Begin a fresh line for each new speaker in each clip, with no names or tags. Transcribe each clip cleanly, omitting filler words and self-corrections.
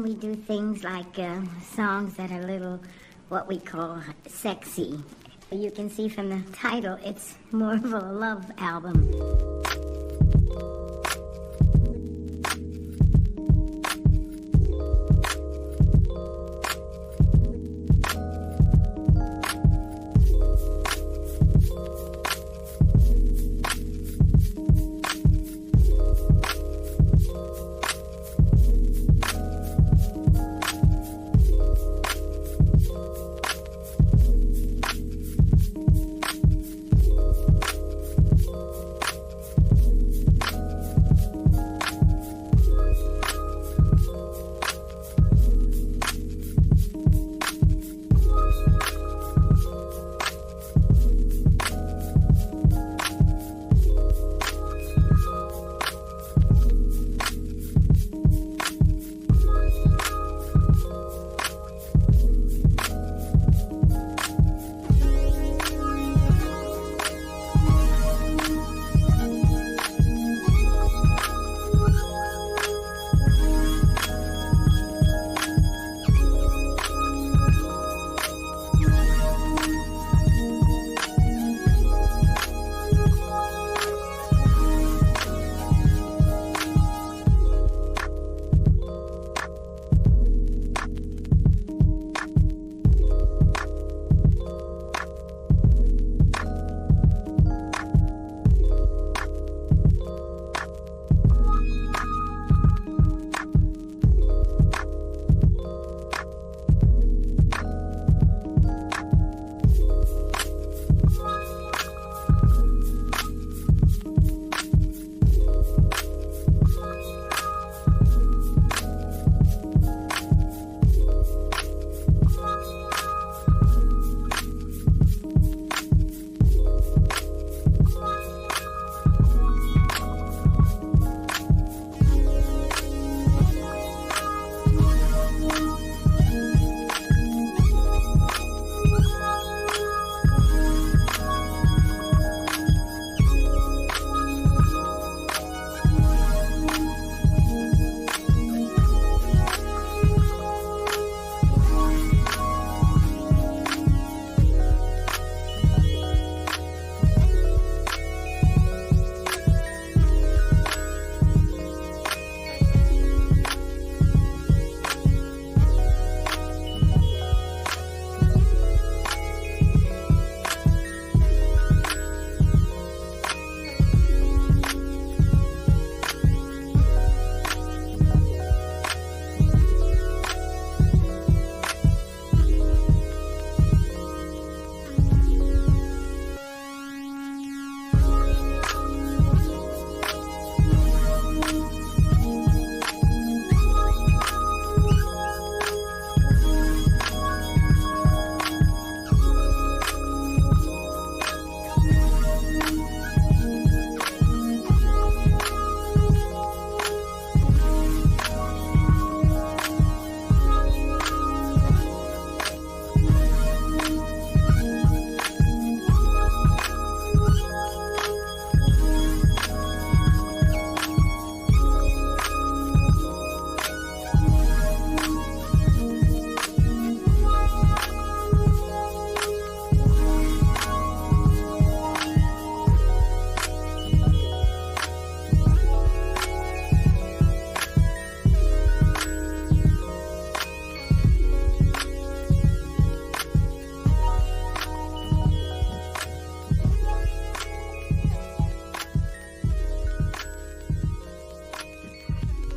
we do things like songs that are a little, what we call sexy. You can see from the title, it's more of a love album.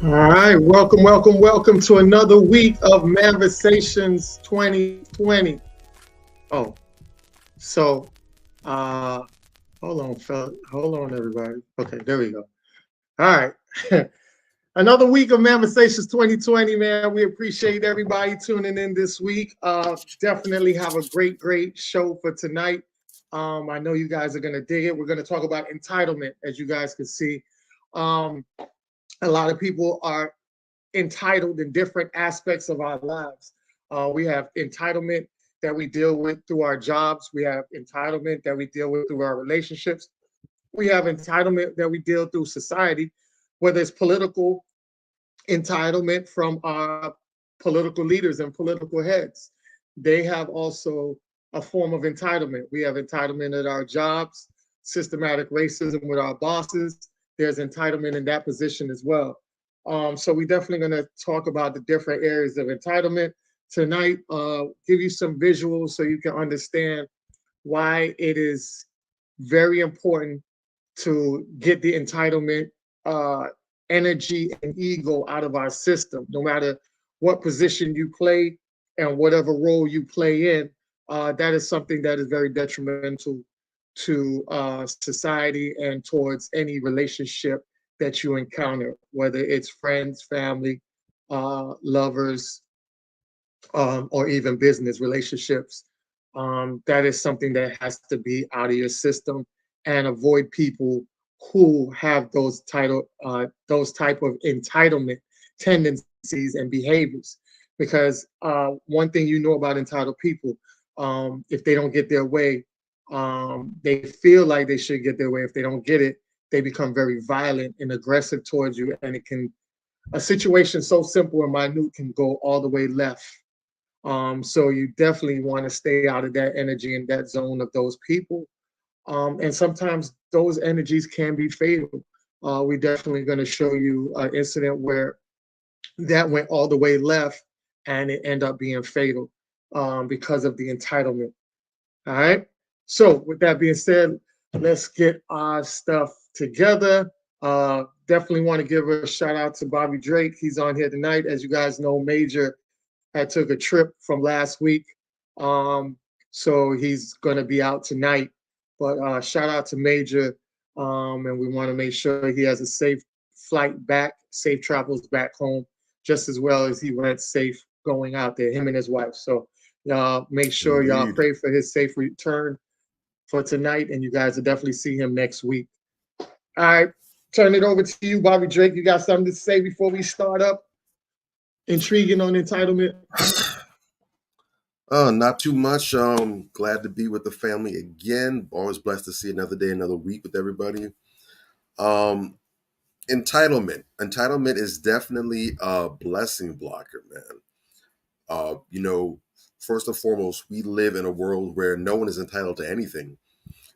All right, welcome to another week of Manversations 2020. Oh, so, hold on, everybody. Okay, there we go. All right, another week of Manversations 2020, man. We appreciate everybody tuning in this week. Definitely have a great show for tonight. I know you guys are gonna dig it. We're gonna talk about entitlement, as you guys can see. A lot of people are entitled in different aspects of our lives. We have entitlement that we deal with through our jobs. We have entitlement that we deal with through our relationships. We have entitlement that we deal through society, whether it's political entitlement from our political leaders and political heads. They have also a form of entitlement. We have entitlement at our jobs, systematic racism with our bosses. There's entitlement in that position as well. So we're definitely going to talk about the different areas of entitlement tonight. Give you some visuals so you can understand why it is very important to get the entitlement, energy, and ego out of our system, no matter what position you play and whatever role you play in. That is something that is very detrimental to society and towards any relationship that you encounter, whether it's friends, family, lovers, or even business relationships. That is something that has to be out of your system, and avoid people who have those type of entitlement tendencies and behaviors. Because one thing you know about entitled people, if they don't get their way, they feel like they should get their way. If they don't get it, they become very violent and aggressive towards you, and it can a situation so simple and minute can go all the way left. So you definitely want to stay out of that energy and that zone of those people. And sometimes those energies can be fatal. We're definitely going to show you an incident where that went all the way left and it ended up being fatal because of the entitlement. All right. So with that being said, let's get our stuff together. Definitely want to give a shout out to Bobby Drake. He's on here tonight. As you guys know, Major I took a trip from last week. So he's going to be out tonight. But shout out to Major. And we want to make sure he has a safe flight back, safe travels back home, just as well as he went safe going out there, him and his wife. So y'all make sure y'all pray for his safe return for tonight. And you guys will definitely see him next week. All right. Turn it over to you, Bobby Drake. You got something to say before we start up? Intriguing on entitlement?
Not too much. Glad to be with the family again. Always blessed to see another day, another week with everybody. Entitlement. Entitlement is definitely a blessing blocker, man. First and foremost, we live in a world where no one is entitled to anything.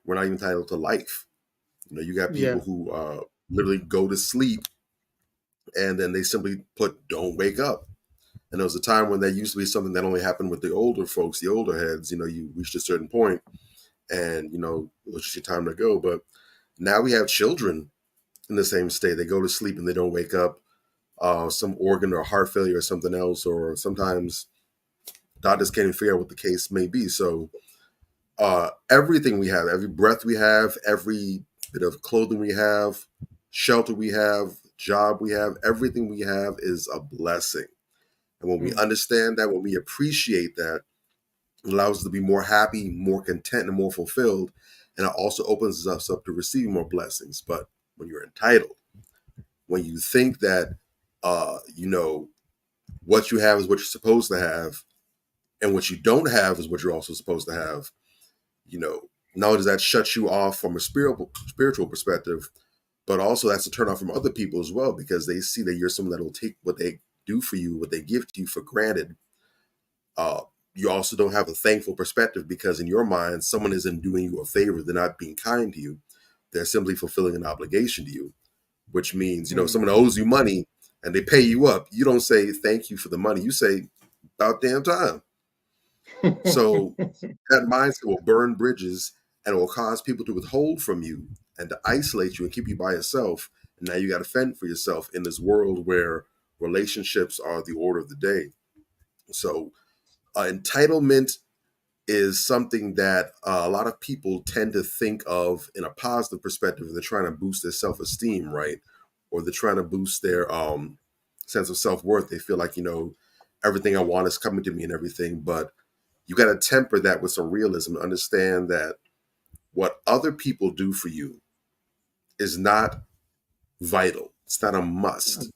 We're not even entitled to life. You got people who literally go to sleep and then they simply put "don't wake up." And there was a time when that used to be something that only happened with the older folks, the older heads. You reached a certain point and, it was just your time to go. But now we have children in the same state. They go to sleep and they don't wake up. Some organ or heart failure or something else, or sometimes doctors can't even figure out what the case may be. So everything we have, every breath we have, every bit of clothing we have, shelter we have, job we have, everything we have is a blessing. And when we understand that, when we appreciate that, it allows us to be more happy, more content, and more fulfilled. And it also opens us up to receive more blessings. But when you're entitled, when you think that, what you have is what you're supposed to have, and what you don't have is what you're also supposed to have, not only does that shut you off from a spiritual perspective, but also that's a turn off from other people as well, because they see that you're someone that will take what they do for you, what they give to you for granted. You also don't have a thankful perspective, because in your mind, someone isn't doing you a favor. They're not being kind to you. They're simply fulfilling an obligation to you, which means, someone owes you money and they pay you up. You don't say thank you for the money. You say about damn time. So that mindset will burn bridges and it will cause people to withhold from you and to isolate you and keep you by yourself. And now you got to fend for yourself in this world where relationships are the order of the day. So entitlement is something that a lot of people tend to think of in a positive perspective. They're trying to boost their self-esteem, right? Or they're trying to boost their sense of self-worth. They feel like, everything I want is coming to me and everything. But you got to temper that with some realism. Understand that what other people do for you is not vital. It's not a must.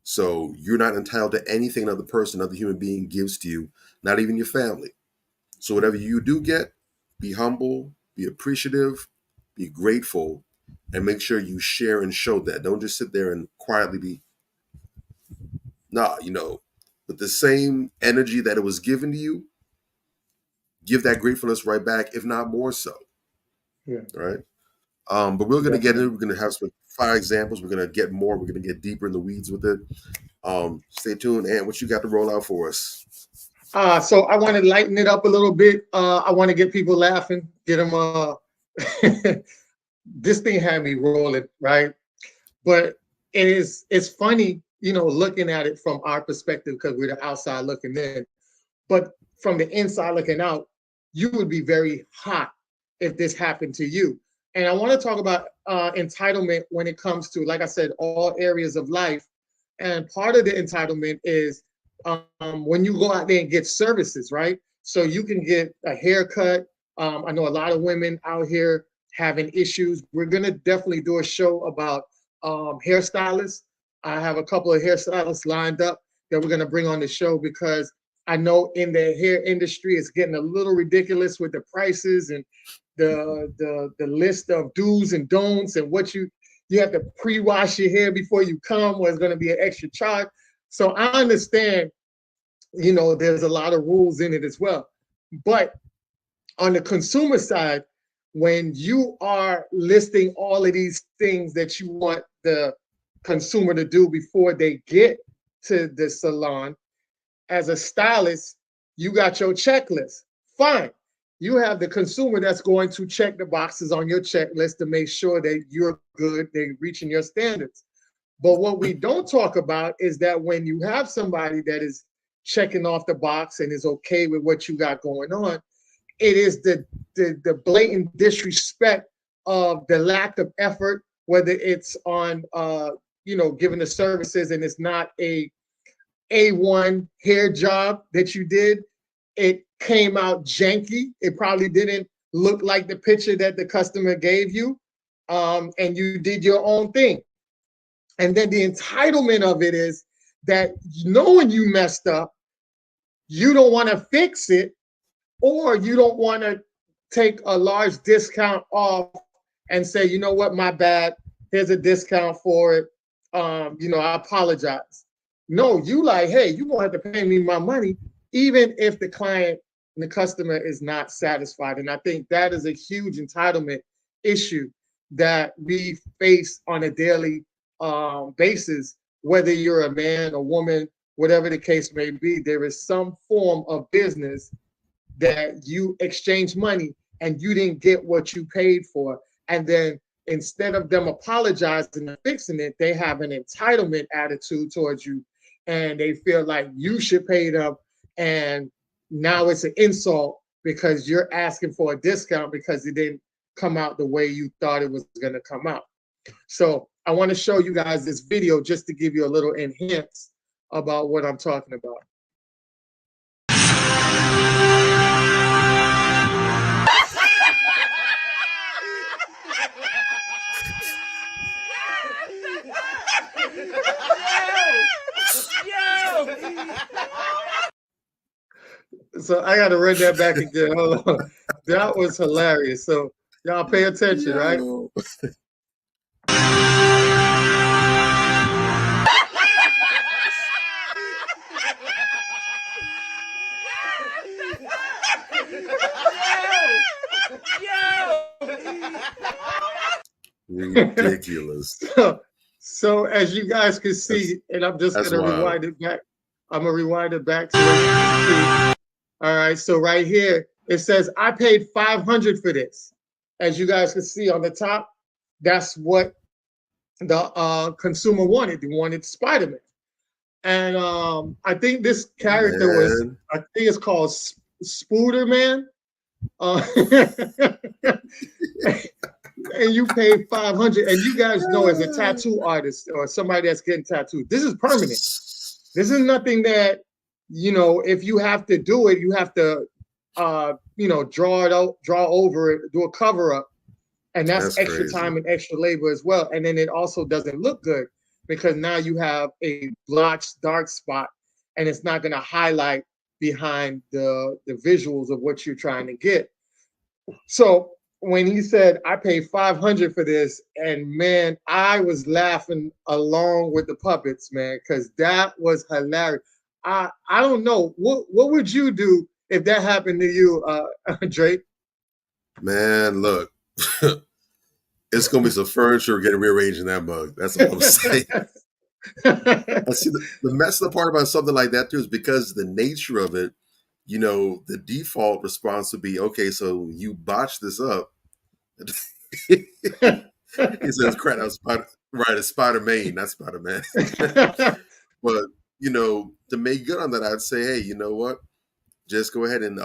So you're not entitled to anything another person, another human being gives to you, not even your family. So whatever you do get, be humble, be appreciative, be grateful, and make sure you share and show that. Don't just sit there and quietly be Nah, you know, with the same energy that it was given to you, give that gratefulness right back, if not more so.
Yeah,
Right. But we're going to get
definitely.
in. We're going to have some fire examples. We're going to get more. We're going to get deeper in the weeds with it. Stay tuned. And what you got to roll out for us?
So I want to lighten it up a little bit. I want to get people laughing, get them. This thing had me rolling, right? But it's funny, you know, looking at it from our perspective because we're the outside looking in. But from the inside looking out, you would be very hot if this happened to you. And I want to talk about entitlement when it comes to, like I said, all areas of life. And part of the entitlement is when you go out there and get services, right? So you can get a haircut. I know a lot of women out here having issues. We're going to definitely do a show about hairstylists. I have a couple of hairstylists lined up that we're going to bring on the show because I know in the hair industry it's getting a little ridiculous with the prices and the list of do's and don'ts and what you have to pre-wash your hair before you come, or it's going to be an extra charge. So I understand, you know, there's a lot of rules in it as well. But on the consumer side, when you are listing all of these things that you want the consumer to do before they get to the salon, as a stylist, you got your checklist. Fine. You have the consumer that's going to check the boxes on your checklist to make sure that you're good, they're reaching your standards. But what we don't talk about is that when you have somebody that is checking off the box and is okay with what you got going on, it is the blatant disrespect of the lack of effort, whether it's on you know, giving the services and it's not A1 hair job that you did. It came out janky. It probably didn't look like the picture that the customer gave you. And you did your own thing. And then the entitlement of it is that knowing you messed up, you don't want to fix it, or you don't want to take a large discount off and say, you know what, my bad. Here's a discount for it. You know, I apologize. No, you like, hey, you won't have to pay me my money, even if the client and the customer is not satisfied. And I think that is a huge entitlement issue that we face on a daily basis, whether you're a man, a woman, whatever the case may be. There is some form of business that you exchange money and you didn't get what you paid for. And then instead of them apologizing and fixing it, they have an entitlement attitude towards you and they feel like you should pay them. And now it's an insult because you're asking for a discount because it didn't come out the way you thought it was going to come out. So I want to show you guys this video just to give you a little enhance about what I'm talking about. So I got to run that back again. Hold on. That was hilarious. So y'all pay attention, right?
Ridiculous.
So as you guys can see, and I'm just gonna rewind it back. I'm gonna rewind it back to what you can see. All right, so right here it says I paid $500 for this. As you guys can see on the top, that's what the consumer wanted. They wanted Spider-Man, and I think this character was, I think it's called Spooderman. And you pay $500, and you guys know, as a tattoo artist or somebody that's getting tattooed, this is permanent. This is nothing that, you know, if you have to do it, you have to you know, draw it out, draw over it, do a cover up, and that's extra crazy time and extra labor as well. And then it also doesn't look good because now you have a blotched dark spot and it's not going to highlight behind the visuals of what you're trying to get. So when he said I paid 500 for this, and man, I was laughing along with the puppets, man, because that was hilarious. I don't know what would you do if that happened to you, Drake?
Man, look, it's gonna be some furniture getting rearranged in that mug. That's all I'm saying. I see the messed up part about something like that too is because the nature of it, the default response would be, okay, so you botched this up. He says, crap, that was right, it's Spider-Man, not Spider-Man. But, to make good on that, I'd say, hey, you know what? Just go ahead and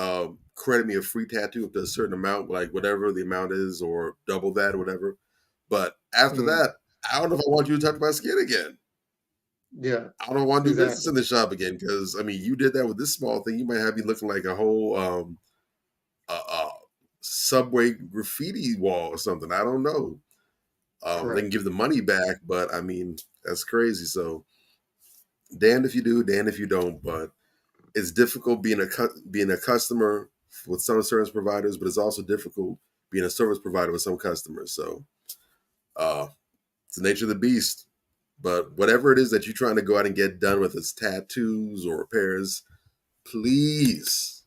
credit me a free tattoo up to a certain amount, like whatever the amount is, or double that or whatever. But after that, I don't know if I want you to touch my skin again.
Yeah.
I don't want to do business in the shop again because, I mean, you did that with this small thing. You might have me looking like a whole subway graffiti wall or something. I don't know. They can give the money back, but, I mean, that's crazy. So, damned if you do, damned if you don't. But it's difficult being a customer with some service providers, but it's also difficult being a service provider with some customers. So, it's the nature of the beast. But whatever it is that you're trying to go out and get done with, it's tattoos or repairs, please,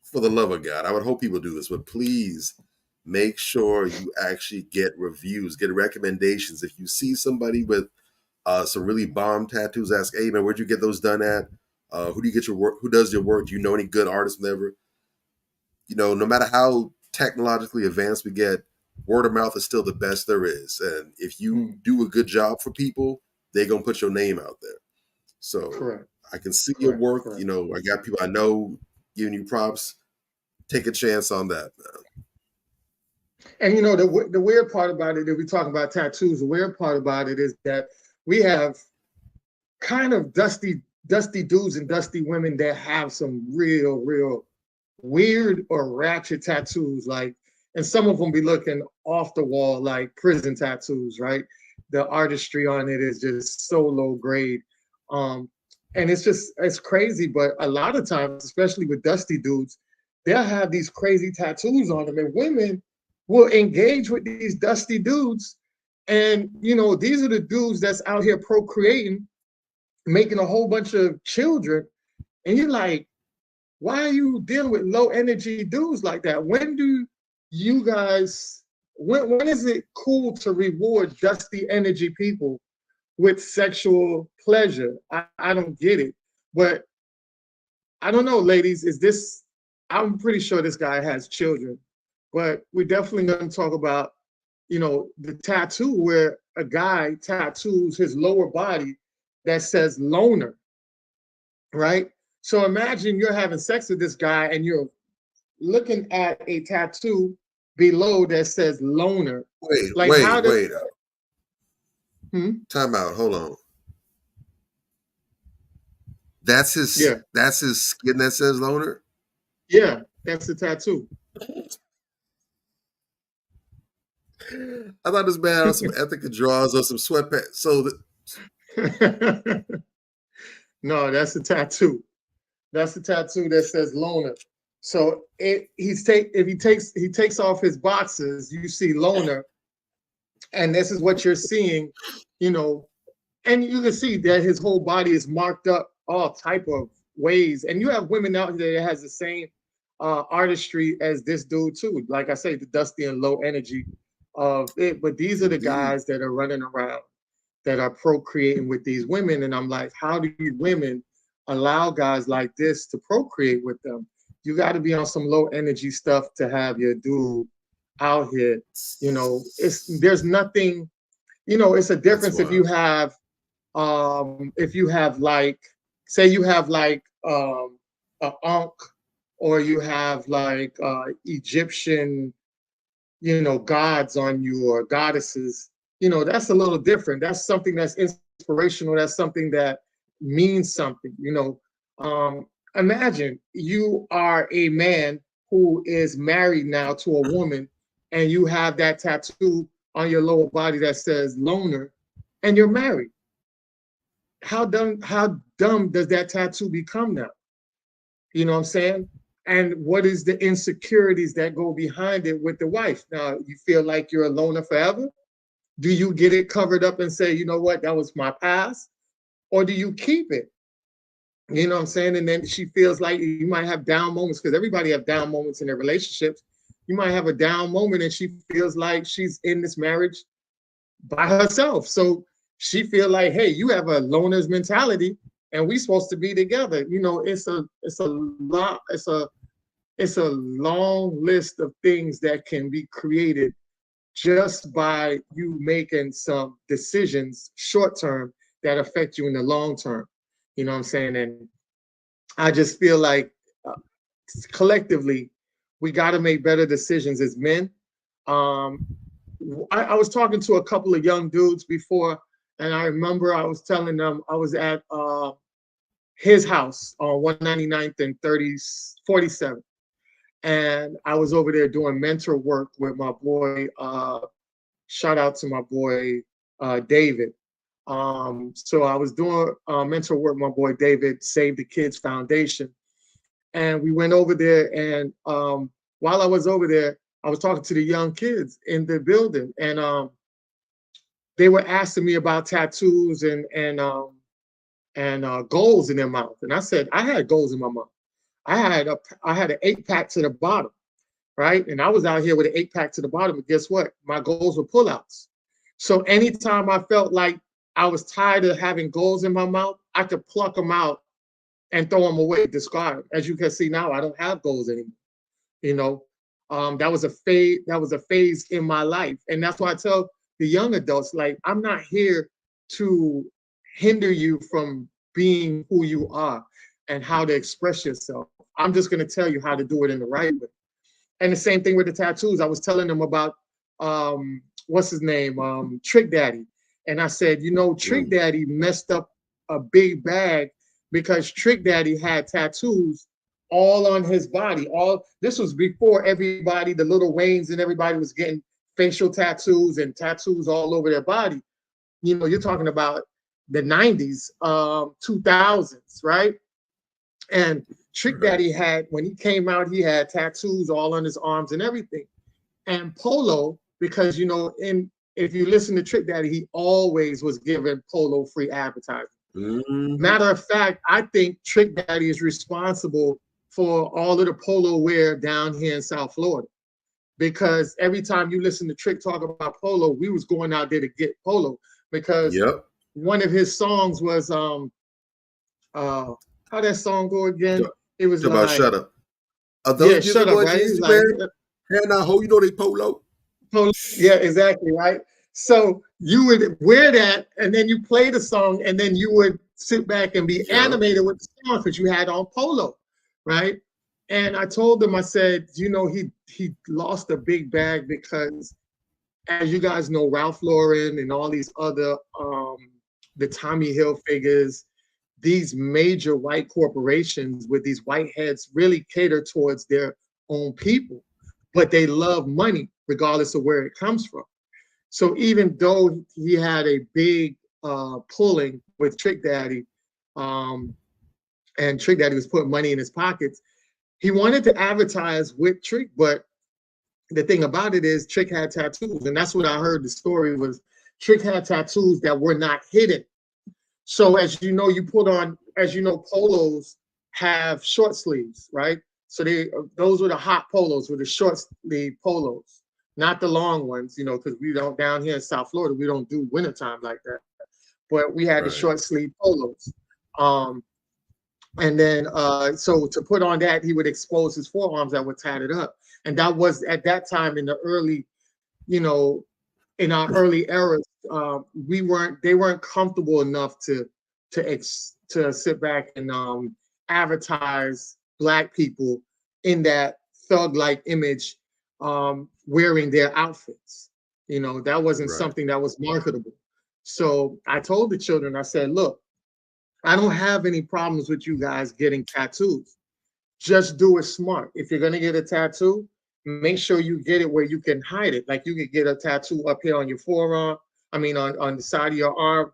for the love of God, I would hope people do this, but please make sure you actually get reviews, get recommendations. If you see somebody with some really bomb tattoos, ask, hey man, where'd you get those done at? Who do you get your work? Who does your work? Do you know any good artists? Whatever. No matter how technologically advanced we get, word of mouth is still the best there is. And if you do a good job for people, they're going to put your name out there. So I can see your work. I got people I know giving you props. Take a chance on that, man.
And the weird part about it, if we talk about tattoos, the weird part about it is that we have kind of dusty dudes and dusty women that have some real weird or ratchet tattoos, and some of them be looking off the wall like prison tattoos, right? The artistry on it is just so low grade. And it's crazy, but a lot of times, especially with dusty dudes, they'll have these crazy tattoos on them, and women will engage with these dusty dudes. And, these are the dudes that's out here procreating, making a whole bunch of children. And you're like, why are you dealing with low energy dudes like that? When do you guys, when is it cool to reward dusty energy people with sexual pleasure? I don't get it. But I don't know, ladies, I'm pretty sure this guy has children, but we're definitely going to talk about, the tattoo where a guy tattoos his lower body that says loner, right? So imagine you're having sex with this guy and you're looking at a tattoo below that says loner.
Wait. Time out. Hold on. That's his skin that says loner?
Yeah, that's the tattoo.
I thought this man had some Ethica draws or some sweatpants. So
no, that's the tattoo. That's the tattoo that says loner. So if he takes off his boxes, you see loner, and this is what you're seeing, and you can see that his whole body is marked up all type of ways. And you have women out there that has the same artistry as this dude too. Like I say, the dusty and low energy of it. But these are the guys that are running around that are procreating with these women. And I'm like, how do you women allow guys like this to procreate with them? You got to be on some low energy stuff to have your dude out here. There's nothing, it's a difference if you have like, say you have like a ankh, or you have like Egyptian, gods on you or goddesses, that's a little different. That's something that's inspirational. That's something that means something, Imagine you are a man who is married now to a woman, and you have that tattoo on your lower body that says loner, and you're married. How dumb does that tattoo become now? You know what I'm saying? and what is the insecurities that go behind it with the wife. Now, you feel like you're a loner forever? Do you get it covered up and say, you know what, that was my past? Or do you keep it? You know what I'm saying? And then she feels like you might have down moments, because everybody have down moments in their relationships. You might have a down moment and she feels like she's in this marriage by herself. So she feel like, hey, you have a loner's mentality and we supposed to be together. You know, it's a long list of things that can be created just by you making some decisions short term that affect you in the long term. You know what I'm saying? And I just feel like collectively, we got to make better decisions as men. I was talking to a couple of young dudes before, and I remember I was telling them I was at his house on 199th and 47. And I was over there doing mentor work with my boy. Shout out to my boy, David. So I was doing mentor work with my boy, David, Save the Kids Foundation. And we went over there, and while I was over there, I was talking to the young kids in the building, and they were asking me about tattoos and goals in their mouth. And I said, I had goals in my mouth. I had an 8-pack to the bottom, right? And I was out here with an 8-pack to the bottom, but guess what? My goals were pullouts. So anytime I felt like I was tired of having goals in my mouth, I could pluck them out and throw them away, discard them. As you can see now, I don't have goals anymore. You know, that was a phase. That was a phase in my life, and that's why I tell the young adults, like, I'm not here to hinder you from being who you are and how to express yourself. I'm just going to tell you how to do it in the right way. And the same thing with the tattoos. I was telling them about what's his name, Trick Daddy, and I said, you know, Trick Daddy messed up a big bag because Trick Daddy had tattoos all on his body. This was before everybody, the Lil Waynes and everybody was getting facial tattoos and tattoos all over their body. You know, you're talking about the 90s, 2000s, right? And Trick Daddy had, when he came out, he had tattoos all on his arms and everything. And Polo, because, you know, if you listen to Trick Daddy, he always was giving Polo free advertising. Matter of fact, I think Trick Daddy is responsible for all of the polo wear down here in South Florida, because every time you listen to Trick talk about polo, we was going out there to get polo, because one of his songs was how that song go again? It was
about
like,
shut up.
Shut up, right?
Like, and I hope you know they polo.
Yeah, exactly, right. So you would wear that, and then you play the song, and then you would sit back and be animated with the song because you had on polo, right? And I told them, I said, you know, he lost a big bag because, as you guys know, Ralph Lauren and all these other the Tommy Hilfigers, these major white corporations with these white heads really cater towards their own people, but they love money regardless of where it comes from. So even though he had a big pulling with Trick Daddy, and Trick Daddy was putting money in his pockets, he wanted to advertise with Trick, but the thing about it is Trick had tattoos, and that's what I heard the story was. Trick had tattoos that were not hidden. So as you know, polos have short sleeves, right? So those were the hot polos, were the short sleeve polos, not the long ones, you know, because we don't, down here in South Florida, we don't do wintertime like that. But we had the short sleeve polos. And then, so to put on that, he would expose his forearms that were tatted up. And that was at that time in the early, you know, in our early eras, they weren't comfortable enough to sit back and advertise Black people in that thug-like image, wearing their outfits. You know, that wasn't something that was marketable. So I told the children, I said, look, I don't have any problems with you guys getting tattoos. Just do it smart. If you're gonna get a tattoo, make sure you get it where you can hide it. Like you could get a tattoo up here on your forearm, on the side of your arm,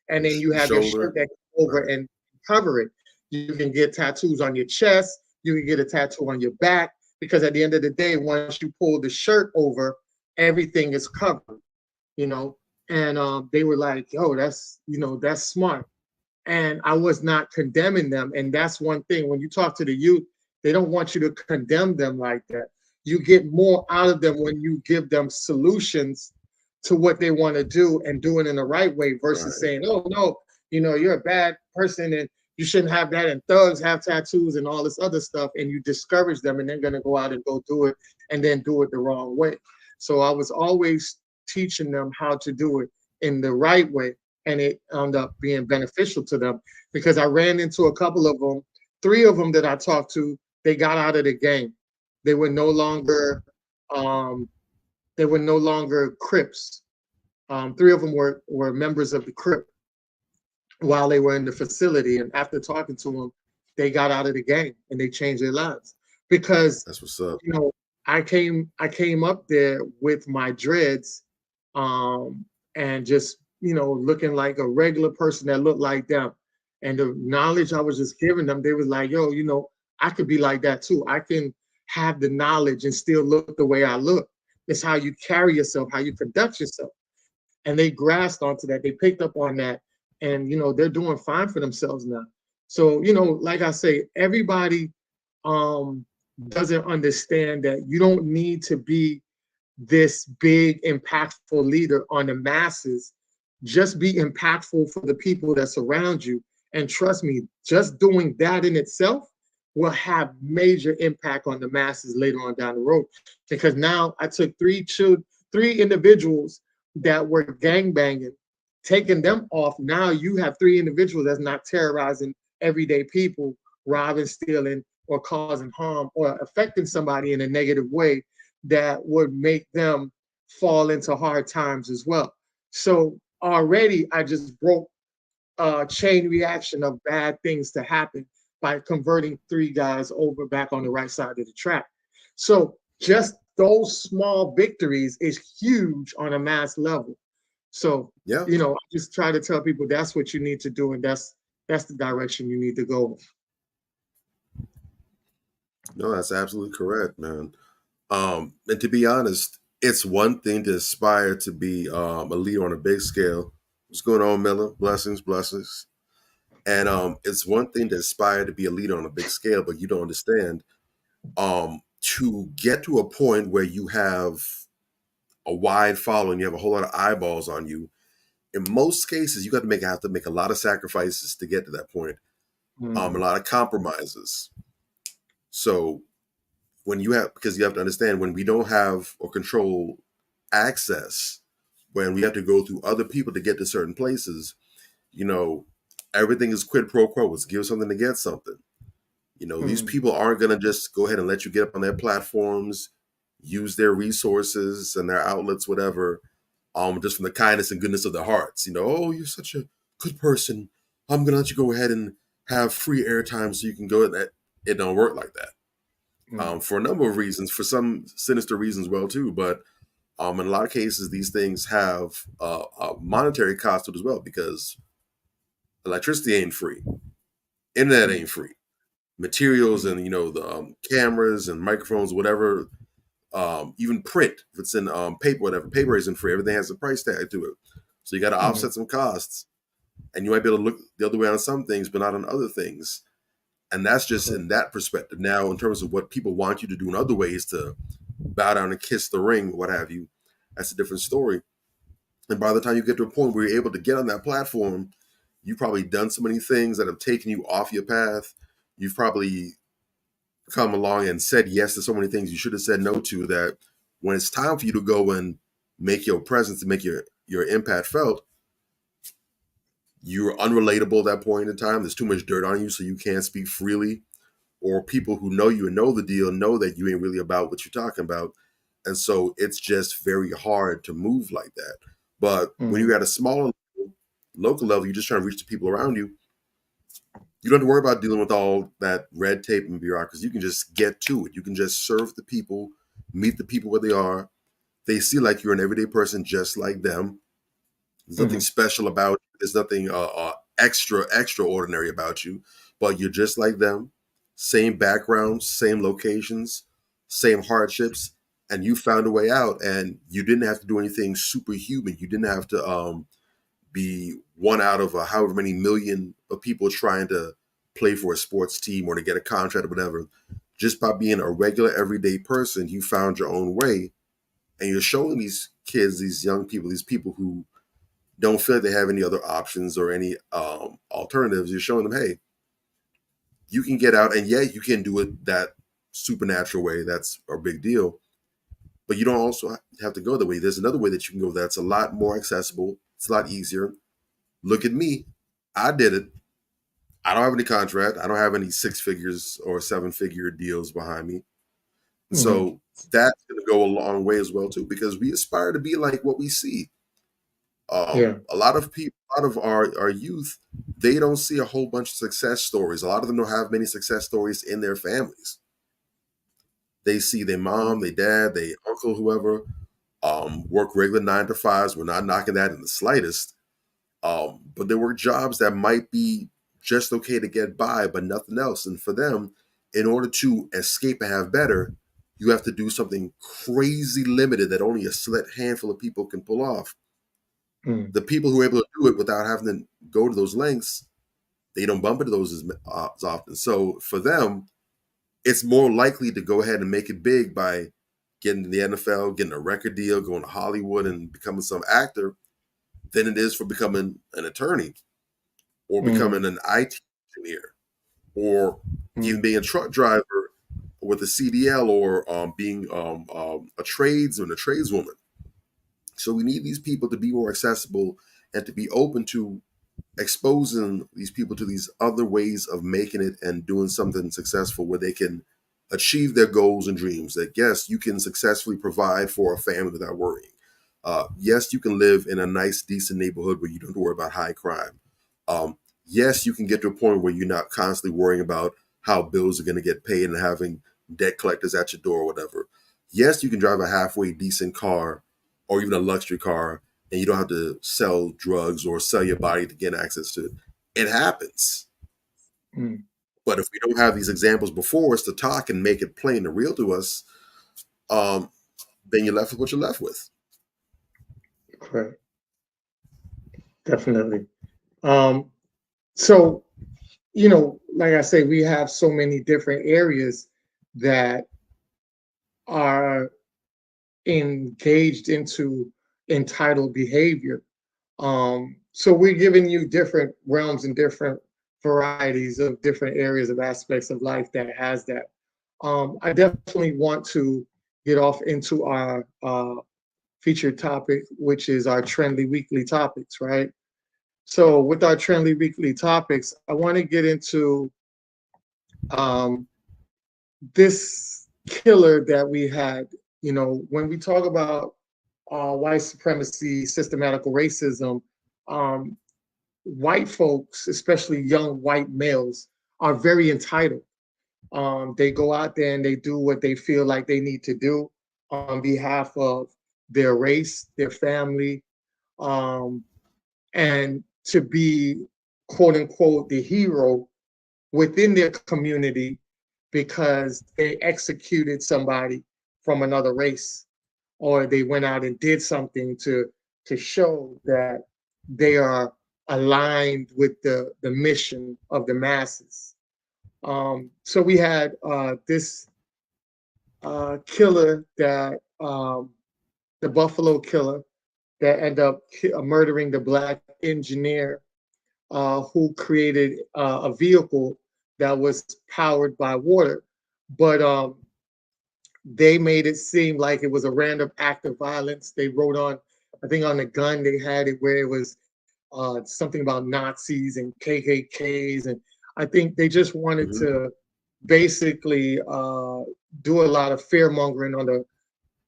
and then you have your shirt that goes over and cover it. You can get tattoos on your chest. You can get a tattoo on your back, because at the end of the day, once you pull the shirt over, everything is covered, you know. And they were like, "Yo, that's smart." And I was not condemning them. And that's one thing, when you talk to the youth, they don't want you to condemn them like that. You get more out of them when you give them solutions to what they want to do, and do it in the right way, versus
Right.
saying, "Oh no, you're a bad person and you shouldn't have that, and thugs have tattoos and all this other stuff," and you discourage them, and they're going to go out and go do it, and then do it the wrong way. So I was always teaching them how to do it in the right way, and it ended up being beneficial to them, because I ran into a couple of them, three of them that I talked to, they got out of the game. They were no longer um, Crips. Three of them were members of the Crip while they were in the facility, and after talking to them, they got out of the game and they changed their lives, because
That's what's up.
I came up there with my dreads, and just looking like a regular person that looked like them, and the knowledge I was just giving them, they was like, "Yo, I could be like that too. I can have the knowledge and still look the way I look. It's how you carry yourself, how you conduct yourself." And they grasped onto that. They picked up on that, and they're doing fine for themselves now. So like I say, everybody um, doesn't understand that you don't need to be this big, impactful leader on the masses. Just be impactful for the people that surround you. And trust me, just doing that in itself will have major impact on the masses later on down the road. Because now I took three individuals that were gangbanging, taking them off. Now you have three individuals that's not terrorizing everyday people, robbing, stealing, or causing harm, or affecting somebody in a negative way that would make them fall into hard times as well. So already I just broke a chain reaction of bad things to happen by converting three guys over back on the right side of the track. So just those small victories is huge on a mass level. So,
Yeah.
I just try to tell people that's what you need to do, and that's the direction you need to go.
No, that's absolutely correct, man. And to be honest, it's one thing to aspire to be a leader on a big scale. What's going on, Miller? Blessings, blessings. And it's one thing to aspire to be a leader on a big scale, but you don't understand. To get to a point where you have a wide following, you have a whole lot of eyeballs on you. In most cases, you have to make a lot of sacrifices to get to that point. A lot of compromises. So because you have to understand, when we don't have or control access, when we have to go through other people to get to certain places, you know, everything is quid pro quo. It's give something to get something. These people aren't going to just go ahead and let you get up on their platforms, use their resources and their outlets, whatever, just from the kindness and goodness of their hearts. Oh, you're such a good person. I'm going to let you go ahead and have free airtime so you can go. It don't work like that. For a number of reasons, for some sinister reasons, well, too. But in a lot of cases, these things have a monetary cost to it as well, because electricity ain't free, internet ain't free, materials and the cameras and microphones, whatever, even print, if it's in paper, whatever, paper isn't free. Everything has a price tag to it, so you got to offset some costs, and you might be able to look the other way on some things, but not on other things. And that's just in that perspective. Now, in terms of what people want you to do in other ways, to bow down and kiss the ring, what have you, that's a different story. And by the time you get to a point where you're able to get on that platform, you've probably done so many things that have taken you off your path. You've probably come along and said yes to so many things you should have said no to, that when it's time for you to go and make your presence and make your impact felt, you're unrelatable at that point in time. There's too much dirt on you, so you can't speak freely. Or people who know you and know the deal know that you ain't really about what you're talking about. And so it's just very hard to move like that. But when you're at a smaller local level, you're just trying to reach the people around you. You don't have to worry about dealing with all that red tape and bureaucracy. You can just get to it. You can just serve the people, meet the people where they are. They see like you're an everyday person just like them. There's nothing special about you. There's nothing extraordinary about you, but you're just like them. same backgrounds, same locations, same hardships, and you found a way out, and you didn't have to do anything superhuman. You didn't have to be one out of however many million of people trying to play for a sports team or to get a contract or whatever. Just by being a regular everyday person, you found your own way, and you're showing these kids, these young people, these people who don't feel like they have any other options or any alternatives. You're showing them, hey, you can get out, and yeah, you can do it that supernatural way. That's a big deal. But you don't also have to go that way. There's another way that you can go that's a lot more accessible. It's a lot easier. Look at me. I did it. I don't have any contract. I don't have any 6 figures or 7-figure deals behind me. So that's going to go a long way as well too, because we aspire to be like what we see. A lot of people, a lot of our youth, they don't see a whole bunch of success stories. A lot of them don't have many success stories in their families. They see their mom, their dad, their uncle, whoever, work regular 9 to 5s. We're not knocking that in the slightest. But they work jobs that might be just okay to get by, but nothing else. And for them, in order to escape and have better, you have to do something crazy limited that only a select handful of people can pull off. The people who are able to do it without having to go to those lengths, they don't bump into those as often. So for them, it's more likely to go ahead and make it big by getting to the NFL, getting a record deal, going to Hollywood and becoming some actor than it is for becoming an attorney or becoming an IT engineer or even being a truck driver with a CDL or being a tradesman, a tradeswoman. So we need these people to be more accessible and to be open to exposing these people to these other ways of making it and doing something successful where they can achieve their goals and dreams. That yes, you can successfully provide for a family without worrying. Yes, you can live in a nice, decent neighborhood where you don't have to worry about high crime. Yes, you can get to a point where you're not constantly worrying about how bills are going to get paid and having debt collectors at your door or whatever. Yes, you can drive a halfway decent car or even a luxury car, and you don't have to sell drugs or sell your body to get access to it. It happens. But if we don't have these examples before us to talk and make it plain and real to us, then you're left with what you're left with.
Correct. Definitely. So, like I say, we have so many different areas that are engaged into entitled behavior. So we're giving you different realms and different varieties of different areas of aspects of life that has that. I definitely want to get off into our featured topic, which is our Trendly Weekly Topics, right? So with our Trendly Weekly Topics, I want to get into this killer that we had. When we talk about white supremacy, systematical racism, white folks, especially young white males, are very entitled. They go out there and they do what they feel like they need to do on behalf of their race, their family, and to be, quote unquote, the hero within their community because they executed somebody from another race, or they went out and did something to show that they are aligned with the mission of the masses. So we had this killer that the Buffalo killer that ended up murdering the black engineer who created a vehicle that was powered by water. But they made it seem like it was a random act of violence. They wrote on, I think on the gun, they had it where it was something about Nazis and KKKs. And I think they just wanted to basically do a lot of fear mongering on the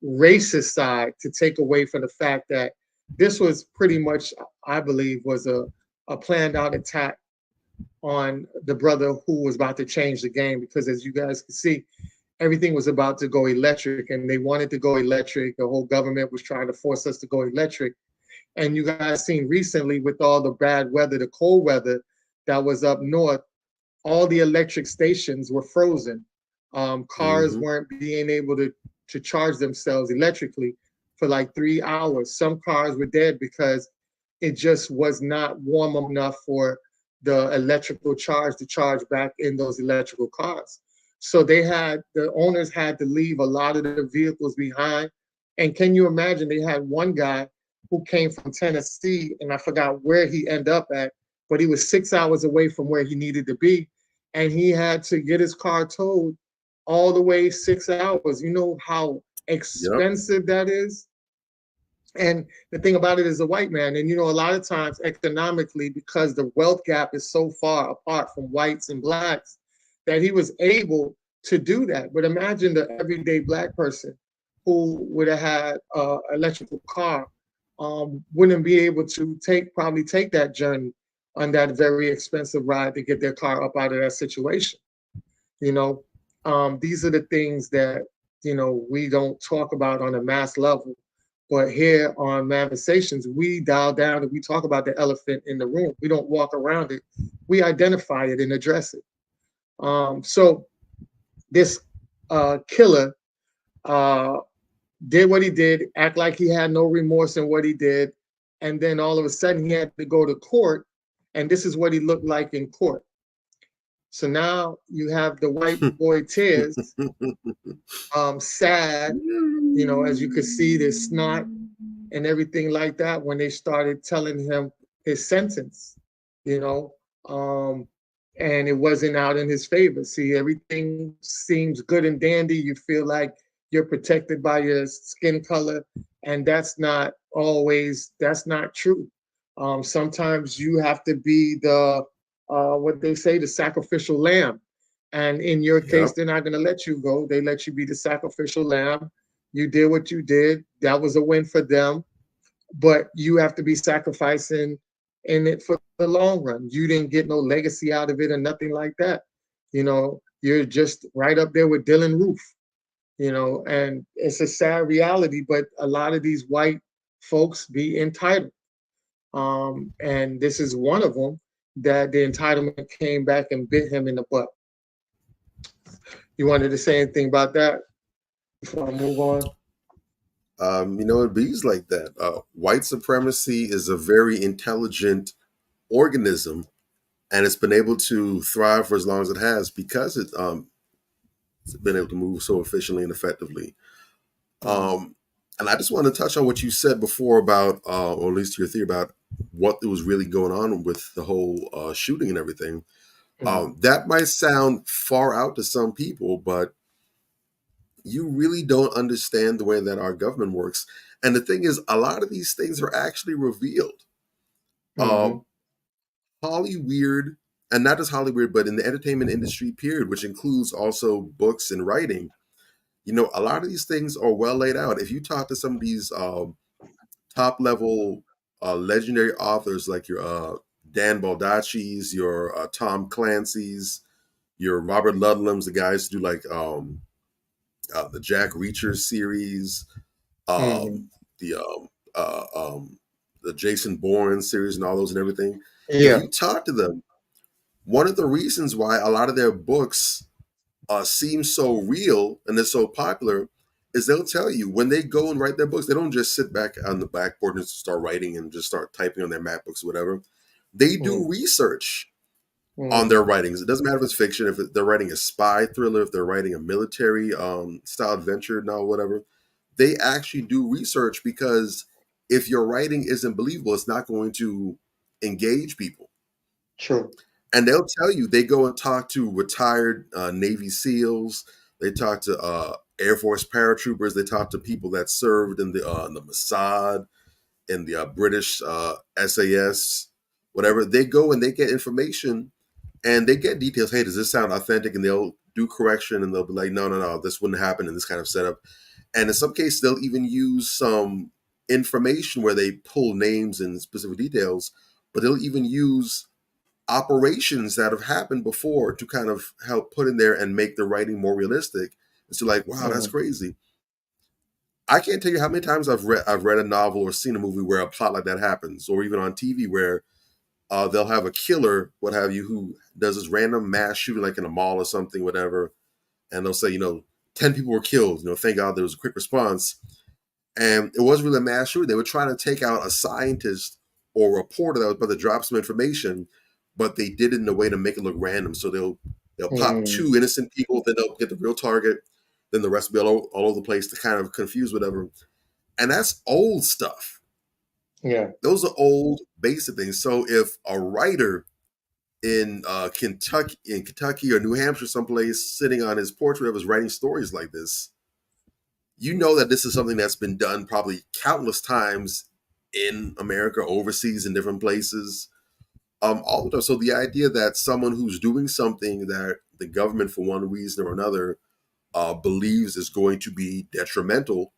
racist side to take away from the fact that this was pretty much, I believe, was a planned out attack on the brother who was about to change the game. Because as you guys can see, everything was about to go electric and they wanted to go electric. The whole government was trying to force us to go electric. And you guys seen recently with all the bad weather, the cold weather that was up north, all the electric stations were frozen. Cars
Mm-hmm.
weren't being able to charge themselves electrically for like 3 hours. Some cars were dead because it just was not warm enough for the electrical charge to charge back in those electrical cars. So the owners had to leave a lot of the vehicles behind. And can you imagine, they had one guy who came from Tennessee, and I forgot where he ended up at, but he was 6 hours away from where he needed to be. And he had to get his car towed all the way 6 hours. You know how
Yep.
expensive that is? And the thing about it is a white man, and a lot of times economically, because the wealth gap is so far apart from whites and blacks, that he was able to do that. But imagine the everyday black person who would have had an electrical car, wouldn't be able to probably take that journey on that very expensive ride to get their car up out of that situation. You know, these are the things that we don't talk about on a mass level, but here on Manifestations, we dial down and we talk about the elephant in the room. We don't walk around it. We identify it and address it. So this killer uh, did what he did, act like he had no remorse in what he did, and then all of a sudden he had to go to court, and this is what he looked like in court. So now you have the white boy tears, sad, as you could see, there's snot and everything like that when they started telling him his sentence, you know, um, and it wasn't out in his favor. See, everything seems good and dandy. You feel like you're protected by your skin color, and that's not true. Sometimes you have to be what they say, the sacrificial lamb. And in your case,
Yep.
they're not going to let you go. They let you be the sacrificial lamb. You did what you did. That was a win for them, but you have to be sacrificing in it for the long run. You didn't get no legacy out of it or nothing like that. You're just right up there with Dylan Roof, and it's a sad reality, but a lot of these white folks be entitled. And this is one of them that the entitlement came back and bit him in the butt. You wanted to say anything about that before I move on?
It bees like that. White supremacy is a very intelligent organism, and it's been able to thrive for as long as it has because it's been able to move so efficiently and effectively.
Mm-hmm.
And I just want to touch on what you said before about, or at least your theory about what was really going on with the whole shooting and everything.
Mm-hmm.
That might sound far out to some people, but you really don't understand the way that our government works. And the thing is, a lot of these things are actually revealed.
Mm-hmm.
Um, Hollyweird, and not just Hollyweird, but in the entertainment industry, period, which includes also books and writing. A lot of these things are well laid out. If you talk to some of these top level legendary authors like your Dan Baldacci's, your Tom Clancy's, your Robert Ludlum's, the guys who do like the Jack Reacher series,
Mm-hmm.
um, the the Jason Bourne series, and all those and everything. If
Yeah.
you talk to them, one of the reasons why a lot of their books seem so real and they're so popular is they'll tell you when they go and write their books, they don't just sit back on the blackboard and just start writing and just start typing on their MacBooks or whatever. They do
Mm-hmm.
research on
Mm-hmm.
their writings. It doesn't matter if it's fiction, if they're writing a spy thriller, if they're writing a military style adventure novel, whatever. They actually do research because if your writing isn't believable, it's not going to engage people.
True.
And they'll tell you they go and talk to retired Navy SEALs. They talk to Air Force paratroopers. They talk to people that served in the Mossad, in the British SAS, whatever. They go and they get information and they get details. Hey, does this sound authentic? And they'll do correction and they'll be like, no, no, no, this wouldn't happen in this kind of setup. And in some cases, they'll even use some information where they pull names and specific details, but they'll even use operations that have happened before to kind of help put in there and make the writing more realistic. And so, like, wow, that's
Mm-hmm.
crazy. I can't tell you how many times I've read a novel or seen a movie where a plot like that happens, or even on TV where they'll have a killer, what have you, who does this random mass shooting, like in a mall or something, whatever, and they'll say, 10 people were killed. Thank God there was a quick response, and it wasn't really a mass shooting. They were trying to take out a scientist or a reporter that was about to drop some information, but they did it in a way to make it look random. So they'll pop two innocent people, then they'll get the real target, then the rest will be all over the place to kind of confuse whatever. And that's old stuff.
Yeah.
Those are old basic things. So if a writer in Kentucky or New Hampshire, someplace, sitting on his porch, whatever, is writing stories like this, you know that this is something that's been done probably countless times in America, overseas, in different places, all the time. So the idea that someone who's doing something that the government, for one reason or another, believes is going to be detrimental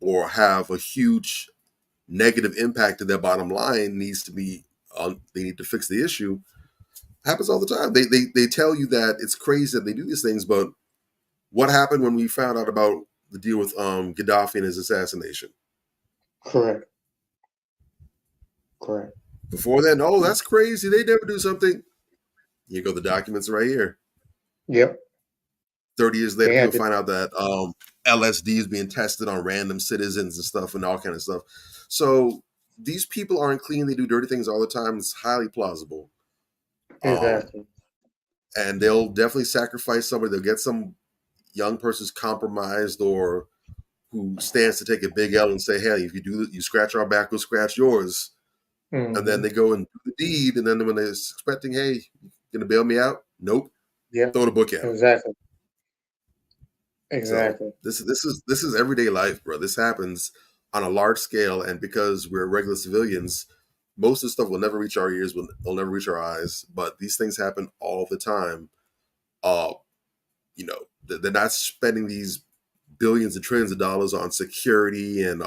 or have a huge negative impact to their bottom line needs to be, they need to fix the issue. Happens all the time. They tell you that it's crazy that they do these things, but what happened when we found out about the deal with Gaddafi and his assassination?
Correct.
Before then, oh, that's crazy. They never do something. Here go the documents right here.
Yep.
30 years later, people find out that LSD is being tested on random citizens and stuff and all kind of stuff. So these people aren't clean. They do dirty things all the time. It's highly plausible.
Exactly.
And they'll definitely sacrifice somebody. They'll get some young person's compromised or who stands to take a big L and say, hey, if you do this, you scratch our back, we'll scratch yours. Mm-hmm. And then they go and do the deed. And then when they're expecting, hey, you going to bail me out? Nope.
Yeah.
Throw the book at them.
Exactly.
So this is everyday life, bro. This happens on a large scale. And because we're regular civilians, most of the stuff will never reach our ears, will never reach our eyes. But these things happen all the time. They're not spending these billions and trillions of dollars on security and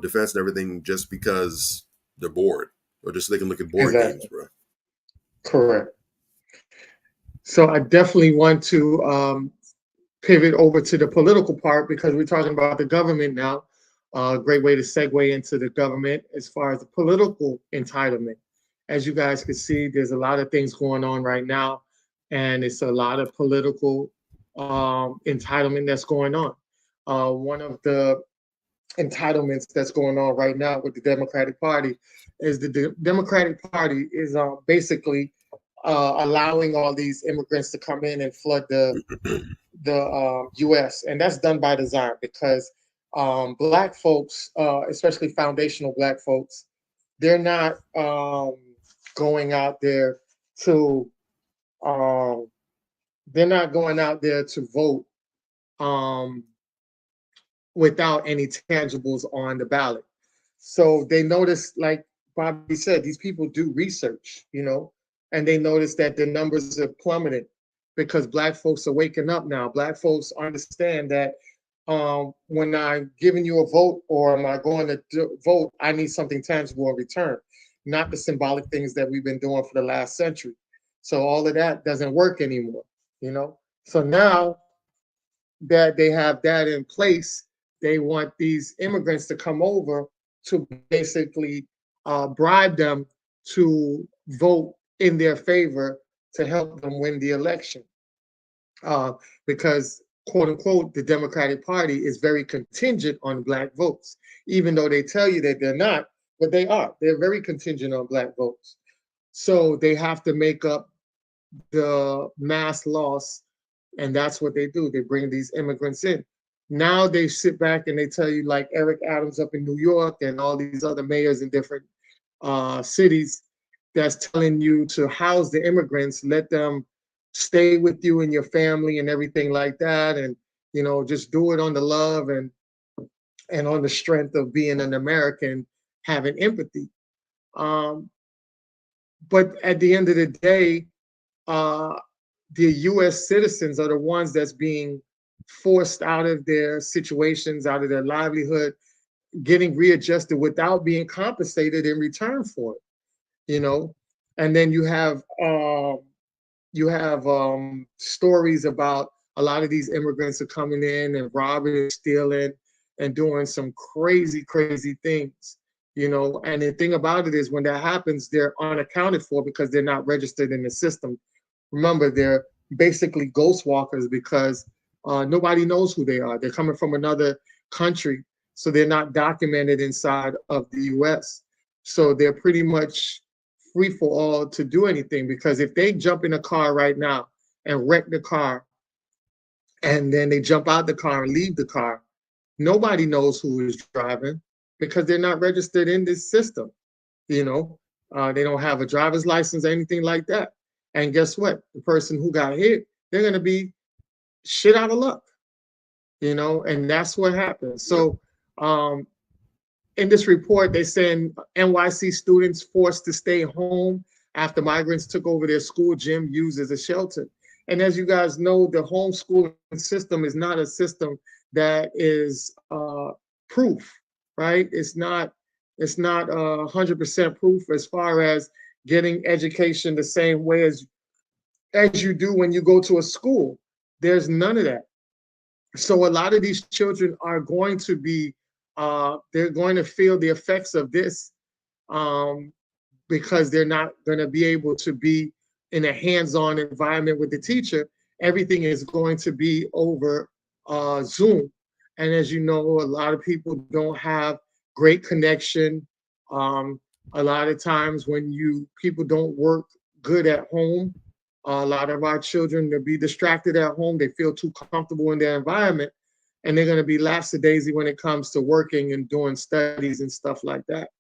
defense and everything just because they're bored or just so they can look at board games, bro.
Correct. So I definitely want to pivot over to the political part because we're talking about the government now. A great way to segue into the government as far as the political entitlement. As you guys can see, there's a lot of things going on right now, and it's a lot of political entitlement that's going on. One of the entitlements that's going on right now with the Democratic Party is the Democratic Party is basically allowing all these immigrants to come in and flood the U.S. And that's done by design because Black folks, especially foundational Black folks, they're not going out there to vote without any tangibles on the ballot. So they notice, like Bobby said, these people do research, and they notice that the numbers are plummeting because Black folks are waking up now. Black folks understand that when I'm giving you a vote or am I going to vote, I need something tangible in return, not the symbolic things that we've been doing for the last century. So all of that doesn't work anymore, So now that they have that in place, they want these immigrants to come over to basically bribe them to vote in their favor to help them win the election. Because, quote unquote, the Democratic Party is very contingent on Black votes, even though they tell you that they're not, but they are. They're very contingent on Black votes. So they have to make up the mass loss, and that's what they do. They bring these immigrants in. Now they sit back and they tell you, like Eric Adams up in New York and all these other mayors in different cities, that's telling you to house the immigrants, let them stay with you and your family and everything like that, and just do it on the love and on the strength of being an American, having empathy. But at the end of the day, the U.S. citizens are the ones that's being forced out of their situations, out of their livelihood, getting readjusted without being compensated in return for it, And then you have stories about a lot of these immigrants are coming in and robbing and stealing and doing some crazy, crazy things you know. And the thing about it is when that happens, they're unaccounted for because they're not registered in the system. Remember, they're basically ghost walkers because nobody knows who they are. They're coming from another country, so they're not documented inside of the US. So they're pretty much free for all to do anything, because if they jump in a car right now and wreck the car, and then they jump out the car and leave the car, nobody knows who is driving because they're not registered in this system. You know, they don't have a driver's license or anything like that. And guess what? The person who got hit, they're going to be shit out of luck, you know, and that's what happens. So, in this report, they saying NYC students forced to stay home after migrants took over their school gym used as a shelter. And as you guys know, the homeschooling system is not a system that is proof, right? It's not 100% proof as far as getting education the same way as you do when you go to a school. There's none of that. So a lot of these children are going to be they're going to feel the effects of this, because they're not going to be able to be in a hands-on environment with the teacher. Everything is going to be over Zoom. And as you know, a lot of people don't have great connection. A lot of times when people don't work good at home, a lot of our children, they'll be distracted at home. They feel too comfortable in their environment, and they're going to be lackadaisy when it comes to working and doing studies and stuff like that.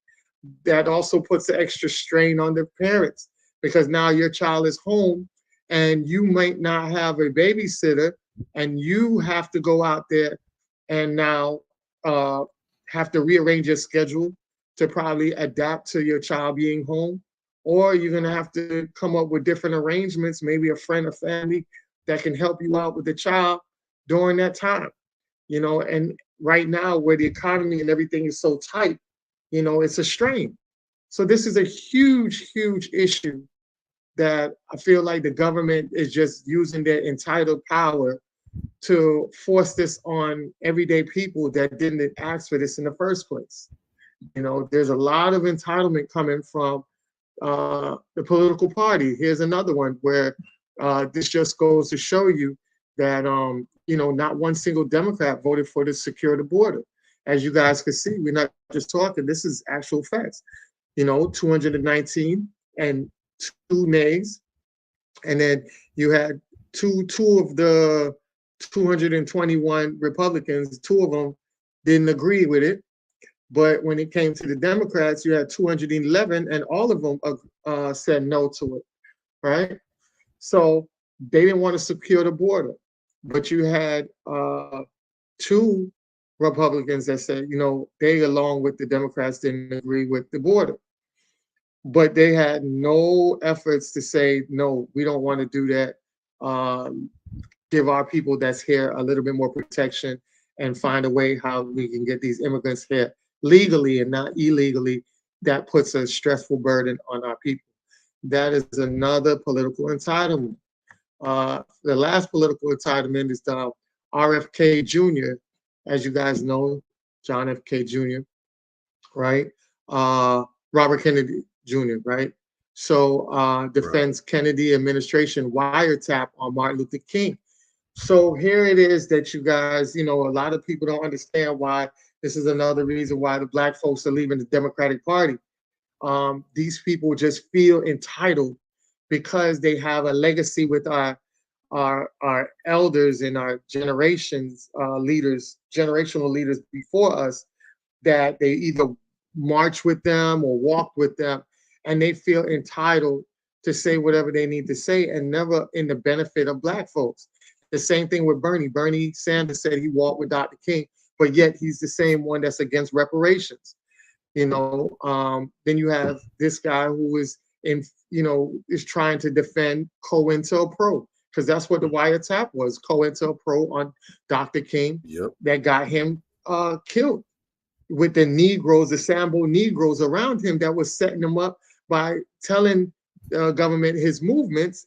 That also puts an extra strain on the parents, because now your child is home and you might not have a babysitter, and you have to go out there and now have to rearrange your schedule to probably adapt to your child being home. Or you're going to have to come up with different arrangements, maybe a friend or family that can help you out with the child during that time, you know. And right now, where the economy and everything is so tight, you know, it's a strain. So this is a huge, huge issue that I feel like the government is just using their entitled power to force this on everyday people that didn't ask for this in the first place. You know, there's a lot of entitlement coming from the political party. Here's another one where this just goes to show you that, you know, not one single Democrat voted for to secure the border. As you guys can see, we're not just talking, this is actual facts. You know, 219 and 2 nays. And then you had two of the 221 Republicans, 2 of them didn't agree with it. But when it came to the Democrats, you had 211, and all of them said no to it, right? So they didn't want to secure the border. But you had 2 Republicans that said, you know, they, along with the Democrats, didn't agree with the border. But they had no efforts to say, no, we don't want to do that. Give our people that's here a little bit more protection and find a way how we can get these immigrants here legally and not illegally. That puts a stressful burden on our people. That is another political entitlement. The last political entitlement is the RFK Jr., as you guys know, John F. K. Jr., right? Robert Kennedy Jr., right? So defense Kennedy administration wiretap on Martin Luther King. So here it is that you guys, you know, a lot of people don't understand why this is another reason why the Black folks are leaving the Democratic Party. These people just feel entitled because they have a legacy with our elders and our generational leaders before us, that they either march with them or walk with them, and they feel entitled to say whatever they need to say, and never in the benefit of Black folks. The same thing with Bernie. Bernie Sanders said he walked with Dr. King, but yet he's the same one that's against reparations. You know, then you have this guy who is is trying to defend COINTELPRO, because that's what the wiretap was, COINTELPRO on Dr. King.
Yep.
That got him killed, with the Negroes, the Sambo Negroes around him that was setting him up by telling the government his movements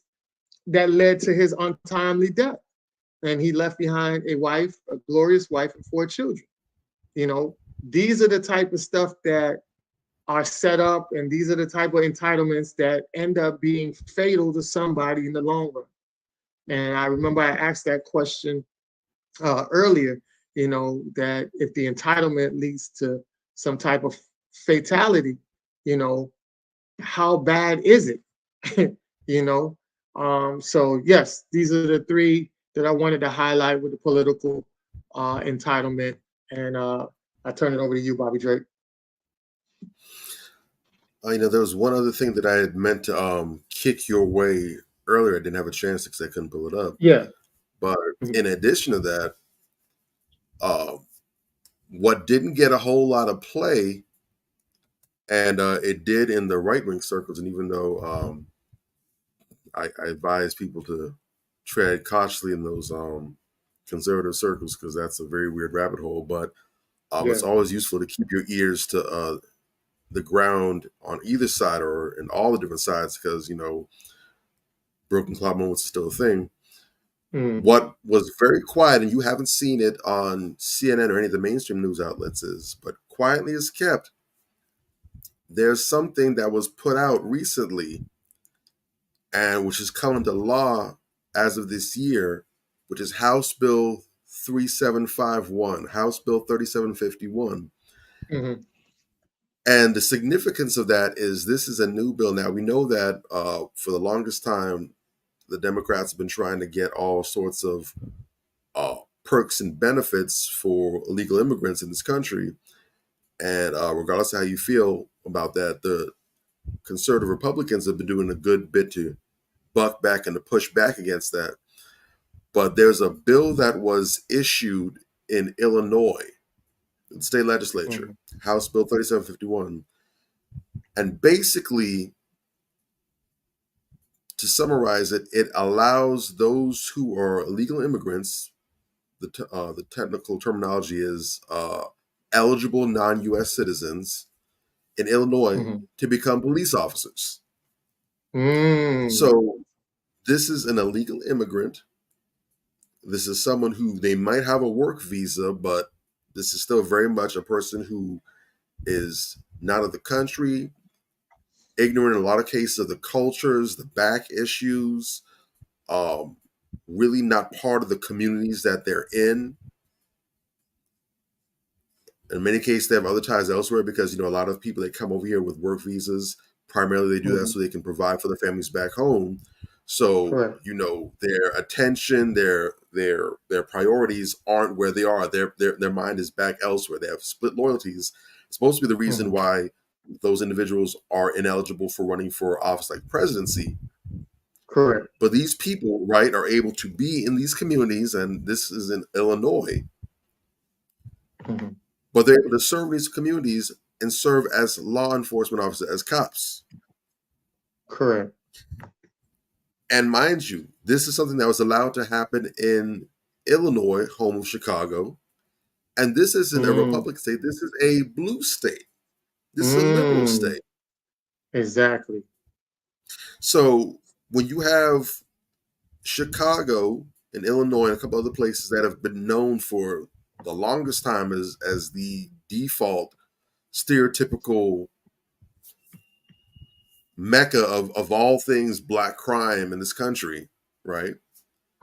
that led to his untimely death. And he left behind a wife, a glorious wife, and 4 children. You know, these are the type of stuff that are set up, and these are the type of entitlements that end up being fatal to somebody in the long run. And I remember I asked that question earlier, that if the entitlement leads to some type of fatality, you know, how bad is it? you know, so yes, these are the three that I wanted to highlight with the political entitlement. And I turn it over to you, Bobby Drake.
There was one other thing that I had meant to kick your way earlier. I didn't have a chance because I couldn't pull it up.
Yeah.
But
Mhm.
in addition to that, uh, what didn't get a whole lot of play, and it did in the right wing circles, and even though I advise people to tread cautiously in those conservative circles because that's a very weird rabbit hole, but it's
Yeah.
always useful to keep your ears to the ground on either side or in all the different sides because, broken cloud moments is still a thing.
Mm.
What was very quiet, and you haven't seen it on CNN or any of the mainstream news outlets, is, but quietly is kept, there's something that was put out recently and which is come into law as of this year, which is House Bill 3751, House Bill 3751.
Mm-hmm.
And the significance of that is this is a new bill. Now, we know that for the longest time, the Democrats have been trying to get all sorts of perks and benefits for illegal immigrants in this country. And regardless of how you feel about that, the conservative Republicans have been doing a good bit to buck back and to push back against that. But there's a bill that was issued in Illinois, the state legislature,
Mm-hmm.
House Bill 3751. And basically, to summarize it, it allows those who are illegal immigrants, the technical terminology is eligible non-U.S. citizens in Illinois,
Mm-hmm.
to become police officers.
Mm.
So this is an illegal immigrant. This is someone who they might have a work visa, but this is still very much a person who is not of the country, ignorant in a lot of cases of the cultures, the back issues, um, really not part of the communities that they're in. In many cases, they have other ties elsewhere because, a lot of people that come over here with work visas, primarily they do that
Mm-hmm.
so they can provide for their families back home. So,
Correct.
their attention, their priorities aren't where they are. Their mind is back elsewhere. They have split loyalties. It's supposed to be the reason
Mm-hmm.
why those individuals are ineligible for running for office like presidency.
Correct.
But these people, right, are able to be in these communities, and this is in Illinois,
Mm-hmm.
but they're able to serve these communities and serve as law enforcement officers, as cops.
Correct.
And mind you, this is something that was allowed to happen in Illinois, home of Chicago. And this isn't a
Mm.
Republican state. This is a blue state. This is a liberal
Mm.
state.
Exactly.
So when you have Chicago and Illinois and a couple other places that have been known for the longest time as the default stereotypical mecca of all things black crime in this country, right?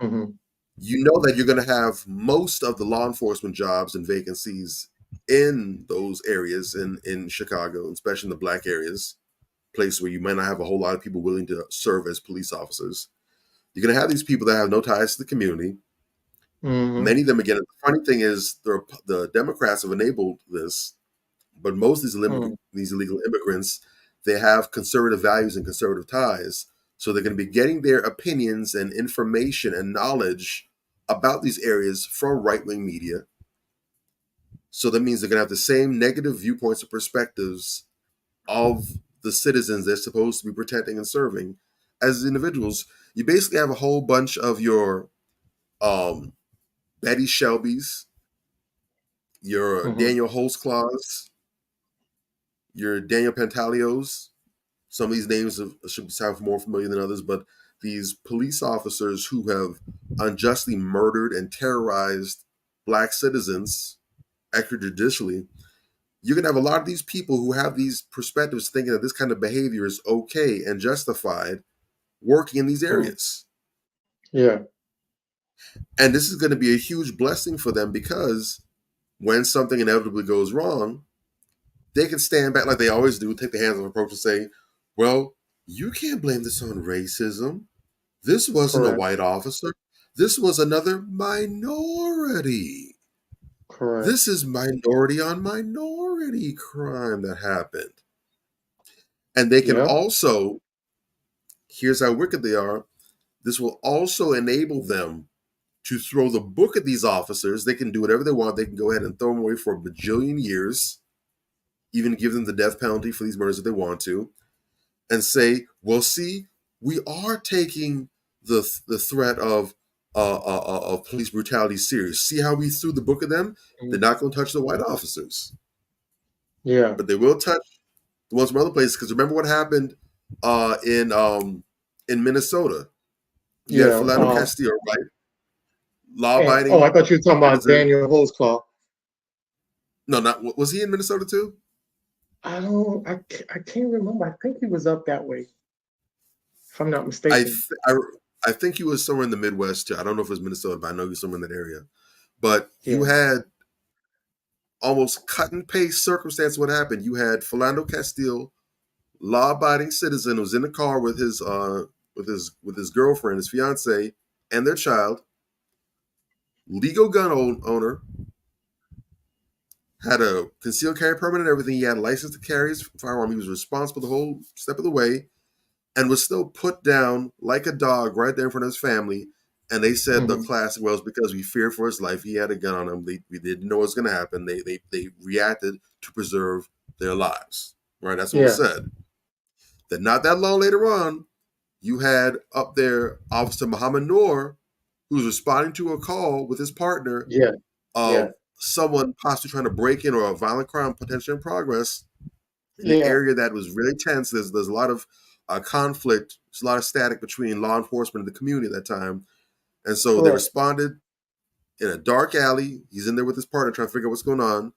Mm-hmm.
You know that you're going to have most of the law enforcement jobs and vacancies in those areas in Chicago, especially in the black areas, place where you might not have a whole lot of people willing to serve as police officers. You're going to have these people that have no ties to the community.
Mm-hmm.
Many of them, again, the funny thing is the Democrats have enabled this, but most of these illegal immigrants, they have conservative values and conservative ties. So they're going to be getting their opinions and information and knowledge about these areas from right-wing media. So that means they're going to have the same negative viewpoints and perspectives of the citizens they're supposed to be protecting and serving as individuals. You basically have a whole bunch of your um, Betty Shelbys, your
Mm-hmm.
Daniel Holtzclaws, your Daniel Pantaleos. Some of these names should sound more familiar than others, but these police officers who have unjustly murdered and terrorized black citizens extrajudicially, you can have a lot of these people who have these perspectives thinking that this kind of behavior is okay and justified working in these areas.
Yeah.
And this is going to be a huge blessing for them because when something inevitably goes wrong, they can stand back like they always do, take the hands-on approach and say, well, you can't blame this on racism. This wasn't a
Correct.
white officer. This was another minority.
Correct.
This is minority on minority crime that happened. And they can
Yep.
also, here's how wicked they are, this will also enable them to throw the book at these officers. They can do whatever they want. They can go ahead and throw them away for a bajillion years, even give them the death penalty for these murders if they want to, and say, well, see, we are taking the threat of police brutality serious. See how we threw the book at them? They're not going to touch the white officers.
Yeah.
But they will touch the ones from other places. Because remember what happened in Minnesota? You had Philando Castillo, right? Law-abiding
I thought you were talking about
citizen.
Daniel Holzclaw.
No, not was he in Minnesota too?
I can't remember. I think he was up that way, if I'm not mistaken.
I think he was somewhere in the Midwest too. I don't know if it was Minnesota, but I know he was somewhere in that area. But you had almost cut and paste circumstance. What happened? You had Philando Castile, law-abiding citizen, who was in the car with his girlfriend, his fiance, and their child. Legal gun owner, had a concealed carry permit and everything. He had a license to carry his firearm. He was responsible the whole step of the way, and was still put down like a dog right there in front of his family. And they said the classic, well, it's because we feared for his life. He had a gun on him. We didn't know what was going to happen. They reacted to preserve their lives. Right? That's what was said. Then not that long later on, you had up there Officer Muhammad Noor, who was responding to a call with his partner of someone possibly trying to break in, or a violent crime potentially in progress in an area that was really tense. There's a lot of conflict. There's a lot of static between law enforcement and the community at that time. And so they responded in a dark alley. He's in there with his partner trying to figure out what's going on.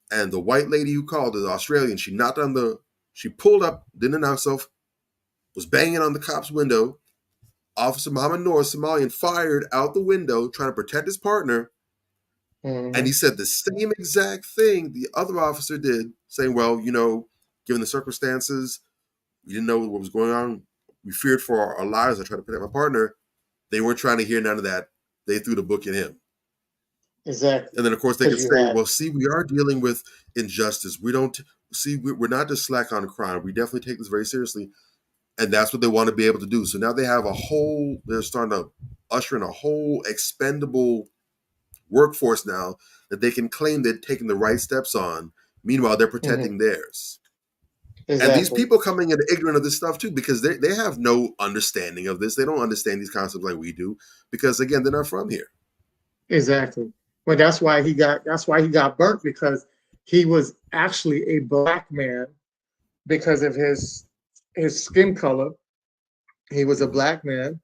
And the white lady who called, is Australian, she pulled up, didn't announce herself, was banging on the cop's window. Officer Muhammad Noor, Somalian, fired out the window trying to protect his partner. And he said the same exact thing the other officer did, saying, well, given the circumstances, we didn't know what was going on. We feared for our lives. I tried to protect my partner. They weren't trying to hear none of that. They threw the book at him.
Exactly.
And then, of course, they can say, well, see, we are dealing with injustice. We're not just slack on crime. We definitely take this very seriously. And that's what they want to be able to do. So now they have they're starting to usher in a whole expendable workforce now that they can claim they're taking the right steps on. Meanwhile, they're protecting theirs. Exactly. And these people coming in ignorant of this stuff too, because they have no understanding of this. They don't understand these concepts like we do, because again, they're not from here.
Exactly. Well, that's why he got burnt, because he was actually a black man because of his skin color. He was a black man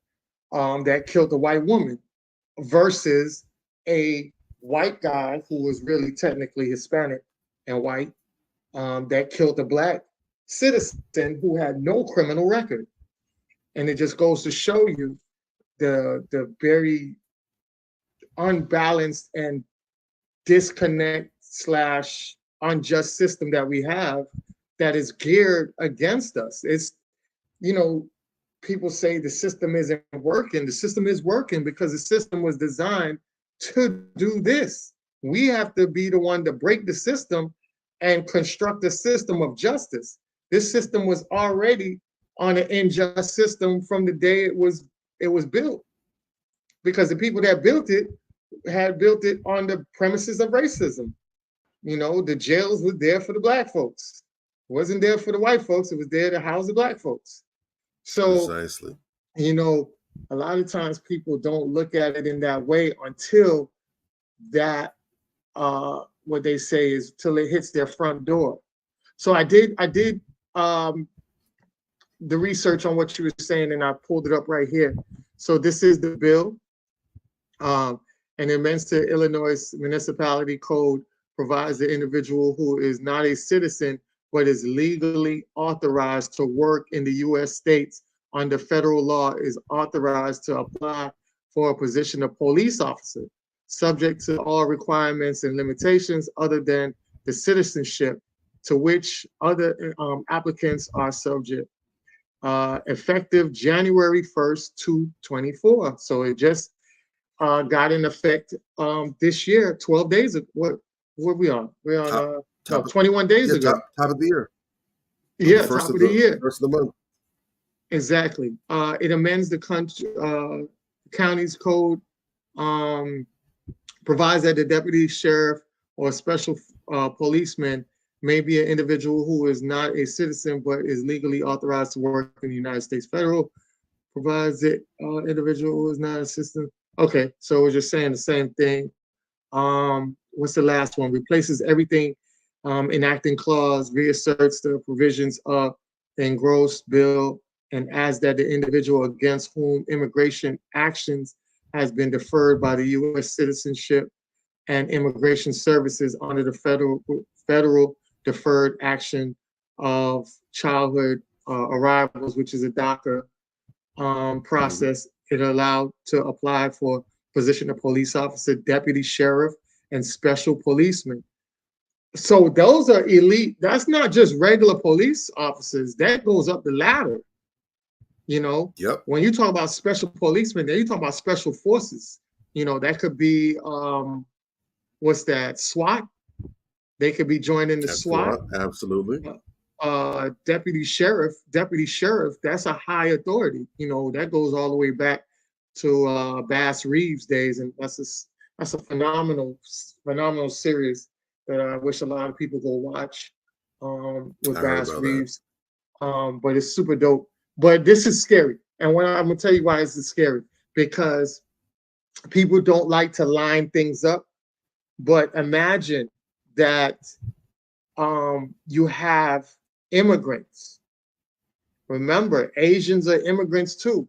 that killed a white woman, versus a white guy who was really technically Hispanic and white that killed a black citizen who had no criminal record. And it just goes to show you the very unbalanced and disconnect / unjust system that we have that is geared against us. It's, people say the system isn't working. The system is working because the system was designed to do this. We have to be the one to break the system and construct a system of justice. This system was already on an unjust system from the day it was built, because the people that built it had built it on the premises of racism. The jails were there for the black folks. It wasn't there for the white folks. It was there to house the black folks. So,
precisely.
A lot of times people don't look at it in that way until that, what they say is till it hits their front door. So I did the research on what you were saying, and I pulled it up right here. So this is the bill, and it amends to Illinois Municipality Code provides the individual who is not a citizen but is legally authorized to work in the U.S. states under federal law is authorized to apply for a position of police officer, subject to all requirements and limitations other than the citizenship to which other applicants are subject. Effective January 1st, 2024. So it just got in effect this year, 12 days ago. What we on? We're on 21 days ago.
Top of the year.
Yeah, top of the year.
First of the month.
Exactly. It amends the county's code, provides that the deputy sheriff or special policeman may be an individual who is not a citizen but is legally authorized to work in the United States federal. Provides that individual who is not a citizen. Okay, so we're just saying the same thing. What's the last one? Replaces everything. Enacting clause reasserts the provisions of the engrossed bill and adds that the individual against whom immigration actions has been deferred by the U.S. Citizenship and Immigration Services under the federal deferred action of childhood arrivals, which is a DACA process. It allowed to apply for position of police officer, deputy sheriff, and special policeman. So those are elite. That's not just regular police officers. That goes up the ladder. You know, when you talk about special policemen, then you talk about special forces. You know, that could be what's that? SWAT. They could be joining the SWAT.
Absolutely.
Deputy sheriff, that's a high authority. You know, that goes all the way back to Bass Reeves days, and that's a phenomenal series that I wish a lot of people go watch with Bass Reeves. But it's super dope. But this is scary, and when I'm gonna tell you why this is scary, because people don't like to line things up. But imagine that you have immigrants. Remember, Asians are immigrants too.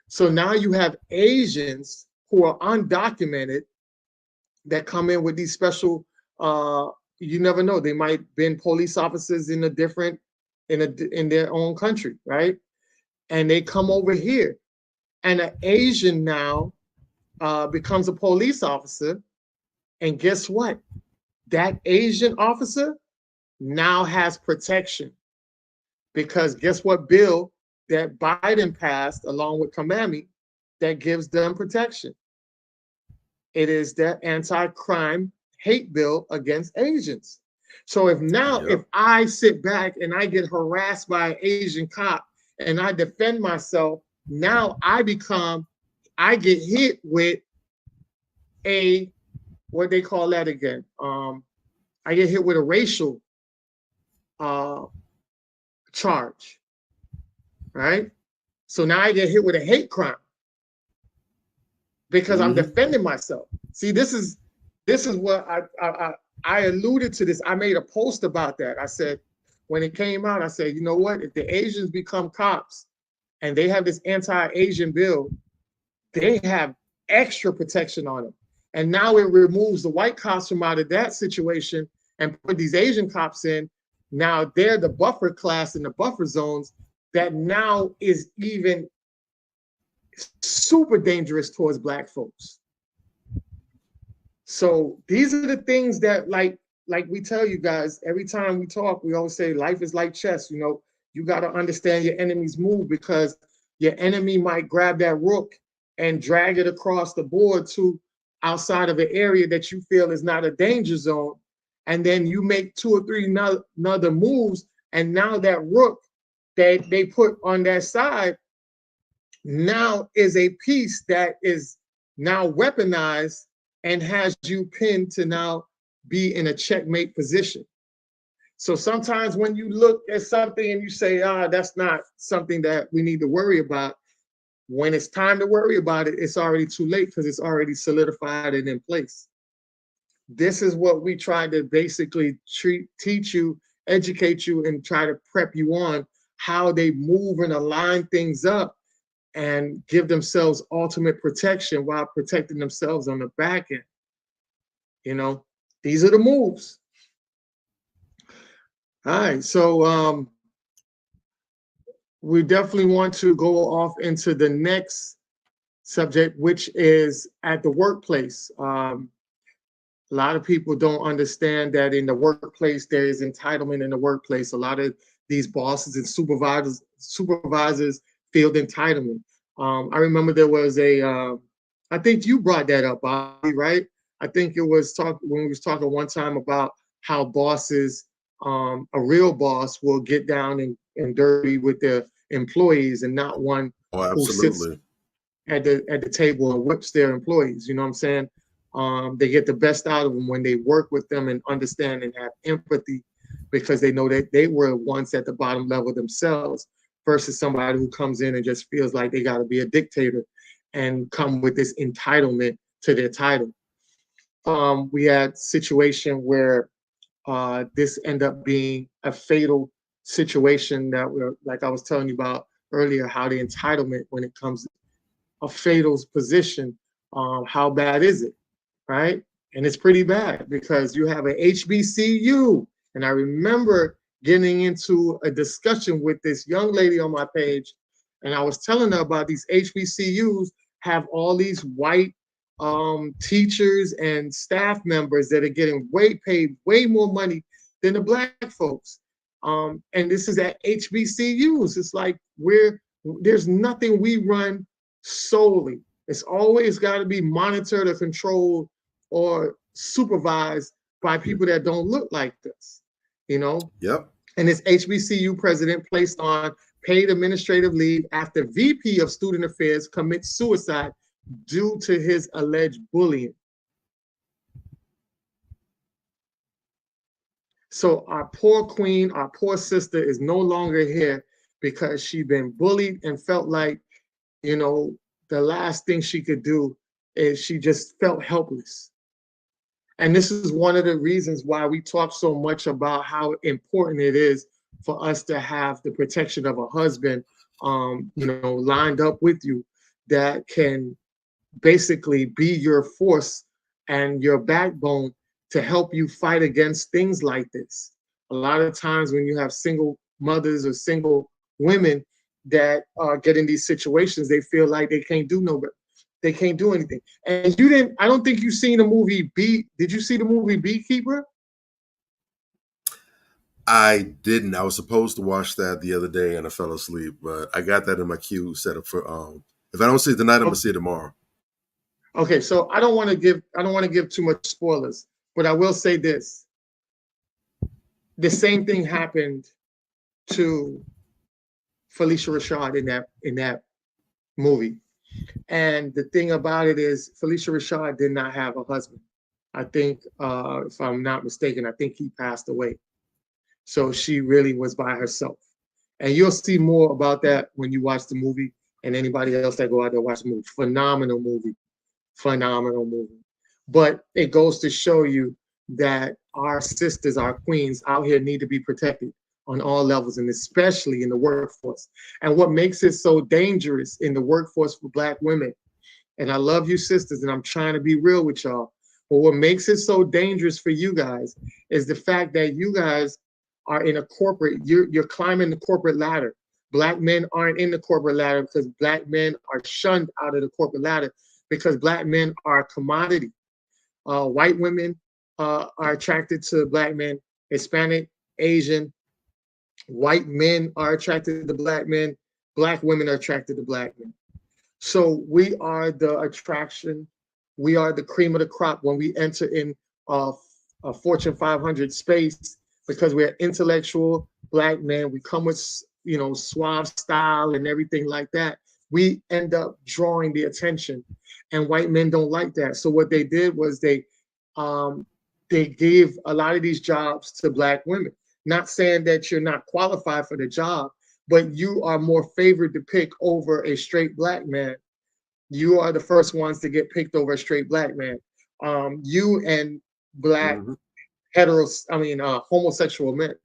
So now you have Asians who are undocumented that come in with these special, you never know, they might have been police officers in their own country, right? And they come over here, and an Asian now becomes a police officer. And guess what? That Asian officer now has protection, because guess what bill that Biden passed along with Kamami that gives them protection? It is that anti-crime hate bill against Asians. So if I sit back and I get harassed by an Asian cop and I defend myself, now I get hit with a, what they call that again? I get hit with a racial charge, right? So now I get hit with a hate crime because I'm defending myself. See, this is what I alluded to this. I made a post about that. I said, when it came out, I said, you know what? If the Asians become cops and they have this anti-Asian bill, they have extra protection on them. And now it removes the white cops from out of that situation and put these Asian cops in. Now they're the buffer class in the buffer zones that now is even super dangerous towards Black folks. So these are the things that, like we tell you guys, every time we talk, we always say life is like chess. You know, you got to understand your enemy's move, because your enemy might grab that rook and drag it across the board to outside of an area that you feel is not a danger zone. And then you make 2 or 3 another moves. And now that rook that they put on that side now is a piece that is now weaponized and has you pinned to now be in a checkmate position. So sometimes when you look at something and you say, that's not something that we need to worry about, when it's time to worry about it, it's already too late, because it's already solidified and in place. This is what we try to basically teach you, educate you, and try to prep you on how they move and align things up and give themselves ultimate protection while protecting themselves on the back end. You know, These are the moves. All right, so we definitely want to go off into the next subject, which is at the workplace. A lot of people don't understand that in the workplace there is entitlement in the workplace. A lot of these bosses and supervisors feel entitlement. I remember there was I think you brought that up, Bobby, right? I think it was when we was talking one time about how bosses, a real boss will get down and dirty with their employees and not one
Oh,
who sits
absolutely.
at the table and whips their employees. You know what I'm saying? They get the best out of them when they work with them and understand and have empathy, because they know that they were once at the bottom level themselves, versus somebody who comes in and just feels like they got to be a dictator and come with this entitlement to their title. We had situation where this ended up being a fatal situation that we're, like I was telling you about earlier, how the entitlement when it comes to a fatal position, how bad is it, right? And it's pretty bad because you have an HBCU. And I remember getting into a discussion with this young lady on my page, and I was telling her about these HBCUs have all these white teachers and staff members that are getting paid way more money than the black folks. And this is at HBCUs. It's like there's nothing we run solely. It's always got to be monitored or controlled or supervised by people that don't look like this, you know?
Yep.
And this HBCU president placed on paid administrative leave after VP of Student Affairs commits suicide due to his alleged bullying. So our poor queen, our poor sister is no longer here because she'd been bullied and felt like, you know, the last thing she could do is she just felt helpless. And this is one of the reasons why we talk so much about how important it is for us to have the protection of a husband, lined up with you that can basically be your force and your backbone to help you fight against things like this. A lot of times when you have single mothers or single women that get in these situations, they feel like they can't do no better. They can't do anything. And I don't think you've seen the movie Did you see the movie Beekeeper?
I didn't. I was supposed to watch that the other day and I fell asleep, but I got that in my queue set up for if I don't see it tonight, I'm gonna see it tomorrow.
Okay, so I don't want to give too much spoilers, but I will say this. The same thing happened to Felicia Rashad in that movie. And the thing about it is Felicia Rashad did not have a husband. I think, if I'm not mistaken, I think he passed away. So she really was by herself. And you'll see more about that when you watch the movie, and anybody else that go out there watch the movie. Phenomenal movie. Phenomenal movie. But it goes to show you that our sisters, our queens out here need to be protected on all levels, and especially in the workforce. And what makes it so dangerous in the workforce for Black women, and I love you sisters, and I'm trying to be real with y'all, but what makes it so dangerous for you guys is the fact that you guys are in a corporate, you're climbing the corporate ladder. Black men aren't in the corporate ladder because Black men are shunned out of the corporate ladder because Black men are a commodity. White women are attracted to Black men, Hispanic, Asian, white men are attracted to Black men, Black women are attracted to Black men. So we are the attraction. We are the cream of the crop when we enter in a Fortune 500 space because we're intellectual Black men. We come with, suave style and everything like that. We end up drawing the attention, and white men don't like that. So what they did was they gave a lot of these jobs to Black women. Not saying that you're not qualified for the job, but you are more favored to pick over a straight Black man. You are the first ones to get picked over a straight Black man. You and Black homosexual men.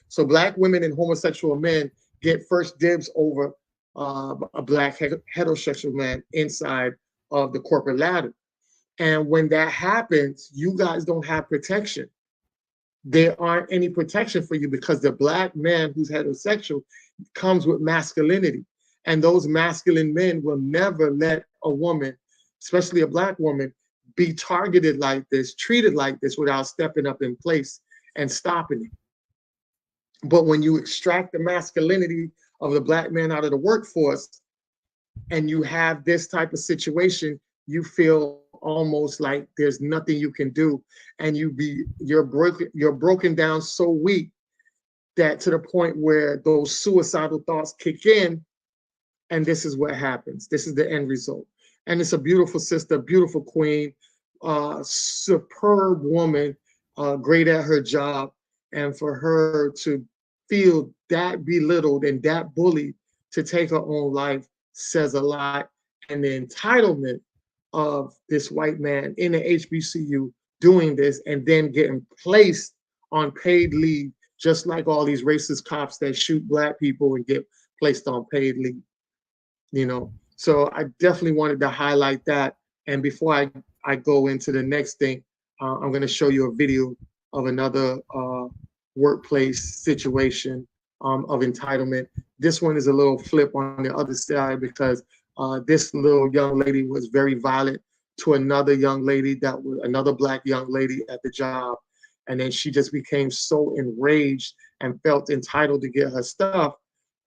So Black women and homosexual men get first dibs over a Black heterosexual man inside of the corporate ladder. And when that happens, you guys don't have protection. There aren't any protection for you because the black man who's heterosexual comes with masculinity. And those masculine men will never let a woman, especially a black woman, be targeted like this, treated like this without stepping up in place and stopping it. But when you extract the masculinity of the black man out of the workforce and you have this type of situation, you feel almost like there's nothing you can do, and you're broken down so weak that to the point where those suicidal thoughts kick in, and this is what happens. This is the end result. And it's a beautiful sister, beautiful queen, superb woman, great at her job, and for her to feel that belittled and that bullied to take her own life says a lot. And the entitlement of this white man in the HBCU doing this and then getting placed on paid leave, just like all these racist cops that shoot black people and get placed on paid leave, you know? So I definitely wanted to highlight that. And before I go into the next thing, I'm going to show you a video of another workplace situation of entitlement. This one is a little flip on the other side because this little young lady was very violent to another young lady that was another black young lady at the job. And then she just became so enraged and felt entitled to get her stuff.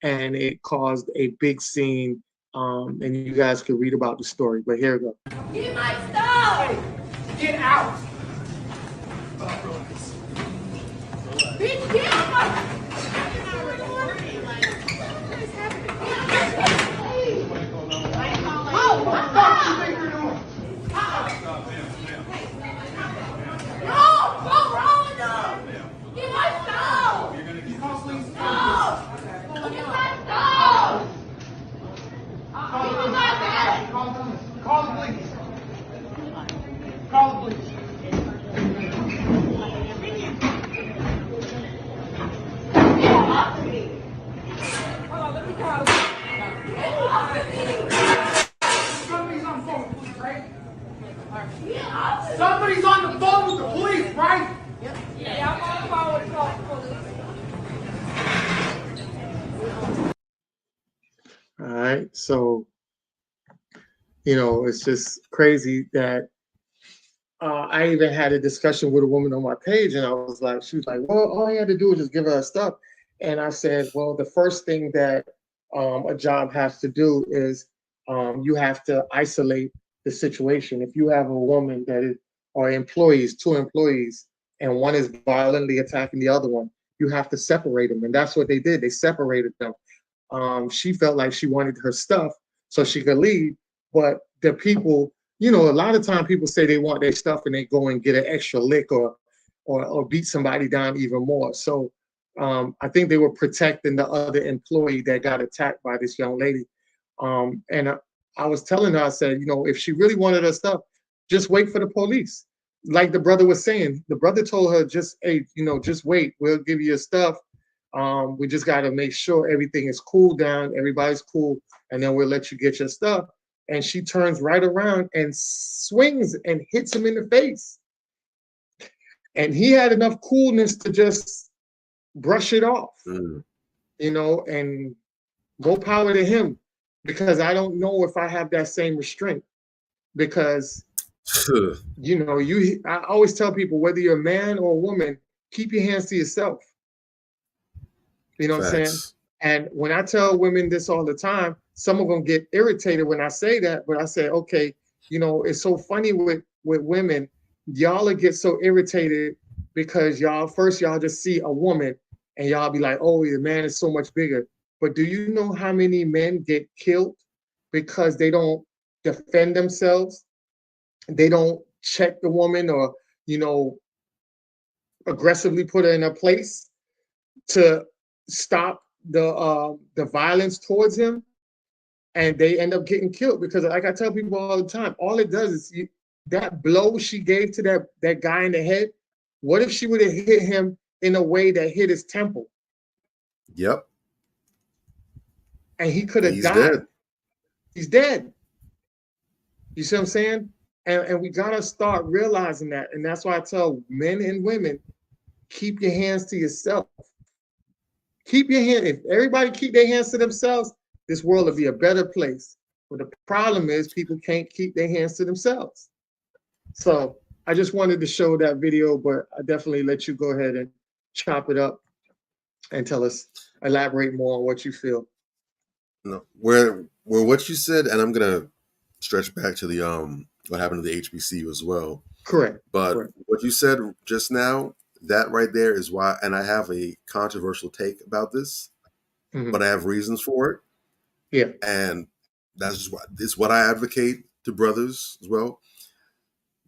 And it caused a big scene. And you guys can read about the story, but here we go.
Get my stuff! Get out! Bitch, get out my... Call the police. Call the police. Hold on, let me call the Somebody's on the phone with the police, right? Somebody's on the phone with the police, right? Yep. Yeah, I'm on the phone with the police.
All right, so you know, it's just crazy that I even had a discussion with a woman on my page, and I was like, she was like, well, all you had to do was just give her stuff. And I said, well, the first thing that a job has to do is you have to isolate the situation. If you have a woman that is, or employees, two employees, and one is violently attacking the other one, you have to separate them. And that's what they did. They separated them. She felt like she wanted her stuff so she could leave. But the people, you know, a lot of time people say they want their stuff and they go and get an extra lick or beat somebody down even more. So I think they were protecting the other employee that got attacked by this young lady. And I was telling her, I said, you know, if she really wanted her stuff, just wait for the police. Like the brother was saying, the brother told her, just, hey, you know, just wait. We'll give you your stuff. We just got to make sure everything is cool down, everybody's cool, and then we'll let you get your stuff. And she turns right around and swings and hits him in the face. And he had enough coolness to just brush it off, you know, and go power to him, because I don't know if I have that same restraint. Because, you know, I always tell people, whether you're a man or a woman, keep your hands to yourself. You know what I'm saying? And when I tell women this all the time, some of them get irritated when I say that, but I say, okay, you know, it's so funny with women. Y'all get so irritated because y'all just see a woman and y'all be like, oh, the man is so much bigger. But do you know how many men get killed because they don't defend themselves? They don't check the woman or, you know, aggressively put her in her place to stop the violence towards him, and they end up getting killed. Because like I tell people all the time, all it does is that blow she gave to that guy in the head, what if she would have hit him in a way that hit his temple?
Yep.
And he could have died.
Dead.
He's dead. You see what I'm saying? And we gotta start realizing that. And that's why I tell men and women, keep your hands to yourself. Keep your hand. If everybody keep their hands to themselves, this world will be a better place. But the problem is people can't keep their hands to themselves. So I just wanted to show that video, but I definitely let you go ahead and chop it up and tell us, elaborate more on what you feel.
No, where what you said, and I'm gonna stretch back to the what happened to the HBCU as well.
Correct.
But
Correct.
what you said just now, that right there is why, and I have a controversial take about this, but I have reasons for it.
Yeah.
And that's just what I advocate to brothers as well.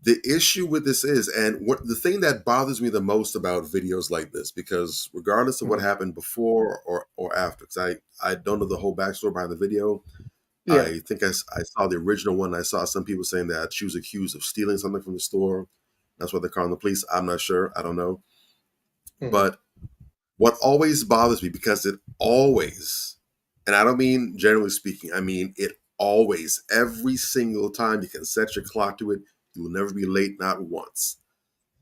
The issue with this is, and what the thing that bothers me the most about videos like this, because regardless of what happened before or after, because I don't know the whole backstory behind the video.
Yeah.
I think I saw the original one. I saw some people saying that she was accused of stealing something from the store. That's why they're calling the police. I'm not sure. I don't know. But what always bothers me, because it always, and I don't mean generally speaking, I mean it always, every single time you can set your clock to it, you will never be late, not once.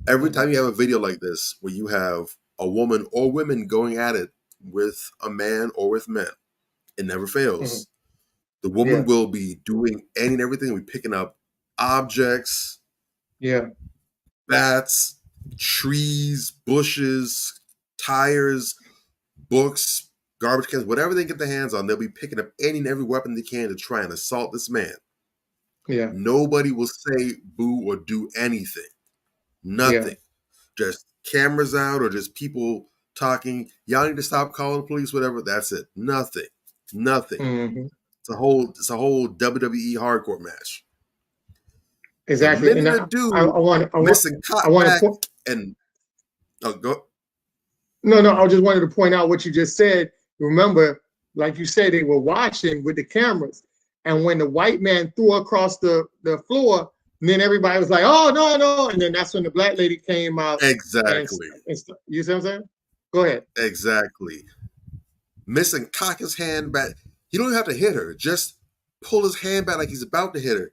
Every time you have a video like this where you have a woman or women going at it with a man or with men, it never fails. The woman will be doing any and everything, will be picking up objects, bats, trees, bushes, tires, books, garbage cans, whatever they get their hands on, they'll be picking up any and every weapon they can to try and assault this man.
Yeah.
Nobody will say boo or do anything. Nothing. Just cameras out or just people talking. Y'all need to stop calling the police, whatever. That's it. Nothing. It's a whole WWE hardcore match.
Exactly.
The minute a dude missing back and go.
No, I just wanted to point out what you just said. Remember, like you said, they were watching with the cameras, and when the white man threw across the floor, then everybody was like, "Oh no!" And then that's when the black lady came out.
Exactly.
And you see what I'm saying? Go ahead.
Exactly. Missing cock his hand back. You don't even have to hit her. Just pull his hand back like he's about to hit her.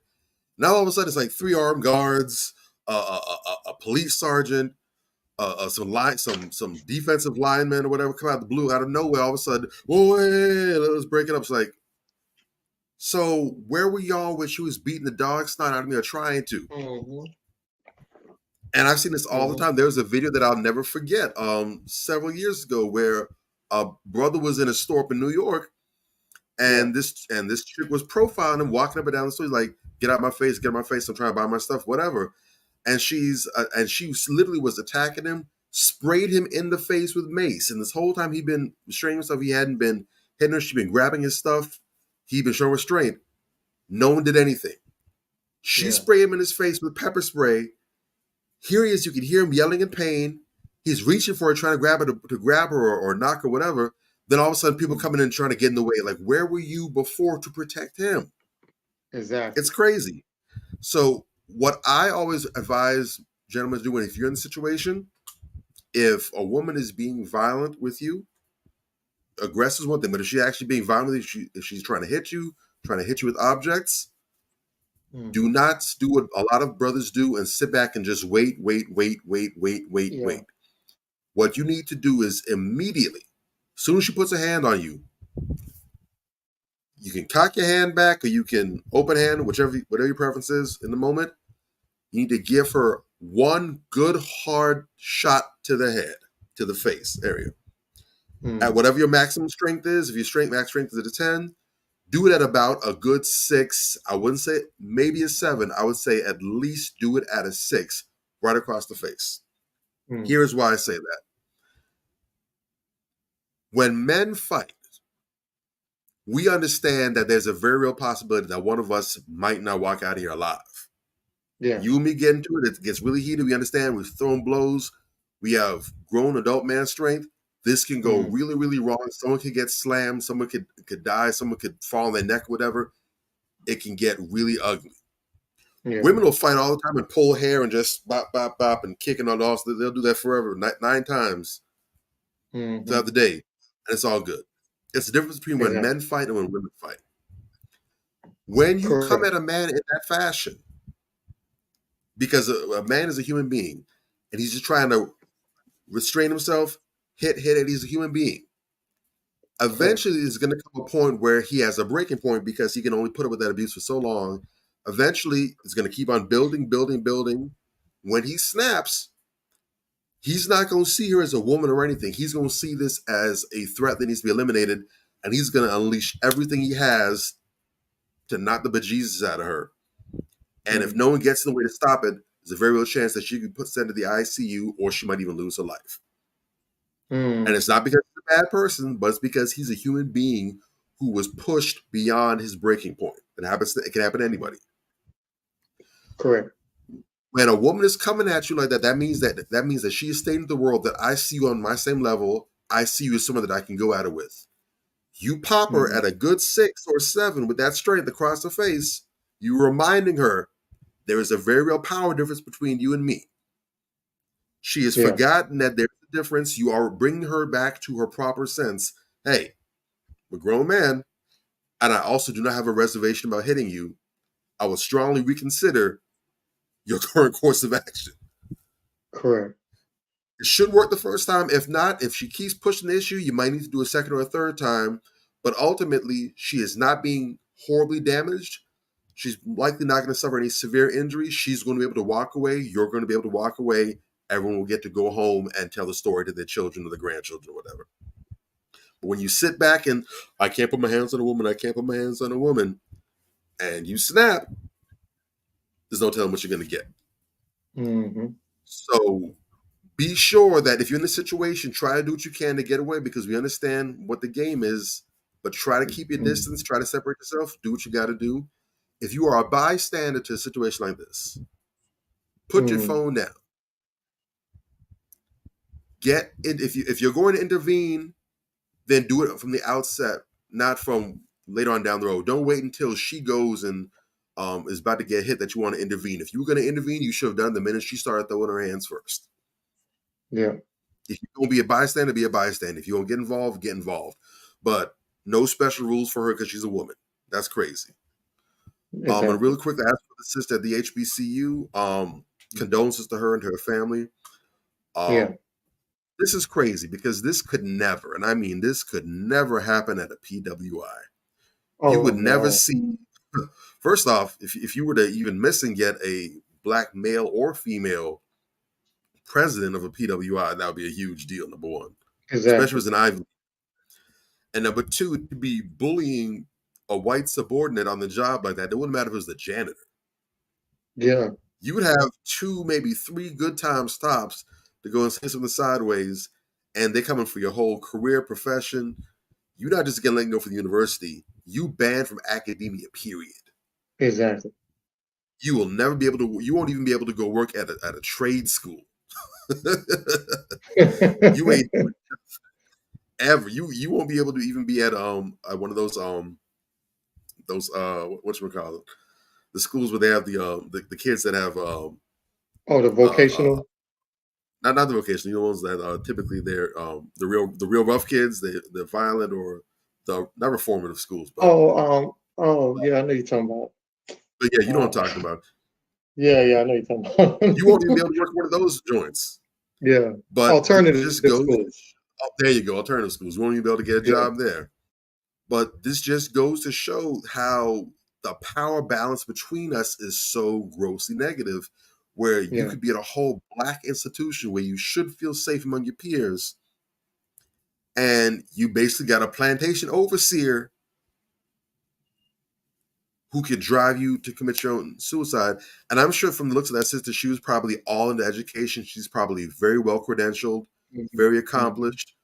Now all of a sudden it's like 3 armed guards, a police sergeant, some defensive linemen or whatever come out of the blue, out of nowhere. All of a sudden, whoa, let's break it up. It's like, so where were y'all when she was beating the dog snot out of me or trying to? And I've seen this all the time. There's a video that I'll never forget several years ago where a brother was in a store up in New York, and this chick was profiling him, walking up and down the store, like, get out my face, I'm trying to buy my stuff, whatever. And she literally was attacking him, sprayed him in the face with mace. And this whole time he'd been restraining himself, he hadn't been hitting her, she'd been grabbing his stuff, he'd been showing restraint. No one did anything. She sprayed him in his face with pepper spray. Here he is, you can hear him yelling in pain. He's reaching for her, trying to grab her or knock her, whatever. Then all of a sudden people coming in trying to get in the way. Like, where were you before to protect him?
Exactly.
It's crazy. So what I always advise gentlemen to do, if you're in the situation, if a woman is being violent with you, aggressive is one thing, but if she's actually being violent with you, if she's trying to hit you with objects, do not do what a lot of brothers do and sit back and just wait. What you need to do is immediately, as soon as she puts a hand on you, you can cock your hand back or you can open hand, whatever your preference is in the moment. You need to give her one good hard shot to the head, to the face area. At whatever your maximum strength is, if your max strength is at a 10, do it at about a good 6. I wouldn't say maybe a 7. I would say at least do it at a 6, right across the face. Here's why I say that. When men fight, we understand that there's a very real possibility that one of us might not walk out of here alive.
Yeah.
You and me get into it gets really heated. We understand we've thrown blows. We have grown adult man strength. This can go really, really wrong. Someone could get slammed. Someone could die. Someone could fall on their neck, whatever. It can get really ugly. Yeah. Women will fight all the time and pull hair and just bop, bop, bop and kick and all that. They'll do that forever, 9 times throughout the day. And it's all good. It's the difference between when men fight and when women fight. When you come at a man in that fashion, because a man is a human being, and he's just trying to restrain himself. Hit it. He's a human being. Eventually, there's going to come a point where he has a breaking point because he can only put up with that abuse for so long. Eventually, it's going to keep on building. When he snaps, he's not going to see her as a woman or anything. He's going to see this as a threat that needs to be eliminated, and he's going to unleash everything he has to knock the bejesus out of her. And if no one gets in the way to stop it, there's a very real chance that she could put sent to the ICU, or she might even lose her life. And it's not because he's a bad person, but it's because he's a human being who was pushed beyond his breaking point. It can happen to anybody.
Correct.
When a woman is coming at you like that, that means that she is stating to the world that I see you on my same level. I see you as someone that I can go at it with. You pop her at a good 6 or 7 with that strength across the face. You reminding her there is a very real power difference between you and me. She has forgotten that there's a difference. You are bringing her back to her proper sense. Hey, I'm a grown man, and I also do not have a reservation about hitting you. I would strongly reconsider your current course of action.
Correct.
It should work the first time. If not, if she keeps pushing the issue, you might need to do a second or a third time. But ultimately, she is not being horribly damaged. She's likely not going to suffer any severe injuries. She's going to be able to walk away. You're going to be able to walk away. Everyone will get to go home and tell the story to their children or their grandchildren or whatever. But when you sit back and, I can't put my hands on a woman, and you snap, there's no telling what you're going to get. So be sure that if you're in this situation, try to do what you can to get away, because we understand what the game is, but try to keep your distance, try to separate yourself, do what you got to do. If you are a bystander to a situation like this, put your phone down. If you're going to intervene, then do it from the outset, not from later on down the road. Don't wait until she goes and is about to get hit that you want to intervene. If you were going to intervene, you should have done the minute she started throwing her hands first.
Yeah.
If you're going to be a bystander, be a bystander. If you're going to get involved, get involved. But no special rules for her because she's a woman. That's crazy.
Exactly.
And really quick, I asked for the sister at the HBCU. Condolences to her and her family. This is crazy because this could never, and I mean this could never happen at a PWI. You would never see, first off, if you were to even miss and get a black male or female president of a PWI, that would be a huge deal, number one.
Exactly.
Especially if it was an Ivy League. And number two, to be bullying a white subordinate on the job like that, it wouldn't matter if it was the janitor.
Yeah.
You would have 2, maybe 3 good time stops to go and say something sideways, and they're coming for your whole career, profession. You're not just getting let go from the university. You banned from academia, period.
Exactly.
You will never be able to, you won't even be able to go work at a trade school. You ain't ever. You won't be able to even be at one of those whatchamacallit, the schools where they have the kids that have
the vocational.
Not the vocational, the ones that typically they're the real rough kids, the violent or the not reformative schools. But,
yeah, I know you're talking about.
But yeah, you know what I'm talking about.
Yeah, I know you're talking about.
You won't even be able to work one of those joints.
Yeah,
but
alternative schools.
There you go, alternative schools. You won't even be able to get a job there. But this just goes to show how the power balance between us is so grossly negative, where you could be at a whole black institution where you should feel safe among your peers, and you basically got a plantation overseer who could drive you to commit your own suicide. And I'm sure from the looks of that sister, she was probably all into education. She's probably very well credentialed, very accomplished.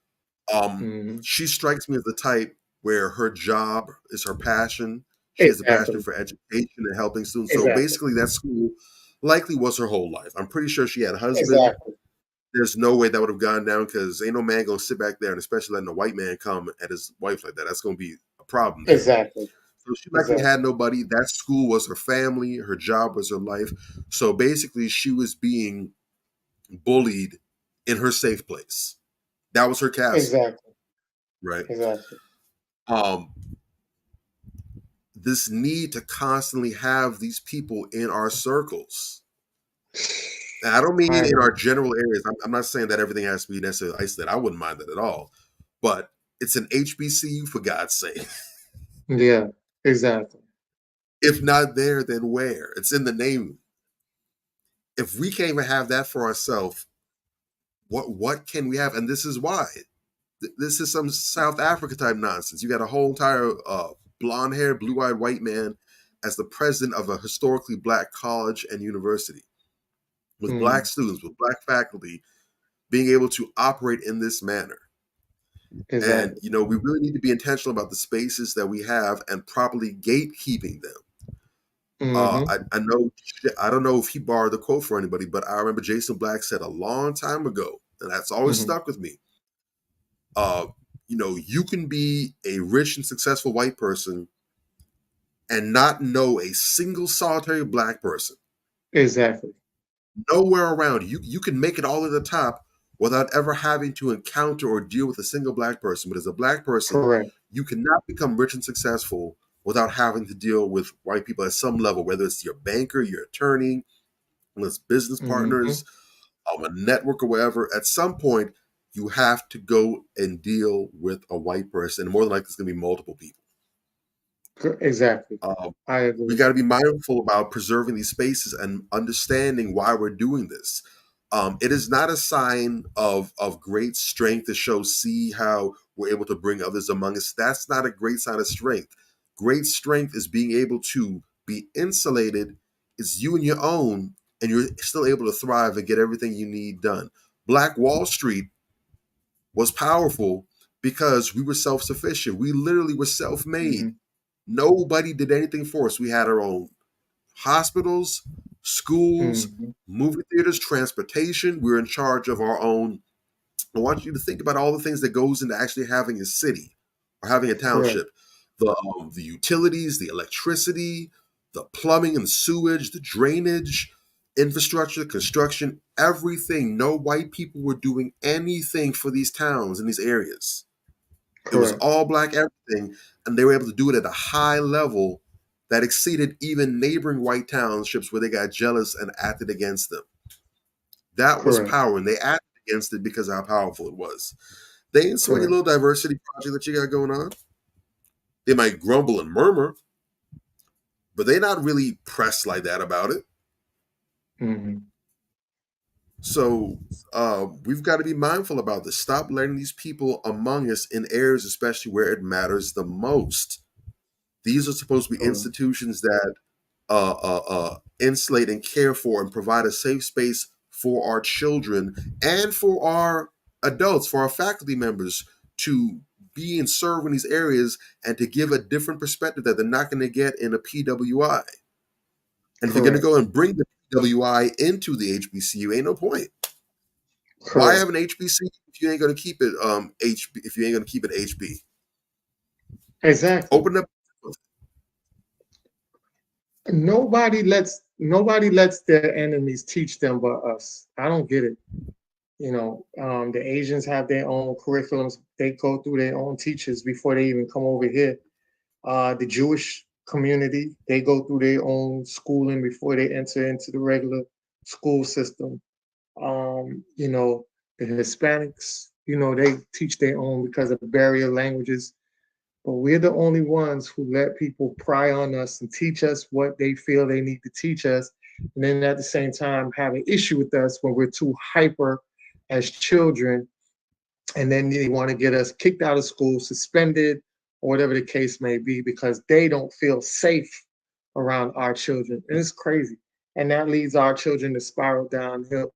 She strikes me as the type where her job is her passion. She has a passion for education and helping students. So basically that school likely was her whole life. I'm pretty sure she had a husband. There's no way that would have gone down, because ain't no man going to sit back there, and especially letting a white man come at his wife like that. That's going to be a problem there.
Exactly.
So she likely had nobody. That school was her family. Her job was her life. So basically she was being bullied in her safe place. That was her castle.
Exactly.
Right.
Exactly.
This need to constantly have these people in our circles Now, I don't mean
I
in
agree.
our general areas. I'm not saying that everything has to be necessarily isolated. I wouldn't mind that at all. But it's an HBCU, for God's sake.
Yeah, exactly.
If not there, then where? It's in the name. If we can't even have that for ourselves, what can we have? And this is why. This is some South Africa type nonsense. You got a whole entire blonde haired, blue eyed white man as the president of a historically black college and university with black
Mm,
students, with black faculty being able to operate in this manner. And,
exactly.
we really need to be intentional about the spaces that we have and properly gatekeeping them.
Hmm.
I know, I don't know if he borrowed the quote for anybody, but I remember Jason Black said a long time ago, and that's always
Hmm.
stuck with me. Uh, you can be a rich and successful white person and not know a single solitary black person
Exactly.
nowhere around you. You can make it all at the top without ever having to encounter or deal with a single black person. But as a black person,
Correct.
you cannot become rich and successful without having to deal with white people at some level, whether it's your banker, your attorney, whether it's business
Hmm.
partners, a network, or whatever. At some point, you have to go and deal with a white person. And more than likely, it's going to be multiple people.
Exactly.
Um,
I
we
agree.
got to be mindful about preserving these spaces and understanding why we're doing this. It is not a sign of great strength to show, see how we're able to bring others among us. That's not a great sign of strength. Great strength is being able to be insulated. It's you and your own, and you're still able to thrive and get everything you need done. Black Wall Street was powerful because we were self sufficient. We literally were self made.
Hmm.
Nobody did anything for us. We had our own hospitals, schools,
Hmm.
movie theaters, transportation. We were in charge of our own. I want you to think about all the things that goes into actually having a city or having a
Correct.
township. The utilities, the electricity, the plumbing and sewage, the drainage, infrastructure, construction, everything. No white people were doing anything for these towns and these areas. It was
Correct.
all black everything, and they were able to do it at a high level that exceeded even neighboring white townships where they got jealous and acted against them. That was
Correct.
power, and they acted against it because of how powerful it was. They ain't so your
Correct.
little diversity project that you got going on. They might grumble and murmur, but they're not really pressed like that about it.
Hmm.
So we've got to be mindful about this. Stop letting these people among us in areas, especially where it matters the most. These are supposed to be
Correct.
institutions that insulate and care for and provide a safe space for our children and for our adults, for our faculty members to be and serve in these areas and to give a different perspective that they're not going to get in a PWI. And if you're going to
Correct.
go and bring the PWI into the HBCU, ain't no point. Why
Correct.
have an HBCU if you ain't going to keep it HB? If you ain't going to keep it HB,
Exactly.
open up.
Nobody lets their enemies teach them but us. I don't get it. The Asians have their own curriculums. They go through their own teachers before they even come over here. The Jewish community, they go through their own schooling before they enter into the regular school system. The Hispanics, they teach their own because of barrier languages. But we're the only ones who let people pry on us and teach us what they feel they need to teach us. And then at the same time, have an issue with us when we're too hyper as children. And then they want to get us kicked out of school, suspended, or whatever the case may be, because they don't feel safe around our children. And it's crazy. And that leads our children to spiral downhill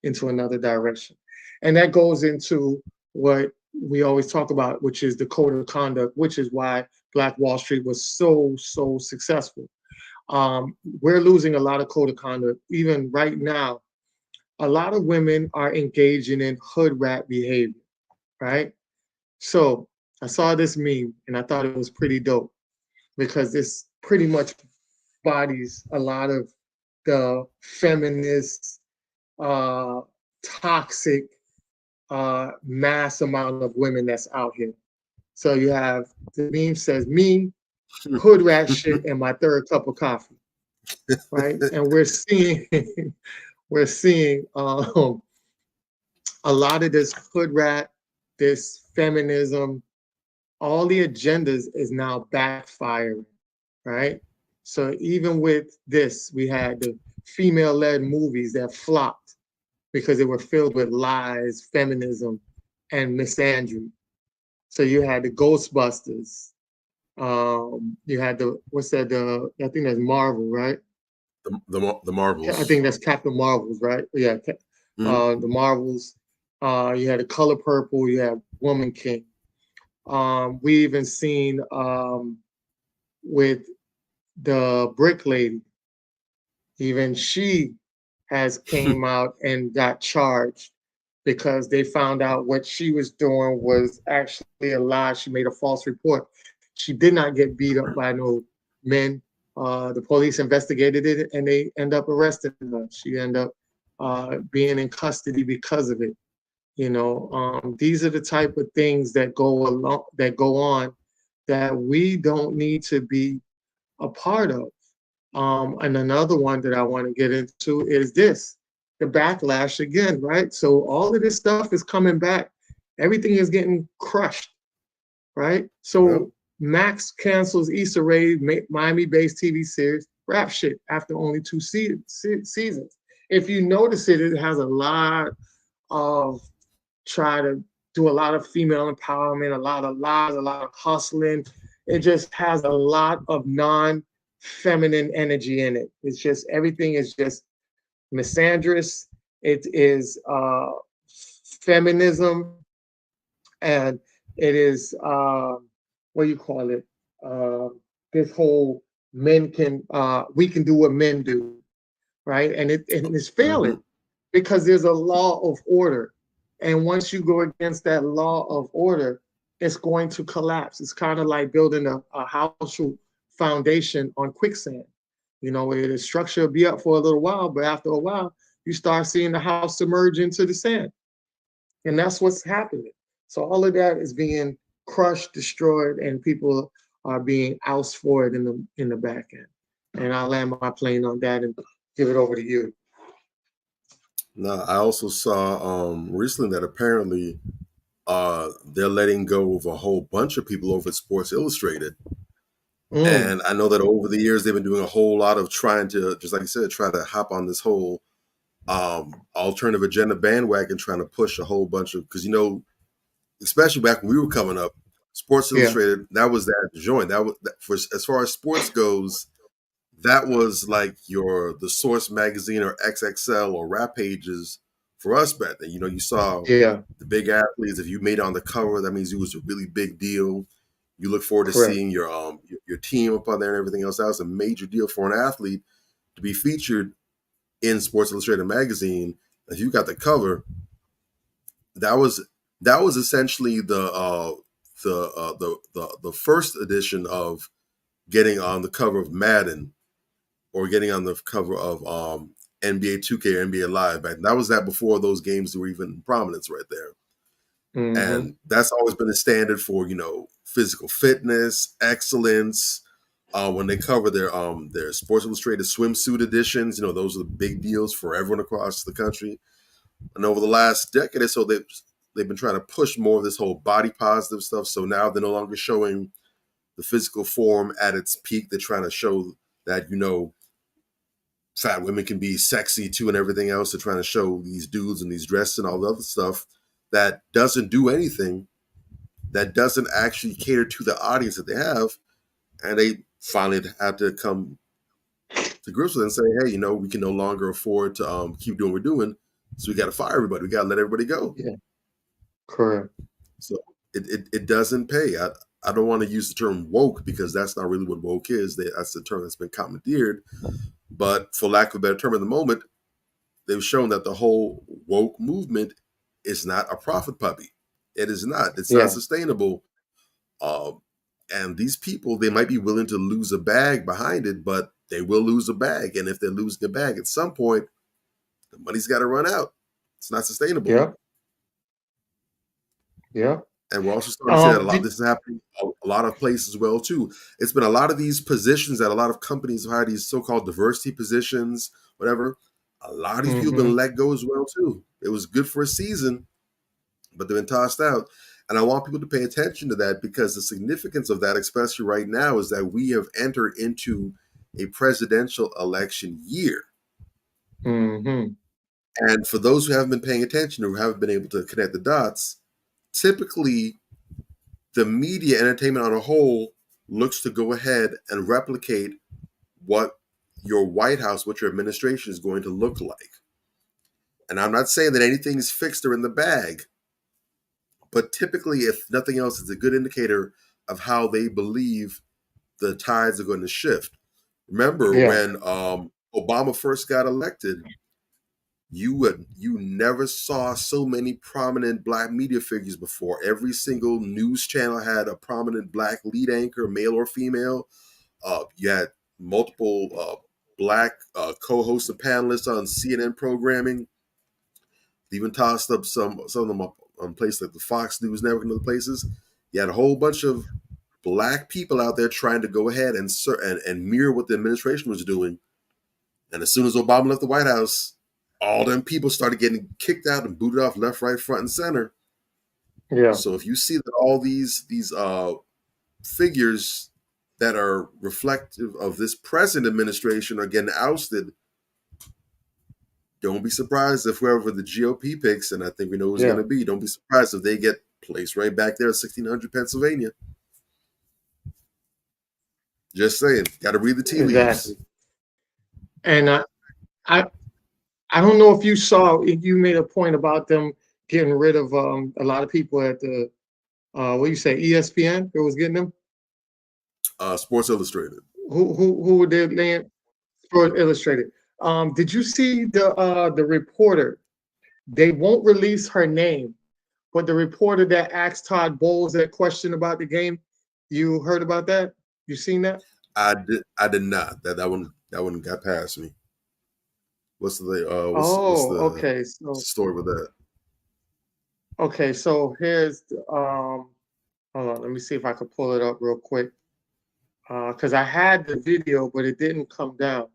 into another direction. And that goes into what we always talk about, which is the code of conduct, which is why Black Wall Street was so successful. We're losing a lot of code of conduct. Even right now, a lot of women are engaging in hood rat behavior, right? So I saw this meme and I thought it was pretty dope because this pretty much bodies a lot of the feminist, uh, toxic, mass amount of women that's out here. So you have the meme says me, hood rat shit, and my third cup of coffee, right? And we're seeing we're seeing a lot of this hood rat, this feminism, all the agendas is now backfiring, right? So even with this, we had the female-led movies that flopped because they were filled with lies, feminism, and misandry. So you had the Ghostbusters. You had the what's that? I think that's Marvel, right?
The
I
Marvels.
think that's Captain Marvels, right? Yeah, the Marvels. You had the Color Purple. You had Woman King. We even seen with the Brick Lady. Even she has came out and got charged because they found out what she was doing was actually a lie. She made a false report. She did not get beat up by no men. The police investigated it and they end up arresting her. She ended up being in custody because of it. These are the type of things that go on that we don't need to be a part of. And another one that I want to get into is this, the backlash again, right? So all of this stuff is coming back. Everything is getting crushed, right? So Max cancels Issa Rae Miami-based TV series Rap Shit after only 2 seasons. If you notice it, it has a lot of try to do a lot of female empowerment, a lot of lies, a lot of hustling. It just has a lot of non-feminine energy in it. It's just everything is just misandrous. It is feminism, and it is what do you call it? This whole we can do what men do, right? And it's failing because there's a law of order. And once you go against that law of order, it's going to collapse. It's kind of like building a house foundation on quicksand. The structure will be up for a little while, but after a while, you start seeing the house submerge into the sand. And that's what's happening. So all of that is being crushed, destroyed, and people are being ousted for it in the back end. And I'll land my plane on that and give it over to you.
Now, I also saw recently that apparently they're letting go of a whole bunch of people over at Sports Illustrated. And I know that over the years, they've been doing a whole lot of trying to, just like you said, try to hop on this whole alternative agenda bandwagon, trying to push a whole bunch of, because, especially back when we were coming up, Sports Illustrated, that was that joint. That was for as far as sports goes, that was like the Source magazine or XXL or Rap Pages for us back then. You saw the big athletes. If you made it on the cover, that means it was a really big deal. You look forward to seeing your team up on there and everything else. That was a major deal for an athlete to be featured in Sports Illustrated magazine. If you got the cover, that was essentially the first edition of getting on the cover of Madden or getting on the cover of NBA 2K or NBA Live. That was before those games were even in prominence right there. And that's always been a standard for, physical fitness, excellence. When they cover their Sports Illustrated swimsuit editions, those are the big deals for everyone across the country. And over the last decade or so, they've been trying to push more of this whole body positive stuff. So now they're no longer showing the physical form at its peak. They're trying to show that, fat women can be sexy too and everything else. They're trying to show these dudes and these dresses and all the other stuff that doesn't do anything, that doesn't actually cater to the audience that they have. And they finally had to come to grips with it and say, hey, we can no longer afford to keep doing what we're doing. So we got to fire everybody. We got to let everybody go.
Yeah, correct.
So it doesn't pay. I don't want to use the term woke because that's not really what woke is. That's the term that's been commandeered. But for lack of a better term at the moment, they've shown that the whole woke movement is not a profit puppy. It is not. It's not sustainable. And these people, they might be willing to lose a bag behind it, but they will lose a bag. And if they're losing a bag at some point, the money's got to run out. It's not sustainable.
Yeah.
And we're also starting to see that a lot. This is happening a lot of places as well, too. It's been a lot of these positions that a lot of companies have had, these so-called diversity positions, whatever. A lot of these people have been let go as well too. It was good for a season, but they've been tossed out. And I want people to pay attention to that, because the significance of that, especially right now, is that we have entered into a presidential election year.
Mm-hmm.
And for those who haven't been paying attention, or who haven't been able to connect the dots, typically the media, entertainment on a whole, looks to go ahead and replicate what your White House, what your administration is going to look like. And I'm not saying that anything is fixed or in the bag, but typically, if nothing else, it's a good indicator of how they believe the tides are going to shift. Remember when Obama first got elected, you never saw so many prominent Black media figures before. Every single news channel had a prominent Black lead anchor, male or female. You had multiple Black co-hosts and panelists on CNN programming. They even tossed up some of them up on places like the Fox News Network and other places. You had a whole bunch of Black people out there trying to go ahead and mirror what the administration was doing. And as soon as Obama left the White House, all them people started getting kicked out and booted off left, right, front, and center.
Yeah.
So if you see that all these figures that are reflective of this present administration are getting ousted, don't be surprised if whoever the GOP picks, and I think we know who's going to be, don't be surprised if they get placed right back there at 1600 Pennsylvania. Just saying, got to read the tea leaves.
And I don't know if you saw, if you made a point about them getting rid of a lot of people at the what do you say, ESPN? That was getting them.
Sports Illustrated.
Who were their name? Sports Illustrated. Did you see the reporter? They won't release her name, but the reporter that asked Todd Bowles that question about the game, you heard about that? You seen that?
I did not. That one got past me. What's the
okay. So
story with that?
Okay, so here's the hold on, let me see if I can pull it up real quick. Because I had the video, but it didn't come down.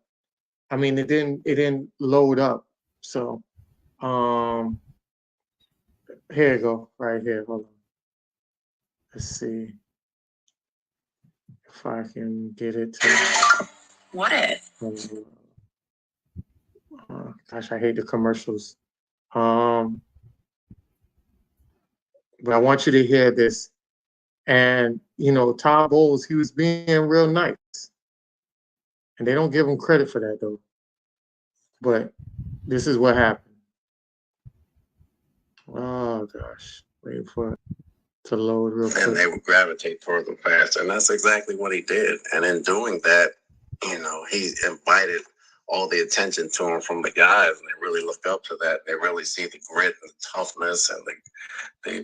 I mean, it didn't load up. So here you go, right here. Hold on. Let's see if I can get it to
what it.
Gosh, I hate the commercials. But I want you to hear this. And, you know, Todd Bowles, he was being real nice. And they don't give him credit for that, though. But this is what happened. Oh, gosh. Wait for it to load real quick.
And they would gravitate toward them faster. And that's exactly what he did. And in doing that, you know, he invited all the attention to him from the guys. And they really look up to that. They really see the grit and the toughness and the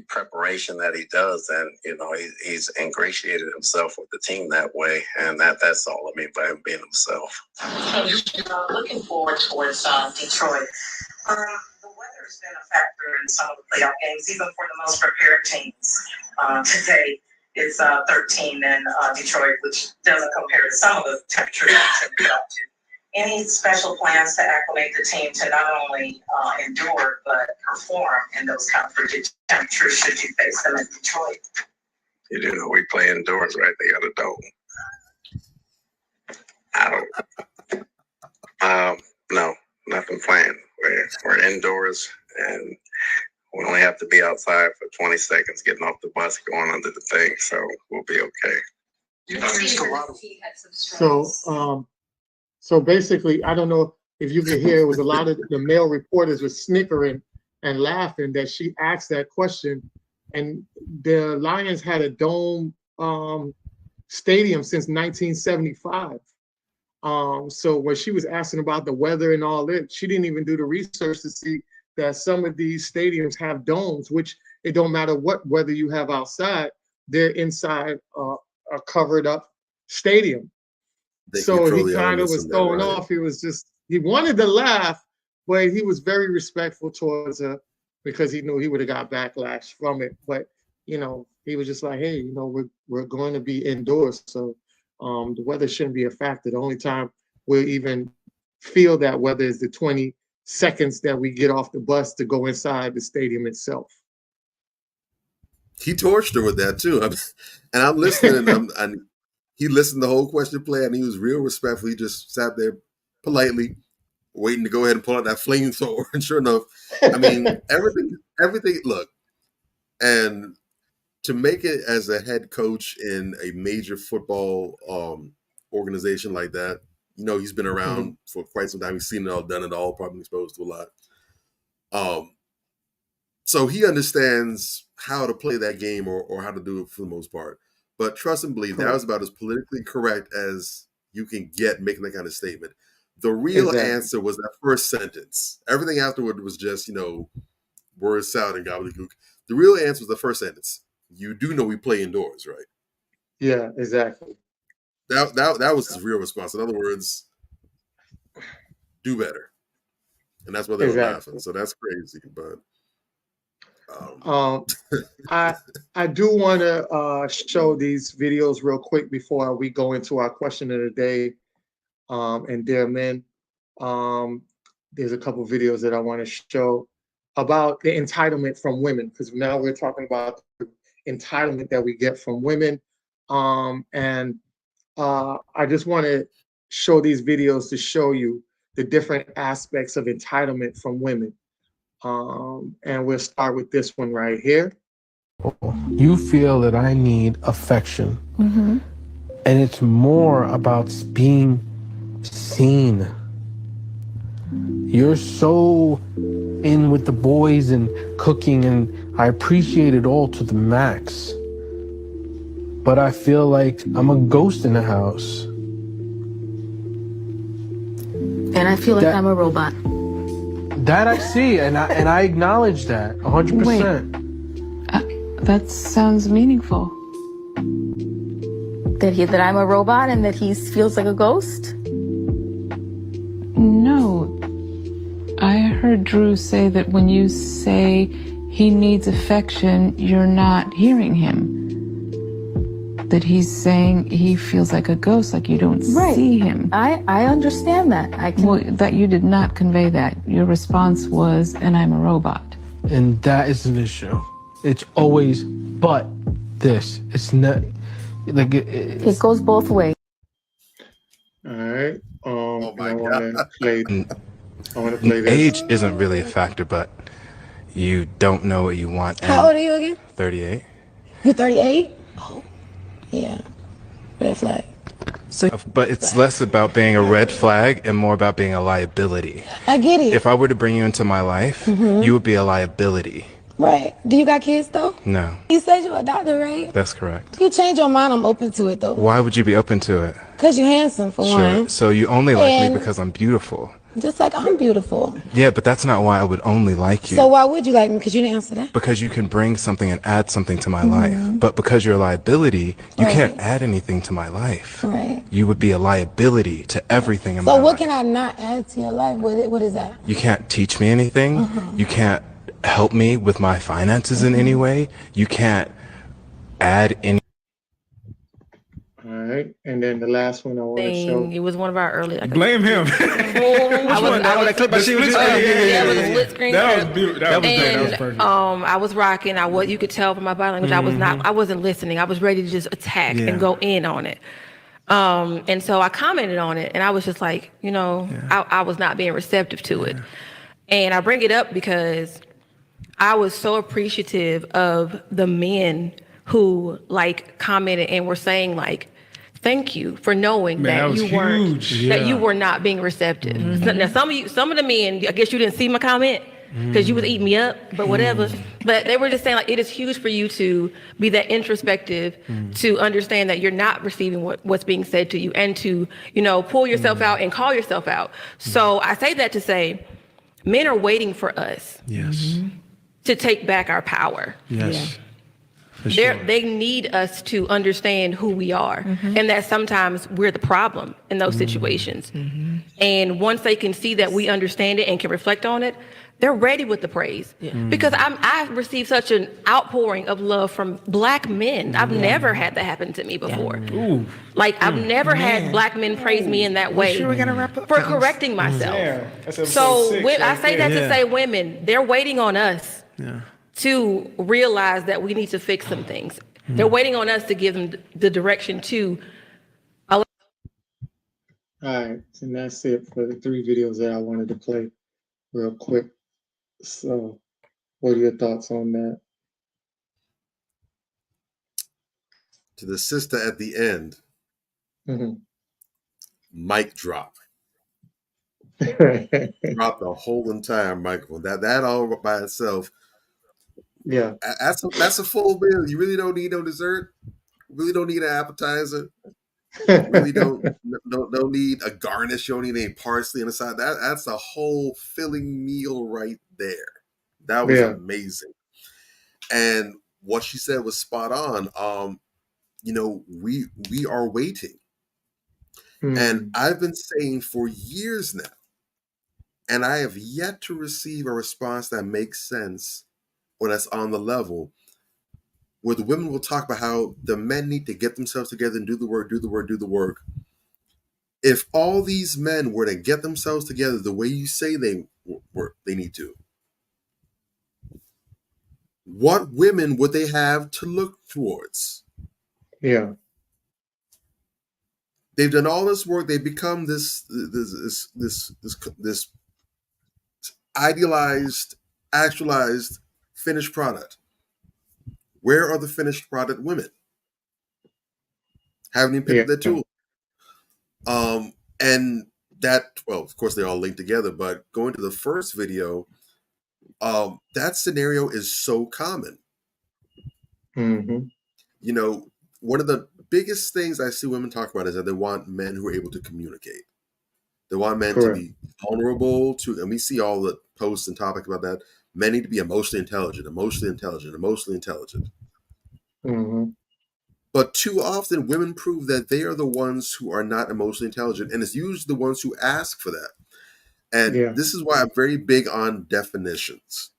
preparation that he does, and you know he's ingratiated himself with the team that way, and that's all I mean by him being himself.
Looking forward towards Detroit. The weather's been a factor in some of the playoff games, even for the most prepared teams. Today it's 13 in Detroit, which doesn't compare to some of the temperatures we've got to. Any special plans to acclimate the team to not only endure but perform in those kind of frigid temperatures should you face them in Detroit?
You do know we play indoors, right? They got a dome. I don't. No, nothing planned. We're indoors, and we only have to be outside for 20 seconds, getting off the bus, going under the thing, so we'll be okay.
So basically, I don't know if you could hear, it was a lot of the male reporters were snickering and laughing that she asked that question. And the Lions had a dome stadium since 1975. So when she was asking about the weather and all that, she didn't even do the research to see that some of these stadiums have domes, which it don't matter what weather you have outside, they're inside a covered up stadium. So he kind of was thrown off. He was just, he wanted to laugh, but he was very respectful towards her because he knew he would have got backlash from it. But, you know, he was just like, hey, you know, we're going to be indoors. So the weather shouldn't be a factor. The only time we'll even feel that weather is the 20 seconds that we get off the bus to go inside the stadium itself.
He torched her with that too. And I'm listening, and he listened to the whole question play, and he was real respectful. He just sat there politely, waiting to go ahead and pull out that flamethrower. And sure enough, I mean, everything. Look, and to make it as a head coach in a major football organization like that, you know, he's been around for quite some time. He's seen it all, done it all, probably exposed to a lot. So he understands how to play that game or how to do it for the most part. But trust and believe, that was about as politically correct as you can get making that kind of statement. The real answer was that first sentence. Everything afterward was just, you know, words, salad, and gobbledygook. The real answer was the first sentence. You do know we play indoors, right?
Yeah, exactly.
That was his real response. In other words, do better. And that's why they were laughing. So that's crazy, but
I do want to show these videos real quick before we go into our question of the day. And dear men, there's a couple videos that I want to show about the entitlement from women, because now we're talking about the entitlement that we get from women. And I just want to show these videos to show you the different aspects of entitlement from women. And we'll start with this one right here.
You feel that I need affection. Mm-hmm. And it's more about being seen. You're so in with the boys and cooking, and I appreciate it all to the max. But I feel like I'm a ghost in the house.
And I feel like I'm a robot.
That I see, and I acknowledge that 100%.
That sounds meaningful. That I'm a robot and that he feels like a ghost? No. I heard Drew say that when you say he needs affection, you're not hearing him. That he's saying he feels like a ghost, like you don't see him. I understand that. Well, that you did not convey that. Your response was, and I'm a robot.
And that is an issue. It's always but this. It's not like it
goes both ways.
All right.
Oh my God.
I want to play this.
Age isn't really a factor, but you don't know what you want.
How old are you again?
38.
You're 38? Oh, yeah. Red flag.
So, but it's less about being a red flag and more about being a liability.
I get it.
If I were to bring you into my life, you would be a liability.
Right. Do you got kids, though?
No.
You said you're a doctor, right?
That's correct.
You change your mind, I'm open to it, though.
Why would you be open to it?
Because you're handsome, for one.
So you only like me because I'm beautiful.
Just like I'm beautiful.
Yeah, but that's not why I would only like you.
So why would you like me? Because you didn't answer that.
Because you can bring something and add something to my life. But because you're a liability, you can't add anything to my life.
Right.
You would be a liability to everything in my life.
So what can I not add to your life? What is that?
You can't teach me anything. You can't help me with my finances in any way. You can't add any.
All right, and then the last one I want to show.
It was one of our early.
Blame him.
That
clip I see was
it was a split screen.
That was beautiful. That was perfect.
I was rocking. You could tell from my body language. I wasn't listening. I was ready to just attack and go in on it. And so I commented on it, and I was just like, I was not being receptive to it. And I bring it up because I was so appreciative of the men who commented and were saying thank you for knowing that you weren't that you were not being receptive. Now some of the men, I guess you didn't see my comment because you was eating me up, but whatever. But they were just saying it is huge for you to be that introspective, to understand that you're not receiving what's being said to you, and to pull yourself out and call yourself out. So I say that to say, men are waiting for us to take back our power.
Yes.
They need us to understand who we are, and that sometimes we're the problem in those situations. And once they can see that we understand it and can reflect on it, they're ready with the praise. Because I've received such an outpouring of love from Black men. I've never had that happen to me before. Like I've never had Black men praise me in that way for correcting myself. So I say that to say, women, they're waiting on us to realize that we need to fix some things. They're waiting on us to give them the direction to.
All right, and that's it for the 3 videos that I wanted to play real quick. So, what are your thoughts on that?
To the sister at the end, mic drop. Drop the whole entire microphone. That all by itself.
Yeah,
that's a full meal. You really don't need no dessert. Really don't need an appetizer. Really don't need a garnish. You don't need any parsley on the side. That's a whole filling meal right there. That was amazing. And what she said was spot on. We are waiting. And I've been saying for years now, and I have yet to receive a response that makes sense or that's on the level where the women will talk about how the men need to get themselves together and do the work, do the work, do the work. If all these men were to get themselves together the way you say they need to, what women would they have to look towards?
Yeah.
They've done all this work. They've become this idealized, actualized, finished product. Where are the finished product women? Haven't even picked up their tool. And that, well, of course, they all link together. But going to the first video, that scenario is so common. You know, one of the biggest things I see women talk about is that they want men who are able to communicate. They want men to be vulnerable to, and we see all the posts and topics about that. Men need to be emotionally intelligent. But too often, women prove that they are the ones who are not emotionally intelligent, and it's usually the ones who ask for that. And this is why I'm very big on definitions.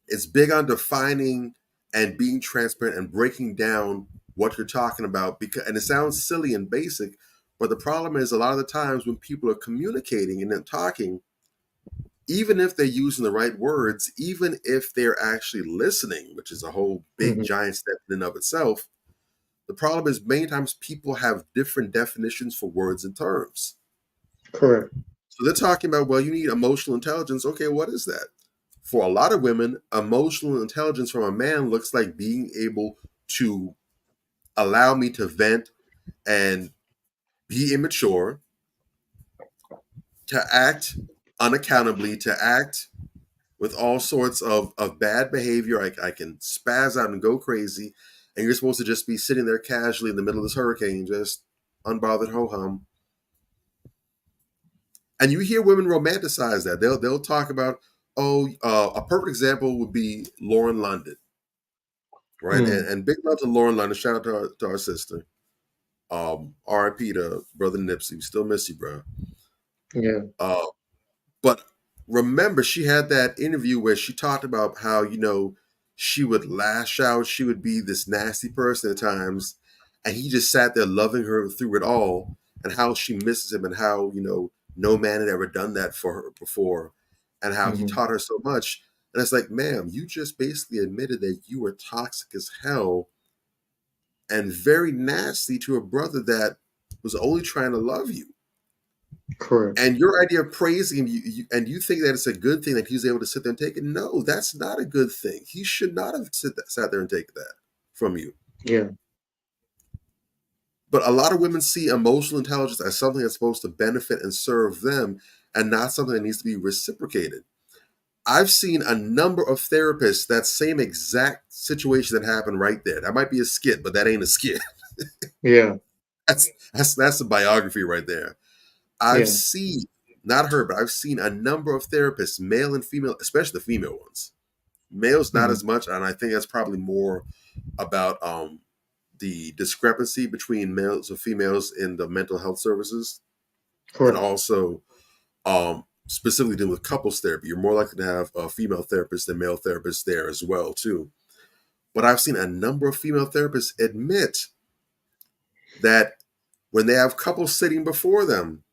It's big on defining and being transparent and breaking down what you're talking about. And it sounds silly and basic, but the problem is a lot of the times when people are communicating and then talking, even if they're using the right words, even if they're actually listening, which is a whole big giant step in and of itself, the problem is many times people have different definitions for words and terms.
Correct.
So they're talking about, well, you need emotional intelligence. Okay, what is that? For a lot of women, emotional intelligence from a man looks like being able to allow me to vent and be immature, to act unaccountably, to act with all sorts of bad behavior. I can spaz out and go crazy, and you're supposed to just be sitting there casually in the middle of this hurricane, just unbothered ho-hum. And you hear women romanticize that. They'll talk about, a perfect example would be Lauren London, right? And big love to Lauren London. Shout out to our sister. R.I.P. to brother Nipsey. We still miss you, bro.
Yeah.
But remember, she had that interview where she talked about how, she would lash out. She would be this nasty person at times. And he just sat there loving her through it all, and how she misses him, and how, no man had ever done that for her before, and how he taught her so much. And it's like, ma'am, you just basically admitted that you were toxic as hell and very nasty to a brother that was only trying to love you.
Correct.
And your idea of praising him, you think that it's a good thing that he's able to sit there and take it. No, that's not a good thing. He should not have sat there and take that from you.
Yeah.
But a lot of women see emotional intelligence as something that's supposed to benefit and serve them, and not something that needs to be reciprocated. I've seen a number of therapists, that same exact situation that happened right there. That might be a skit, but that ain't a skit.
Yeah.
That's a biography right there. I've seen, not her, but I've seen a number of therapists, male and female, especially the female ones, Males not as much, and I think that's probably more about the discrepancy between males and females in the mental health services.
Correct.
And also specifically dealing with couples therapy. You're more likely to have a female therapist than male therapists there as well too. But I've seen a number of female therapists admit that when they have couples sitting before them,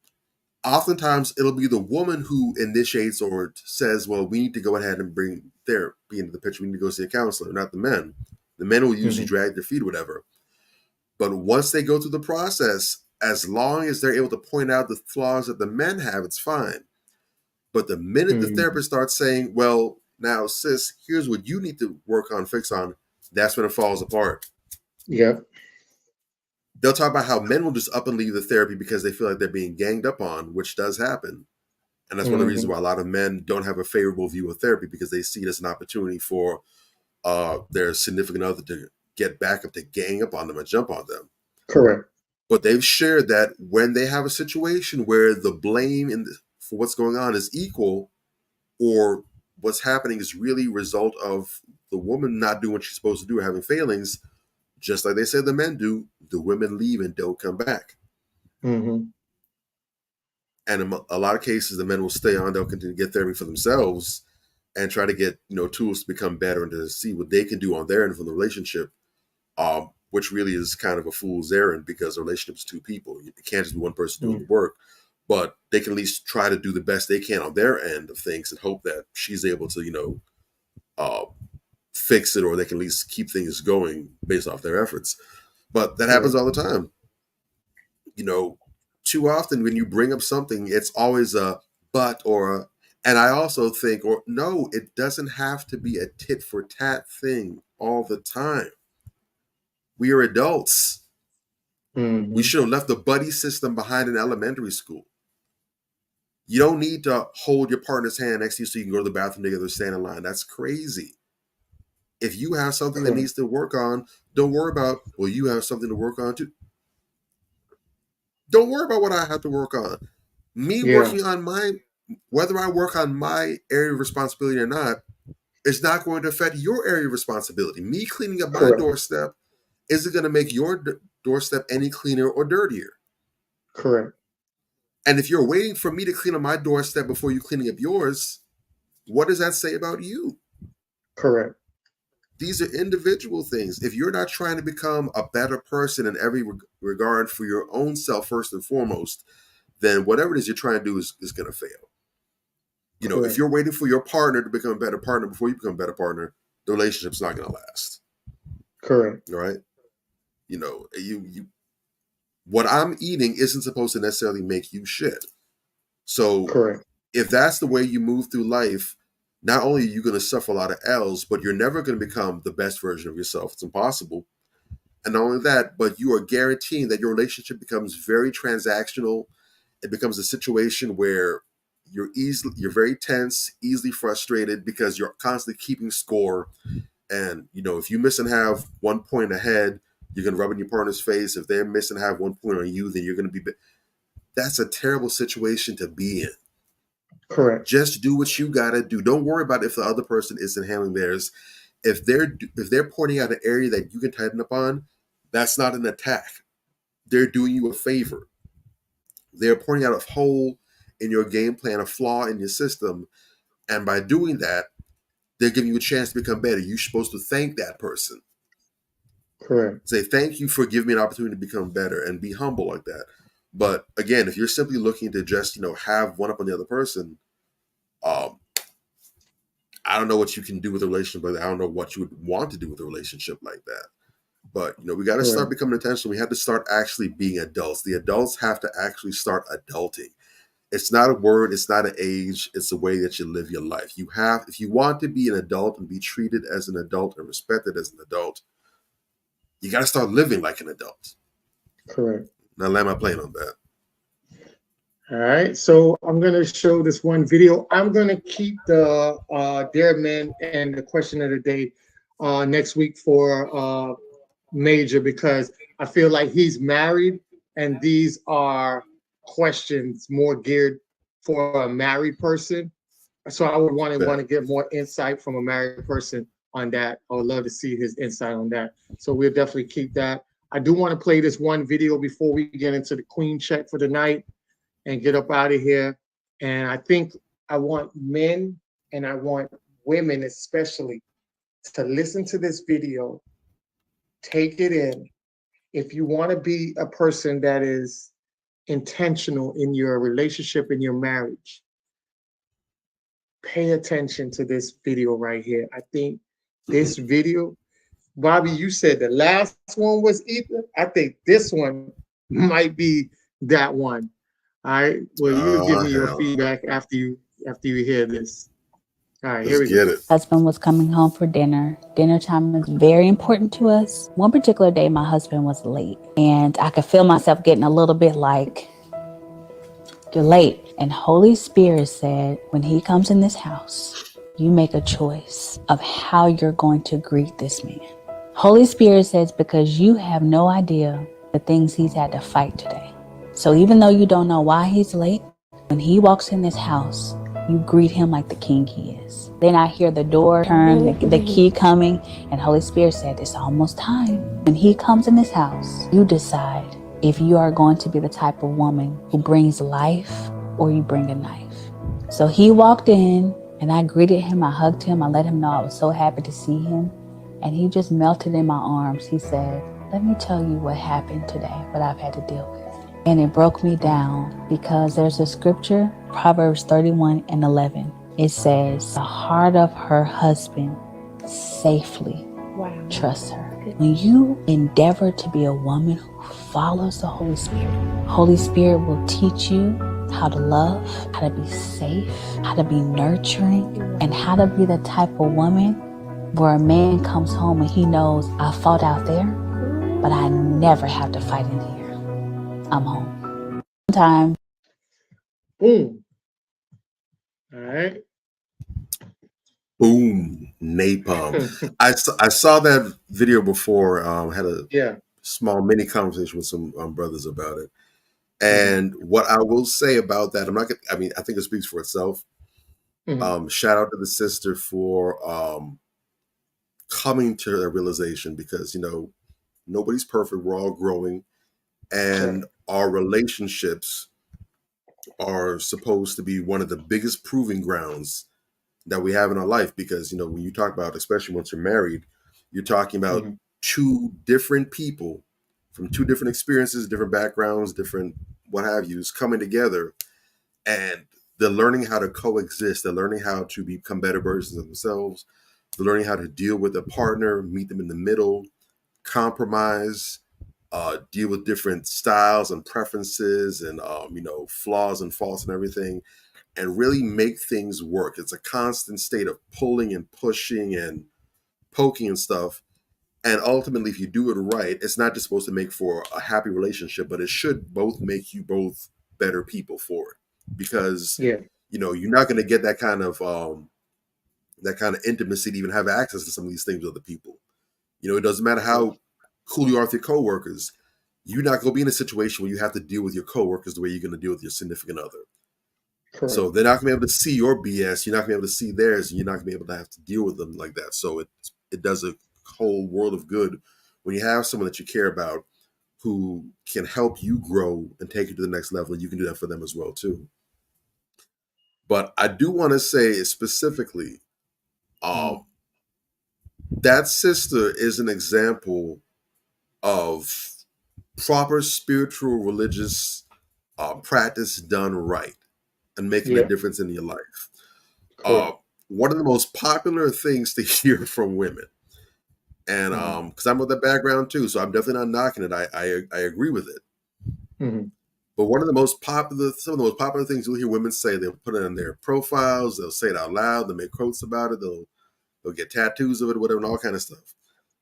oftentimes it'll be the woman who initiates or says, well, we need to go ahead and bring therapy into the picture. We need to go see a counselor, not the men. The men will usually drag their feet or whatever. But once they go through the process, as long as they're able to point out the flaws that the men have, it's fine. But the minute the therapist starts saying, well, now, sis, here's what you need to work on, fix on, that's when it falls apart.
Yep.
They'll talk about how men will just up and leave the therapy because they feel like they're being ganged up on, which does happen. And that's one of the reasons why a lot of men don't have a favorable view of therapy, because they see it as an opportunity for their significant other to get back up, to gang up on them and jump on them.
Correct.
But they've shared that when they have a situation where the blame for what's going on is equal, or what's happening is really a result of the woman not doing what she's supposed to do or having failings, just like they said the men do, the women leave and don't come back.
Mm-hmm.
And in a lot of cases, the men will stay on, they'll continue to get therapy for themselves and try to get, tools to become better and to see what they can do on their end from the relationship, which really is kind of a fool's errand, because a relationship is two people. It can't just be one person doing the work, but they can at least try to do the best they can on their end of things and hope that she's able to, fix it, or they can at least keep things going based off their efforts. But that happens all the time. Too often when you bring up something, it's always a but or a, and I also think, or no, it doesn't have to be a tit for tat thing all the time. We are adults. We should have left the buddy system behind in elementary school. You don't need to hold your partner's hand next to you so you can go to the bathroom together, stand in line. That's crazy. If you have something that needs to work on, don't worry about, well, you have something to work on too. Don't worry about what I have to work on. Working on whether I work on my area of responsibility or not, is not going to affect your area of responsibility. Me cleaning up my doorstep isn't going to make your doorstep any cleaner or dirtier.
Correct.
And if you're waiting for me to clean up my doorstep before you cleaning up yours, what does that say about you?
Correct.
These are individual things. If you're not trying to become a better person in every regard for your own self first and foremost, then whatever it is you're trying to do is going to fail. If you're waiting for your partner to become a better partner before you become a better partner, the relationship's not going to last.
Correct.
All right? What I'm eating isn't supposed to necessarily make you shit. So if that's the way you move through life, not only are you going to suffer a lot of L's, but you're never going to become the best version of yourself. It's impossible. And not only that, but you are guaranteeing that your relationship becomes very transactional. It becomes a situation where you're very tense, easily frustrated, because you're constantly keeping score. And, if you miss and have 1 point ahead, you're going to rub in your partner's face. If they're missing and have 1 point on you, then you're going to be... That's a terrible situation to be in.
Correct.
Just do what you got to do. Don't worry about if the other person isn't handling theirs. If they're pointing out an area that you can tighten up on, that's not an attack. They're doing you a favor. They're pointing out a hole in your game plan, a flaw in your system. And by doing that, they're giving you a chance to become better. You're supposed to thank that person.
Correct.
Say, thank you for giving me an opportunity to become better, and be humble like that. But again, if you're simply looking to just, have one up on the other person, I don't know what you can do with a relationship like that. I don't know what you would want to do with a relationship like that. But, we got to start becoming intentional. We have to start actually being adults. The adults have to actually start adulting. It's not a word. It's not an age. It's the way that you live your life. If you want to be an adult and be treated as an adult and respected as an adult, you got to start living like an adult.
Correct.
Now, land my plane on that.
All right. So I'm going to show this one video. I'm going to keep the Dare Men and the question of the day next week for Major, because I feel like he's married and these are questions more geared for a married person. So I would want to get more insight from a married person on that. I would love to see his insight on that. So we'll definitely keep that. I do want to play this one video before we get into the queen check for the night and get up out of here. And I think I want men and I want women especially to listen to this video, take it in. If you want to be a person that is intentional in your relationship, in your marriage, pay attention to this video right here. I think this video, Bobby, you said the last one was Ether. I think this one might be that one. All right. Well, you give me your feedback after you hear this. All right, here we go.
Husband was coming home for dinner. Dinner time is very important to us. One particular day, my husband was late, and I could feel myself getting a little bit like, you're late. And Holy Spirit said, when he comes in this house, you make a choice of how you're going to greet this man. Holy Spirit says, because you have no idea the things he's had to fight today. So even though you don't know why he's late, when he walks in this house, you greet him like the king he is. Then I hear the door turn, the key coming, and Holy Spirit said, it's almost time. When he comes in this house, you decide if you are going to be the type of woman who brings life or you bring a knife. So he walked in and I greeted him, I hugged him, I let him know I was so happy to see him. And he just melted in my arms. He said, let me tell you what happened today, what I've had to deal with. And it broke me down because there's a scripture, Proverbs 31:11. It says, the heart of her husband safely trusts her. When you endeavor to be a woman who follows the Holy Spirit will teach you how to love, how to be safe, how to be nurturing, and how to be the type of woman where a man comes home and he knows I fought out there, but I never have to fight in here. I'm home. Time.
Boom. All right.
Boom. Napalm. I saw that video before. Had a small mini conversation with some brothers about it. And what I will say about that, I think it speaks for itself. Shout out to the sister for coming to a realization, because nobody's perfect. We're all growing, and our relationships are supposed to be one of the biggest proving grounds that we have in our life, because when you talk about, especially once you're married, you're talking about two different people from two different experiences, different backgrounds, different what have yous coming together, and they're learning how to coexist. They're learning how to become better versions of themselves. They're learning how to deal with a partner, meet them in the middle, compromise, deal with different styles and preferences and flaws and faults and everything, and really make things work. It's a constant state of pulling and pushing and poking and stuff. And ultimately, if you do it right, it's not just supposed to make for a happy relationship, but it should both make you both better people for it. Because you're not going to get that kind of intimacy to even have access to some of these things with other people. It doesn't matter how cool you are with your coworkers. You're not going to be in a situation where you have to deal with your coworkers the way you're going to deal with your significant other. Correct. So they're not going to be able to see your BS. You're not going to be able to see theirs, and you're not going to be able to have to deal with them like that. So it does a whole world of good when you have someone that you care about who can help you grow and take you to the next level, and you can do that for them as well too. But I do want to say specifically, that sister is an example of proper spiritual religious practice done right and making a difference in your life. One of the most popular things to hear from women, and because I'm with that background too, so I'm definitely not knocking it. I agree with it. But some of the most popular things you'll hear women say, they'll put it in their profiles, they'll say it out loud, they'll make quotes about it, they'll get tattoos of it, whatever, and all kind of stuff.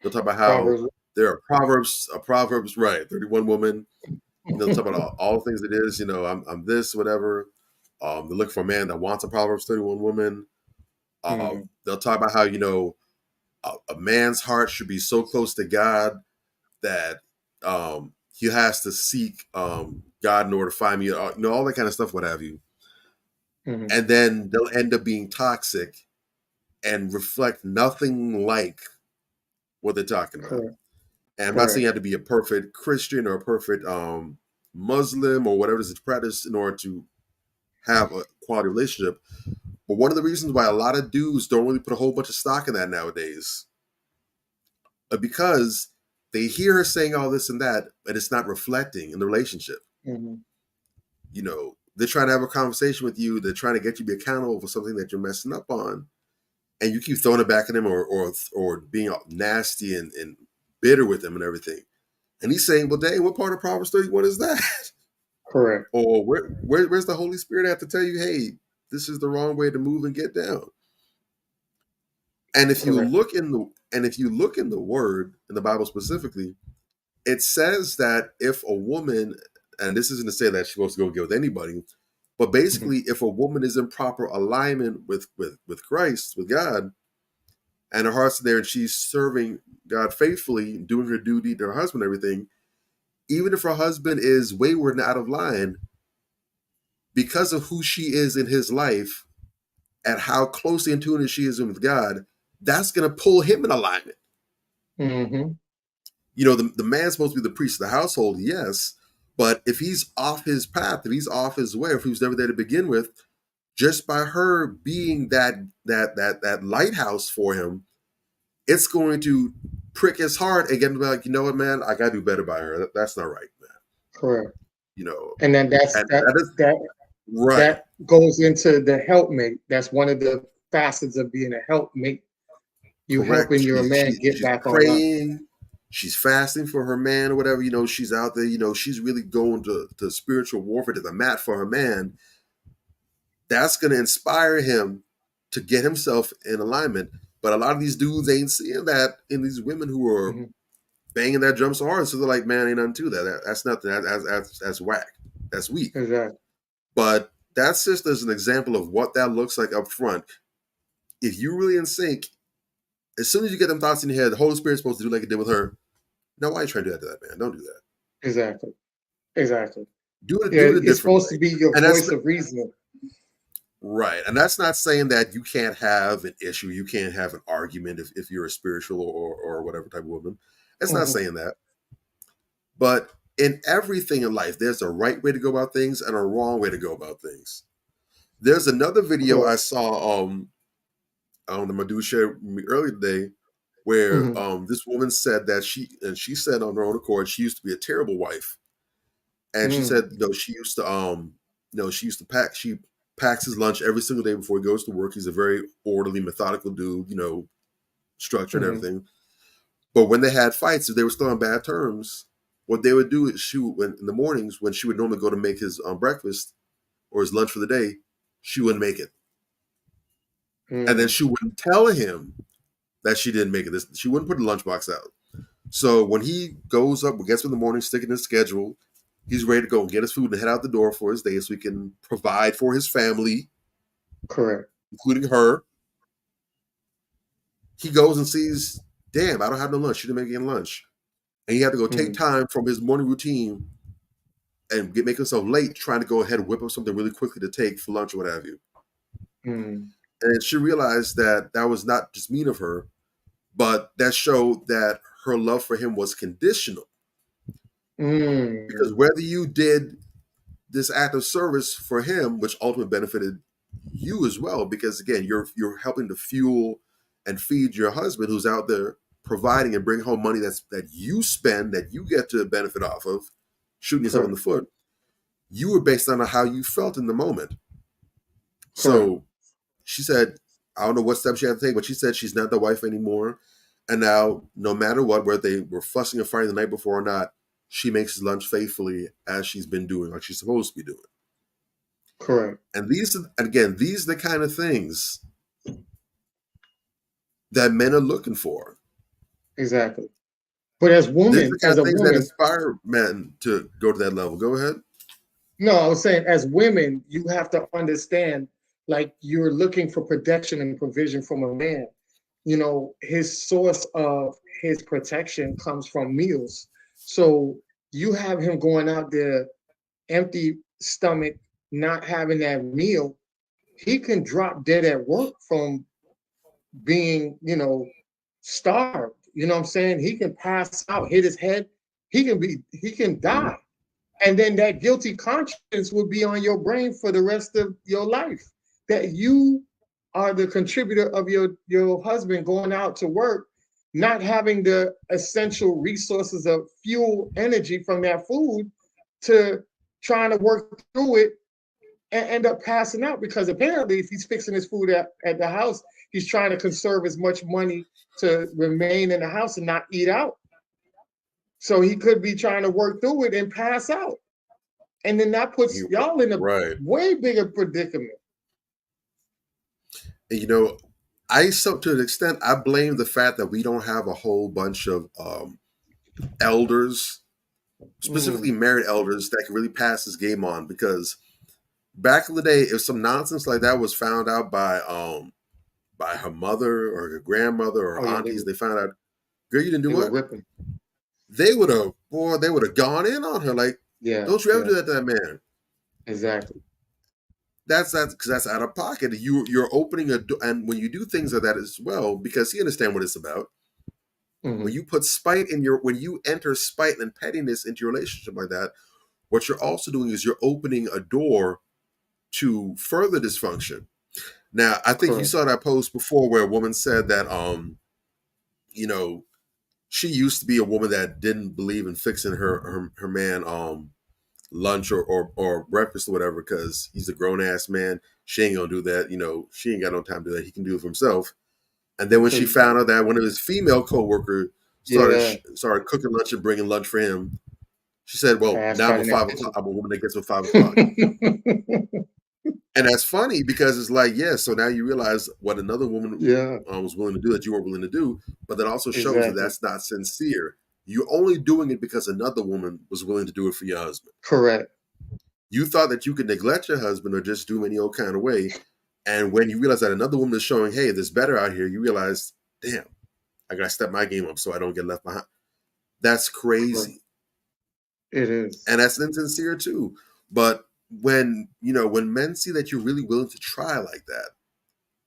They'll talk about how there are Proverbs, right, 31 woman. They'll talk about all the things it is, I'm this, whatever. They look for a man that wants a Proverbs 31 woman. They'll talk about how, a man's heart should be so close to God that he has to seek God in order to find me, all that kind of stuff, what have you. and then they'll end up being toxic and reflect nothing like what they're talking about.
Correct.
And I'm not saying you have to be a perfect Christian or a perfect Muslim or whatever it is to practice in order to have a quality relationship. But one of the reasons why a lot of dudes don't really put a whole bunch of stock in that nowadays, because they hear her saying all this and that, but it's not reflecting in the relationship. You know, they're trying to have a conversation with you. They're trying to get you to be accountable for something that you're messing up on, and you keep throwing it back at him or being nasty and bitter with him and everything. And he's saying, well, dang, what part of Proverbs 31 is that?
Correct.
Or where's the Holy Spirit have to tell you, hey, this is the wrong way to move and get down? And if you look in the word, in the Bible specifically, it says that if a woman, and this isn't to say that she's supposed to go get with anybody, but basically if a woman is in proper alignment with Christ, with God, and her heart's there and she's serving God faithfully, doing her duty to her husband, everything, even if her husband is wayward and out of line, because of who she is in his life and how closely in tune she is with God, that's going to pull him in alignment. You know, the man's supposed to be the priest of the household, yes, but if he's off his path, if he's off his way, if he was never there to begin with, just by her being that lighthouse for him, it's going to prick his heart and get him like, you know what, man, I got to do better by her. That's not right, man.
Correct.
You know,
and then that goes into the helpmate. That's one of the facets of being a helpmate. You helping your man get back on
praying. She's fasting for her man or whatever. You know, she's out there. You know, she's really going to spiritual warfare, to the mat for her man. That's going to inspire him to get himself in alignment. But a lot of these dudes ain't seeing that in these women who are banging that drum so hard. So they're like, man, ain't nothing to that. That's nothing. That's whack. That's weak.
Exactly.
But that's just as an example of what that looks like up front. If you're really in sync, as soon as you get them thoughts in your head, the Holy Spirit's supposed to do like it did with her. No, why are you trying to do that to that man? Don't do that.
Exactly.
Do it differently.
It's supposed to be your voice of reason.
Right. And that's not saying that you can't have an issue. You can't have an argument if you're a spiritual or whatever type of woman. It's not saying that. But in everything in life, there's a right way to go about things and a wrong way to go about things. There's another video I saw my dude shared with me earlier today where this woman said that she said on her own accord she used to be a terrible wife. And she said, she used to she packs his lunch every single day before he goes to work. He's a very orderly, methodical dude, structured and everything. But when they had fights, if they were still on bad terms, what they would do is in the mornings when she would normally go to make his breakfast or his lunch for the day, she wouldn't make it. And then she wouldn't tell him that she didn't make it. She wouldn't put the lunchbox out. So when he goes up, gets up in the morning, sticking his schedule, he's ready to go and get his food and head out the door for his day so he can provide for his family.
Correct.
Including her. He goes and sees, damn, I don't have no lunch. She didn't make any lunch. And he had to go take time from his morning routine and make himself late trying to go ahead and whip up something really quickly to take for lunch or what have you. And she realized that was not just mean of her, but that showed that her love for him was conditional. Because whether you did this act of service for him, which ultimately benefited you as well, because again, you're helping to fuel and feed your husband who's out there providing and bringing home money that you spend, that you get to benefit off of, shooting yourself in the foot. You were based on how you felt in the moment. So she said, I don't know what steps she had to take, but she said she's not the wife anymore. And now, no matter what, whether they were fussing or fighting the night before or not, she makes his lunch faithfully as she's been doing, like she's supposed to be doing.
Correct.
And these are the kind of things that men are looking for.
Exactly. But as women,
that inspire men to go to that level. Go ahead.
No, I was saying, as women, you have to understand, like, you're looking for protection and provision from a man. His source of his protection comes from meals. So you have him going out there empty stomach, not having that meal, he can drop dead at work from being, starved. You know what I'm saying? He can pass out, hit his head. He can die. And then that guilty conscience will be on your brain for the rest of your life. That you are the contributor of your husband going out to work, not having the essential resources of fuel, energy from that food to trying to work through it and end up passing out, because apparently if he's fixing his food at the house, he's trying to conserve as much money to remain in the house and not eat out. So he could be trying to work through it and pass out. And then that puts y'all in a way bigger predicament.
To an extent, I blame the fact that we don't have a whole bunch of elders, specifically married elders, that can really pass this game on. Because back in the day, if some nonsense like that was found out by her mother or her grandmother or aunties, they found out, girl, you didn't do what? They would have gone in on her like, don't you ever do that to that man.
Exactly.
That's because that's out of pocket. You're opening a door, and when you do things like that as well, because he understands what it's about. Mm-hmm. When you enter spite and pettiness into your relationship like that, what you're also doing is you're opening a door to further dysfunction. Now, I think you saw that post before where a woman said that, she used to be a woman that didn't believe in fixing her man lunch or breakfast or whatever, because he's a grown ass man. She ain't gonna do that. She ain't got no time to do that. He can do it for himself. And then when she found out that one of his female coworkers started cooking lunch and bringing lunch for him, she said, "Well, now I'm a 5 o'clock. I'm a woman that gets at 5 o'clock." And that's funny because it's like, so now you realize what another woman was willing to do that you weren't willing to do, but that also shows that that's not sincere. You're only doing it because another woman was willing to do it for your husband.
Correct.
You thought that you could neglect your husband or just do him any old kind of way. And when you realize that another woman is showing, hey, there's better out here, you realize, damn, I got to step my game up so I don't get left behind. That's crazy.
It is.
And that's insincere too. But when men see that you're really willing to try like that,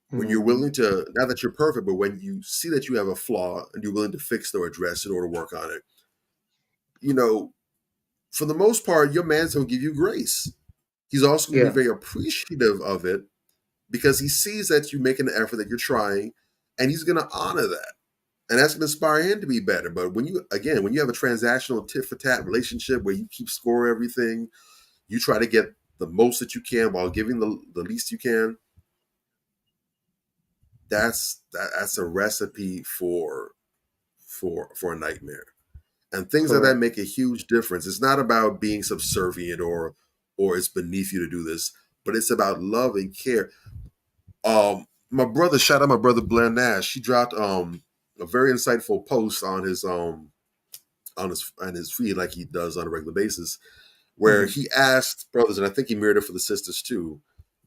when you're willing to, not that you're perfect, but when you see that you have a flaw and you're willing to fix it or address it or to work on it, for the most part, your man's going to give you grace. He's also going to be very appreciative of it because he sees that you make an effort, that you're trying, and he's going to honor that. And that's going to inspire him to be better. But when you have a transactional tit-for-tat relationship where you keep score everything, you try to get the most that you can while giving the least you can, that's a recipe for a nightmare. And things like that make a huge difference. It's not about being subservient or it's beneath you to do this, but it's about love and care. Shout out my brother Blair Nash. He dropped a very insightful post on his feed, like he does on a regular basis, where he asked brothers, and I think he mirrored it for the sisters too,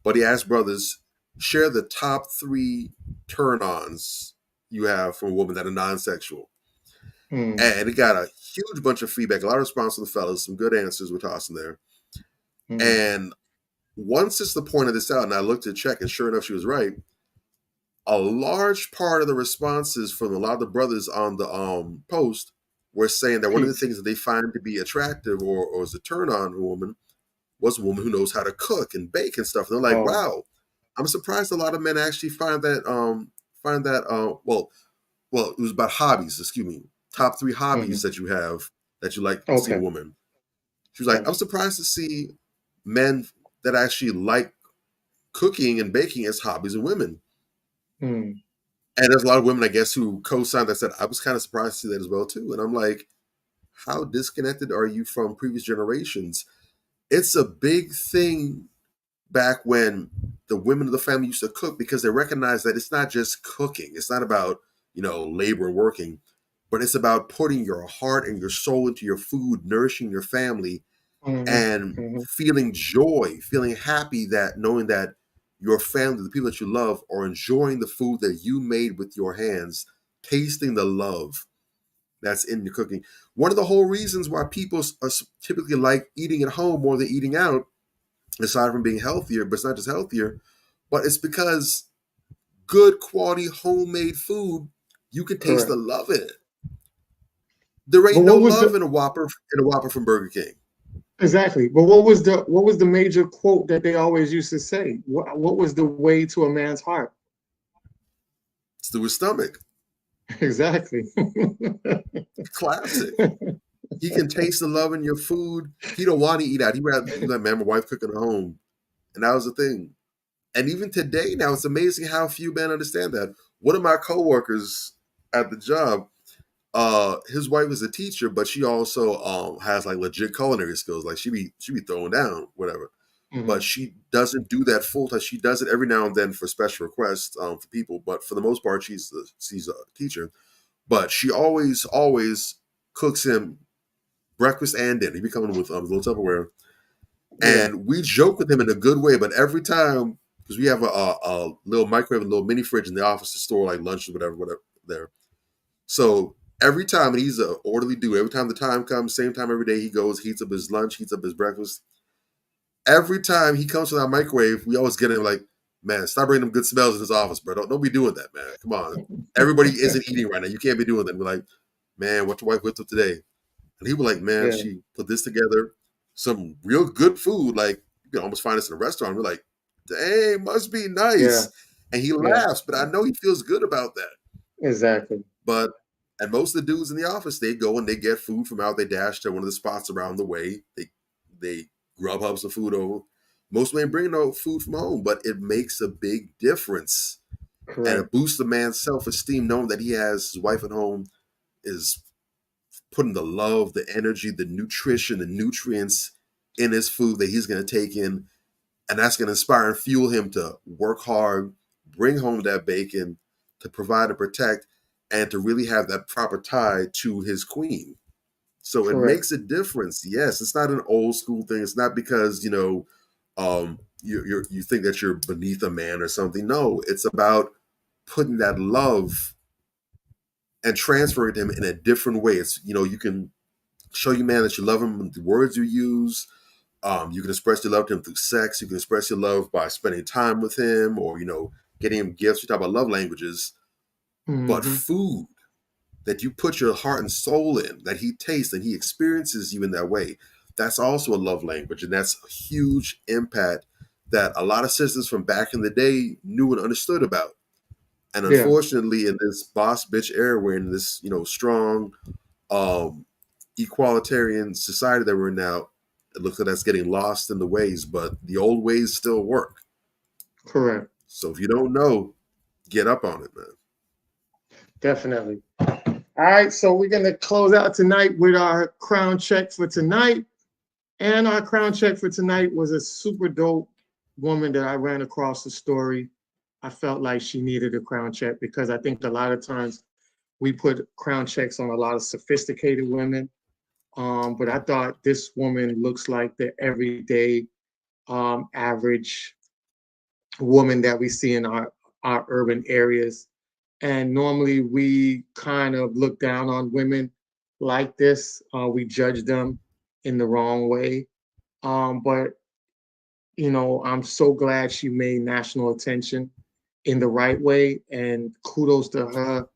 but he asked brothers, share the top 3 turn-ons you have from a woman that are non-sexual. And it got a huge bunch of feedback, a lot of response from the fellas, some good answers were tossing there. And one sister pointed this out, and I looked to check, and sure enough, she was right. A large part of the responses from a lot of the brothers on the post were saying that one of the things that they find to be attractive or as a turn on a woman was a woman who knows how to cook and bake and stuff. And they're like, wow, I'm surprised a lot of men actually find that well, it was about hobbies, excuse me. Top 3 hobbies that you have that you like to see a woman. She was like, I'm surprised to see men that actually like cooking and baking as hobbies of women. And there's a lot of women, I guess, who co-signed that said, I was kind of surprised to see that as well, too. And I'm like, how disconnected are you from previous generations? It's a big thing back when the women of the family used to cook because they recognized that it's not just cooking. It's not about, labor and working, but it's about putting your heart and your soul into your food, nourishing your family, and feeling joy, feeling happy that knowing that your family, the people that you love, are enjoying the food that you made with your hands, tasting the love that's in your cooking. One of the whole reasons why people typically like eating at home more than eating out, aside from being healthier, but it's not just healthier, but it's because good quality homemade food, you can taste the love in it. There ain't no love in a Whopper from Burger King.
Exactly. But what was the major quote that they always used to say? What was the way to a man's heart?
It's through his stomach.
Exactly.
Classic. He can taste the love in your food. He don't want to eat out. He rather like, man, my wife cooking at home. And that was the thing. And even today now, it's amazing how few men understand that. One of my coworkers at the job, his wife is a teacher, but she also has like legit culinary skills. Like she be throwing down, whatever.
Mm-hmm.
But she doesn't do that full time. She does it every now and then for special requests for people. But for the most part, she's a teacher. But she always cooks him breakfast and dinner. He be coming with little Tupperware, and we joke with him in a good way. But every time, because we have a little microwave, a little mini fridge in the office to store like lunch or whatever there. So every time, and he's an orderly dude. Every time the time comes, same time every day, he goes, heats up his lunch, heats up his breakfast. Every time he comes to that microwave, we always get him like, man, stop bringing them good smells in his office, bro. Don't be doing that, man. Come on. Everybody isn't eating right now. You can't be doing that. We're like, man, what your wife whipped up today? And he was like, man, she put this together. Some real good food. Like, you can almost find us in a restaurant. We're like, dang, must be nice.
Yeah.
And he laughs, but I know he feels good about that.
Exactly.
And most of the dudes in the office, they go and they get food from out. They dash to one of the spots around the way. They Grubhub some food over. Most men bring no food from home, but it makes a big difference. Correct. And it boosts the man's self-esteem knowing that he has his wife at home, is putting the love, the energy, the nutrition, the nutrients in his food that he's going to take in. And that's going to inspire and fuel him to work hard, bring home that bacon, to provide and protect, and to really have that proper tie to his queen. So Correct. It makes a difference. Yes, it's not an old school thing. It's not because, you think that you're beneath a man or something. No, it's about putting that love and transferring him in a different way. It's, you can show your man that you love him with the words you use. You can express your love to him through sex. You can express your love by spending time with him or, getting him gifts. We talk about love languages. Mm-hmm. But food that you put your heart and soul in, that he tastes and he experiences you in that way, that's also a love language. And that's a huge impact that a lot of sisters from back in the day knew and understood about. And unfortunately, in this boss bitch era, we're in this, strong equalitarian society that we're in now, it looks like that's getting lost in the ways, but the old ways still work.
Correct.
So if you don't know, get up on it, man.
Definitely. All right, so we're going to close out tonight with our crown check for tonight. And our crown check for tonight was a super dope woman that I ran across the story. I felt like she needed a crown check because I think a lot of times we put crown checks on a lot of sophisticated women. But I thought this woman looks like the everyday average woman that we see in our urban areas. And normally we kind of look down on women like this. We judge them in the wrong way. But, I'm so glad she made national attention in the right way. And kudos to her.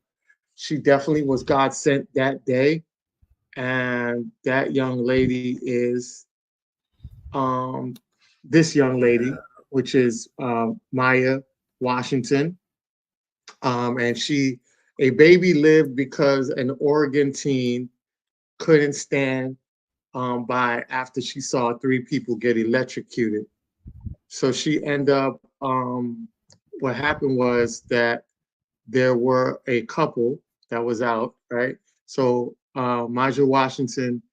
She definitely was God sent that day. And that young lady is this young lady, which is Maya Washington. And a baby lived because an Oregon teen couldn't stand by after she saw 3 people get electrocuted. So she ended up, what happened was that there were a couple that was out, right? So Maya Washington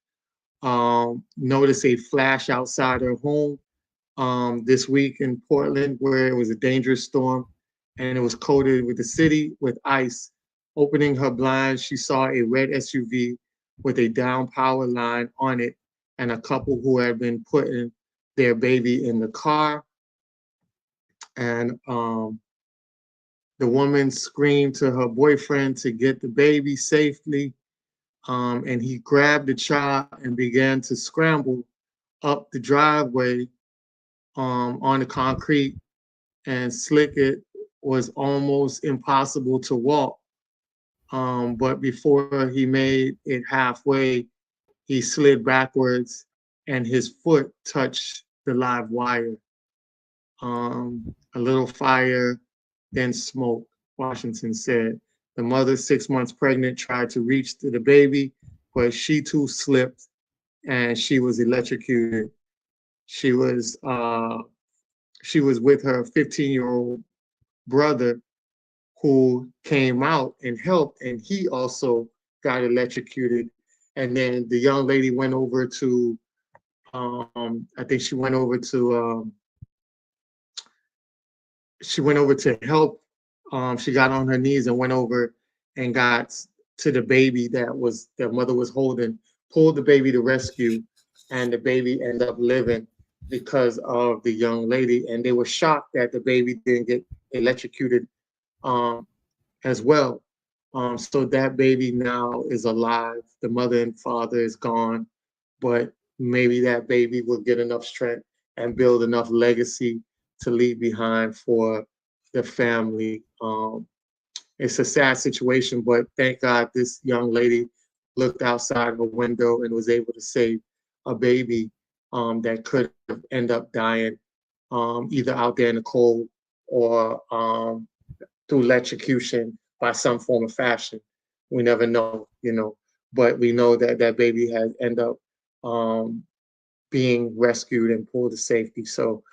noticed a flash outside her home this week in Portland where it was a dangerous storm and it was coated with the city with ice. Opening her blinds, she saw a red SUV with a down power line on it and a couple who had been putting their baby in the car. And the woman screamed to her boyfriend to get the baby safely. And he grabbed the child and began to scramble up the driveway on the concrete and Slick it was almost impossible to walk. But before he made it halfway, he slid backwards and his foot touched the live wire. A little fire, then smoke, Washington said. The mother, 6 months pregnant, tried to reach to the baby, but she too slipped and she was electrocuted. She was with her 15-year-old brother who came out and helped, and he also got electrocuted. And then the young lady went over to, I think she went over to help. She got on her knees and went over and got to the baby that mother was holding, pulled the baby to rescue, and the baby ended up living because of the young lady. And they were shocked that the baby didn't get electrocuted as well. So that baby now is alive. The mother and father is gone, but maybe that baby will get enough strength and build enough legacy to leave behind for the family. It's a sad situation, but thank God this young lady looked outside her window and was able to save a baby that could end up dying either out there in the cold or through electrocution by some form of fashion. We never know, but we know that that baby has ended up being rescued and pulled to safety. So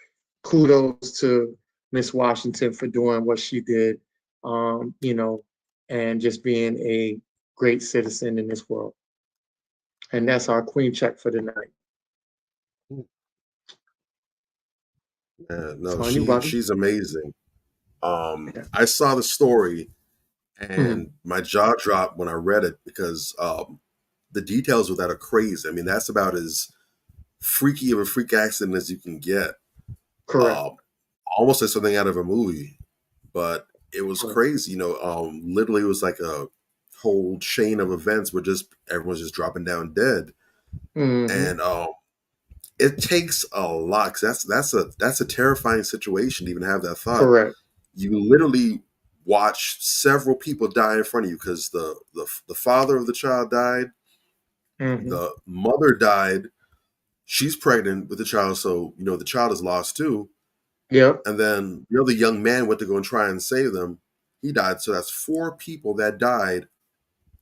kudos to Miss Washington for doing what she did, and just being a great citizen in this world. And that's our queen check for the night.
Yeah, no, she's amazing. I saw the story and my jaw dropped when I read it because the details of that are crazy. I mean, that's about as freaky of a freak accident as you can get.
Correct.
Almost like something out of a movie, but it was crazy. Literally, it was like a whole chain of events where just everyone's just dropping down dead, and it takes a lot. 'Cause that's a terrifying situation to even have that thought.
Correct.
You literally watch several people die in front of you because the father of the child died, the mother died. She's pregnant with the child, so the child is lost too.
Yep.
And then the other young man went to go and try and save them. He died. So that's 4 people that died,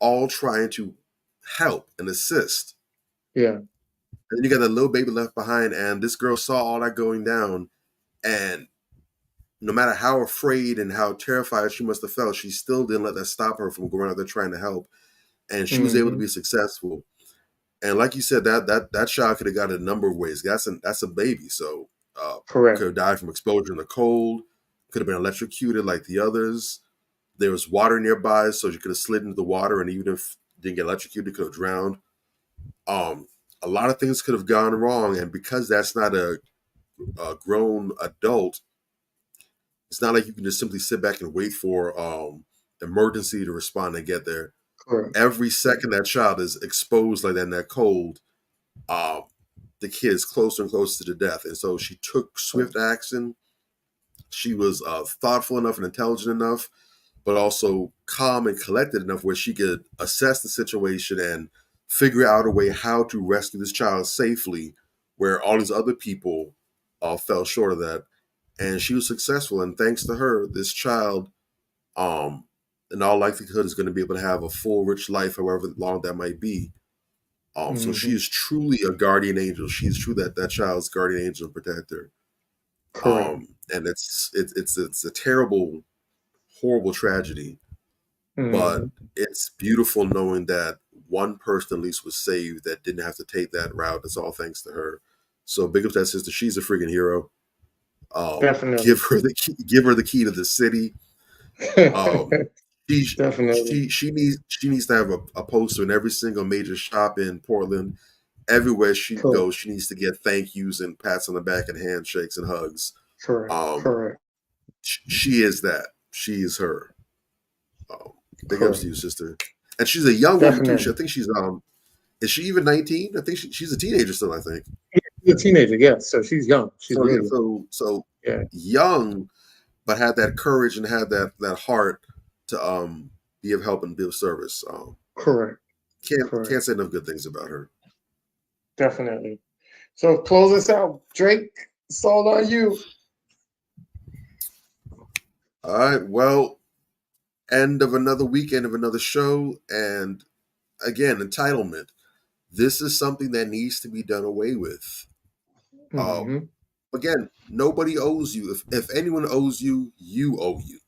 all trying to help and assist.
Yeah.
And then you got that little baby left behind, and this girl saw all that going down, and no matter how afraid and how terrified she must have felt, she still didn't let that stop her from going out there trying to help. And she was able to be successful. And like you said, that child could have got it a number of ways. That's a baby, so
correct.
Could have died from exposure in the cold. Could have been electrocuted like the others. There was water nearby, so she could have slid into the water, and even if didn't get electrocuted, could have drowned. A lot of things could have gone wrong, and because that's not a grown adult, it's not like you can just simply sit back and wait for emergency to respond and get there.
Correct.
Every second that child is exposed like that in that cold, the kid is closer and closer to death. And so she took swift action. She was thoughtful enough and intelligent enough, but also calm and collected enough where she could assess the situation and figure out a way how to rescue this child safely, where all these other people fell short of that. And she was successful. And thanks to her, this child, in all likelihood, is going to be able to have a full, rich life, however long that might be. So she is truly a guardian angel. She's true that child's guardian angel and protector. And it's a terrible, horrible tragedy, but it's beautiful knowing that one person at least was saved that didn't have to take that route. It's all thanks to her. So big up to that sister. She's a freaking hero.
Definitely.
Give her the key to the city.
Definitely.
She needs to have a poster in every single major shop in Portland. Everywhere she goes, she needs to get thank yous and pats on the back and handshakes and hugs.
Correct.
She is that. She is her. Big ups to you, sister. And she's a young woman too. I think she's is she even 19? I think she's a teenager still, I think.
She's a teenager, yes. So she's young. She's really
young. but had that courage and had that heart to be of help and be of service.
Correct.
Can't say enough good things about her.
Definitely. So close us out, Drake. It's all on you.
All right. Well, end of another weekend of another show, and again, entitlement. This is something that needs to be done away with. Again, nobody owes you. If anyone owes you, you owe you.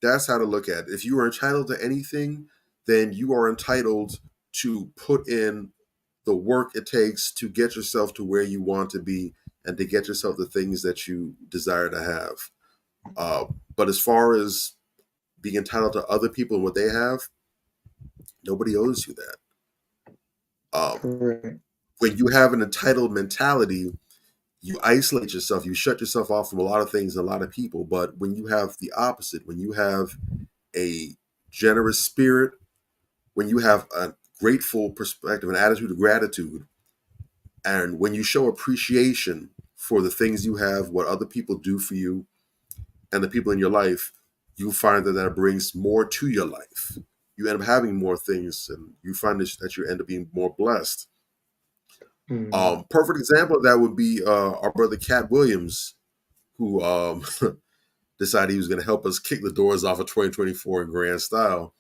That's how to look at it. If you are entitled to anything, then you are entitled to put in the work it takes to get yourself to where you want to be and to get yourself the things that you desire to have. But as far as being entitled to other people and what they have, nobody owes you that. When you have an entitled mentality, you isolate yourself, you shut yourself off from a lot of things and a lot of people. But when you have the opposite, when you have a generous spirit, when you have a grateful perspective, an attitude of gratitude, and when you show appreciation for the things you have, what other people do for you, and the people in your life, you find that brings more to your life. You end up having more things, and you find that you end up being more blessed. Perfect example of that would be our brother Cat Williams, who decided he was going to help us kick the doors off of 2024 in grand style.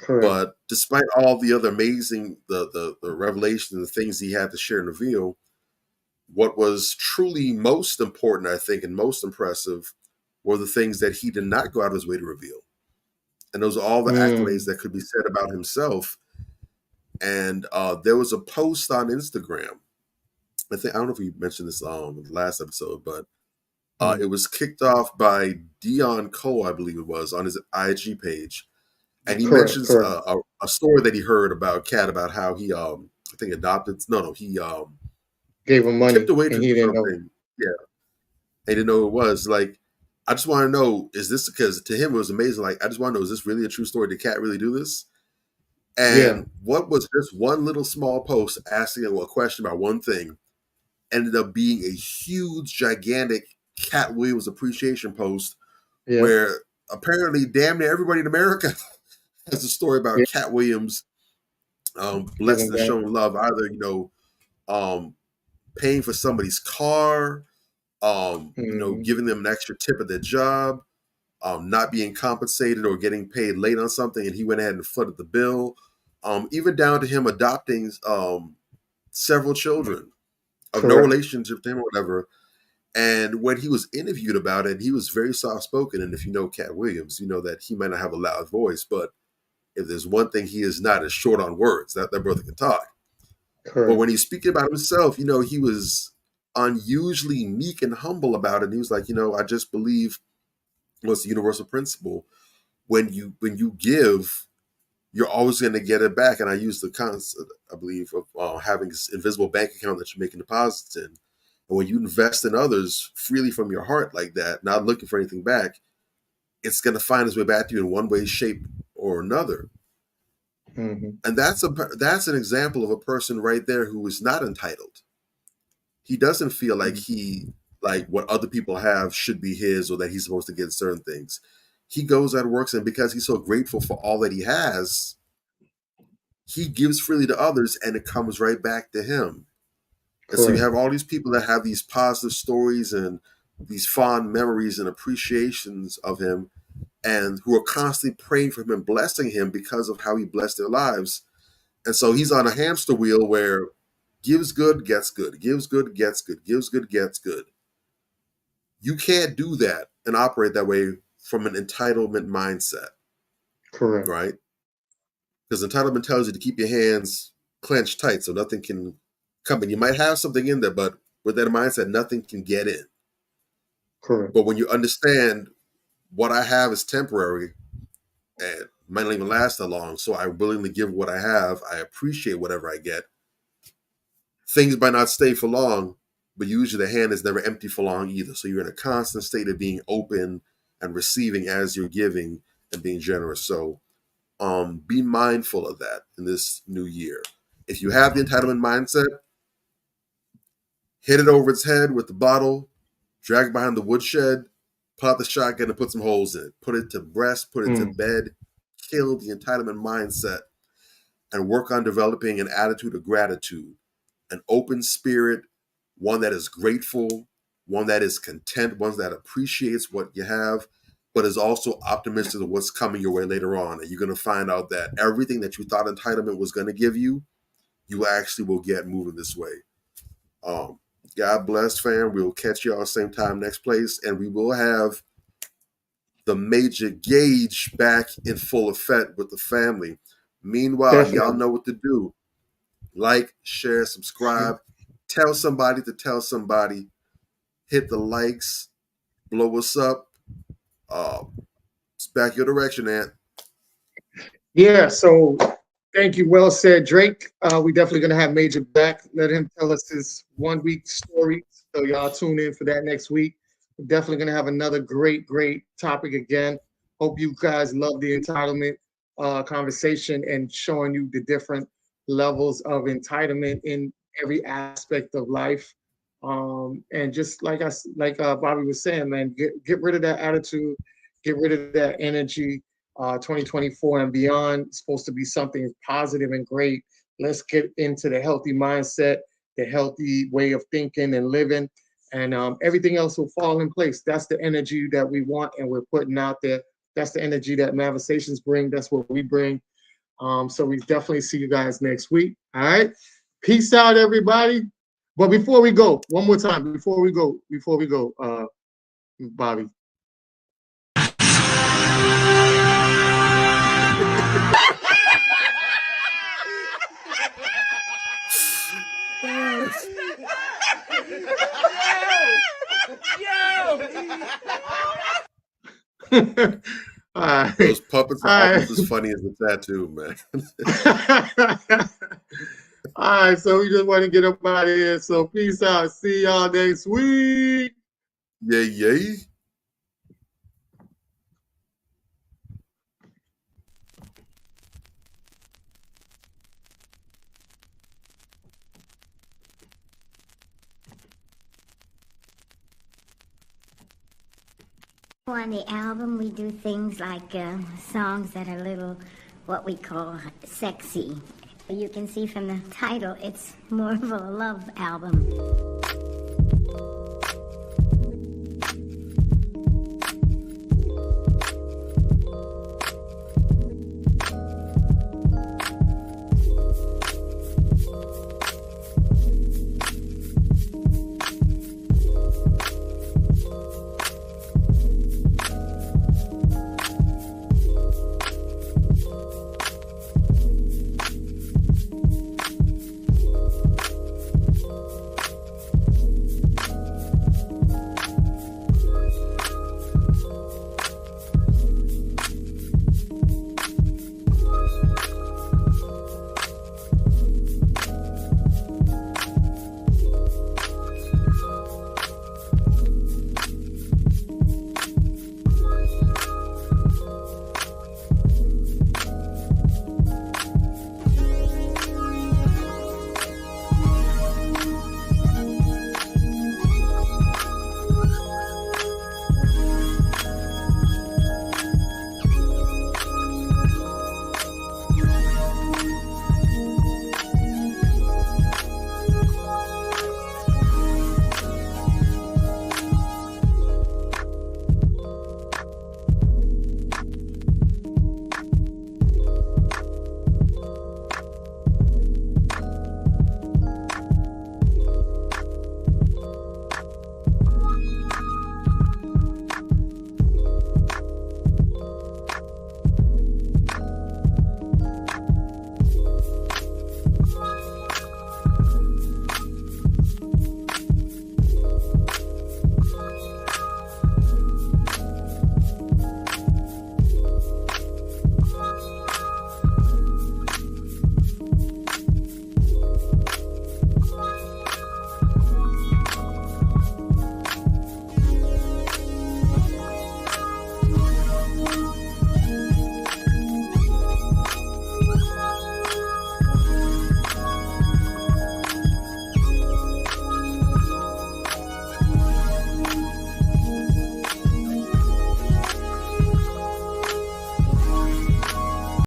But despite all the other amazing, the revelations and the things he had to share and reveal, what was truly most important, I think, and most impressive were the things that he did not go out of his way to reveal. And those are all the accolades that could be said about himself. And there was a post on Instagram. I don't know if we mentioned this on the last episode, but it was kicked off by Dion Cole, I believe it was, on his IG page. And he mentions a story that he heard about Cat, about how he, I think, adopted. He
gave him money,
tipped away
and
to
he didn't know.
Yeah, he didn't know who it was. Like, I just want to know, is this, because to him it was amazing. Like, I just want to know, is this really a true story? Did Cat really do this? And what was just one little small post asking a question about one thing ended up being a huge, gigantic Cat Williams appreciation post, where apparently damn near everybody in America has a story about Cat Williams blessing and showing love, either paying for somebody's car, giving them an extra tip at their job, not being compensated or getting paid late on something, and he went ahead and flooded the bill. Even down to him adopting several children of no relationship to him or whatever. And when he was interviewed about it, he was very soft-spoken. And if you know Cat Williams, you know that he might not have a loud voice, but if there's one thing he is not, is short on words. That brother can talk. But when he's speaking about himself, he was unusually meek and humble about it. And he was like, I just believe what's the universal principle. When you give, you're always going to get it back. And I use the concept, I believe, of having this invisible bank account that you're making deposits in. And when you invest in others freely from your heart like that, not looking for anything back, it's going to find its way back to you in one way, shape, or another. And that's an example of a person right there who is not entitled. He doesn't feel like like what other people have should be his, or that he's supposed to get certain things. He goes out and works, and because he's so grateful for all that he has, he gives freely to others, and it comes right back to him. And so you have all these people that have these positive stories and these fond memories and appreciations of him, and who are constantly praying for him and blessing him because of how he blessed their lives. And so he's on a hamster wheel where gives good, gets good, gives good, gets good, gives good, gets good. You can't do that and operate that way from an entitlement mindset. Right? Because entitlement tells you to keep your hands clenched tight so nothing can come in. You might have something in there, but with that mindset, nothing can get in. But when you understand what I have is temporary and might not even last that long, so I willingly give what I have, I appreciate whatever I get. Things might not stay for long, but usually the hand is never empty for long either. So you're in a constant state of being open and receiving as you're giving and being generous. So be mindful of that in this new year. If you have the entitlement mindset, hit it over its head with the bottle, drag it behind the woodshed, Pull out the shotgun and put some holes in it. Put it to rest, put it to bed, kill the entitlement mindset, and work on developing an attitude of gratitude, an open spirit, one that is grateful, one that is content, one that appreciates what you have, but is also optimistic of what's coming your way later on. And you're going to find out that everything that you thought entitlement was going to give you, you actually will get moving this way. God bless, fam. We'll catch y'all same time, next place, and we will have the major gauge back in full effect with the family. Meanwhile, y'all know what to do. Like, share, subscribe. Tell somebody to tell somebody. Hit the likes. Blow us up. It's back your direction, Ant.
Yeah, so thank you. Well said, Drake. We definitely going to have Major back. Let him tell us his 1 week story. So y'all tune in for that next week. We're definitely going to have another great topic again. Hope you guys love the entitlement conversation and showing you the different levels of entitlement in every aspect of life. And just like Bobby was saying, man, get rid of that attitude, get rid of that energy. 2024 and beyond is supposed to be something positive and great. Let's get into the healthy mindset, the healthy way of thinking and living, and everything else will fall in place. That's the energy that we want and we're putting out there. That's the energy that Manifestations bring. That's what we bring. So we definitely see you guys next week. All right. Peace out, everybody. But before we go, one more time, before we go, Bobby.
Those puppets are almost as funny as the tattoo, man.
All right, so we just want to get up out of here. So peace out. See y'all next week.
Yay.
On the album, we do things like songs that are a little, what we call sexy. You can see from the title, it's more of a love album.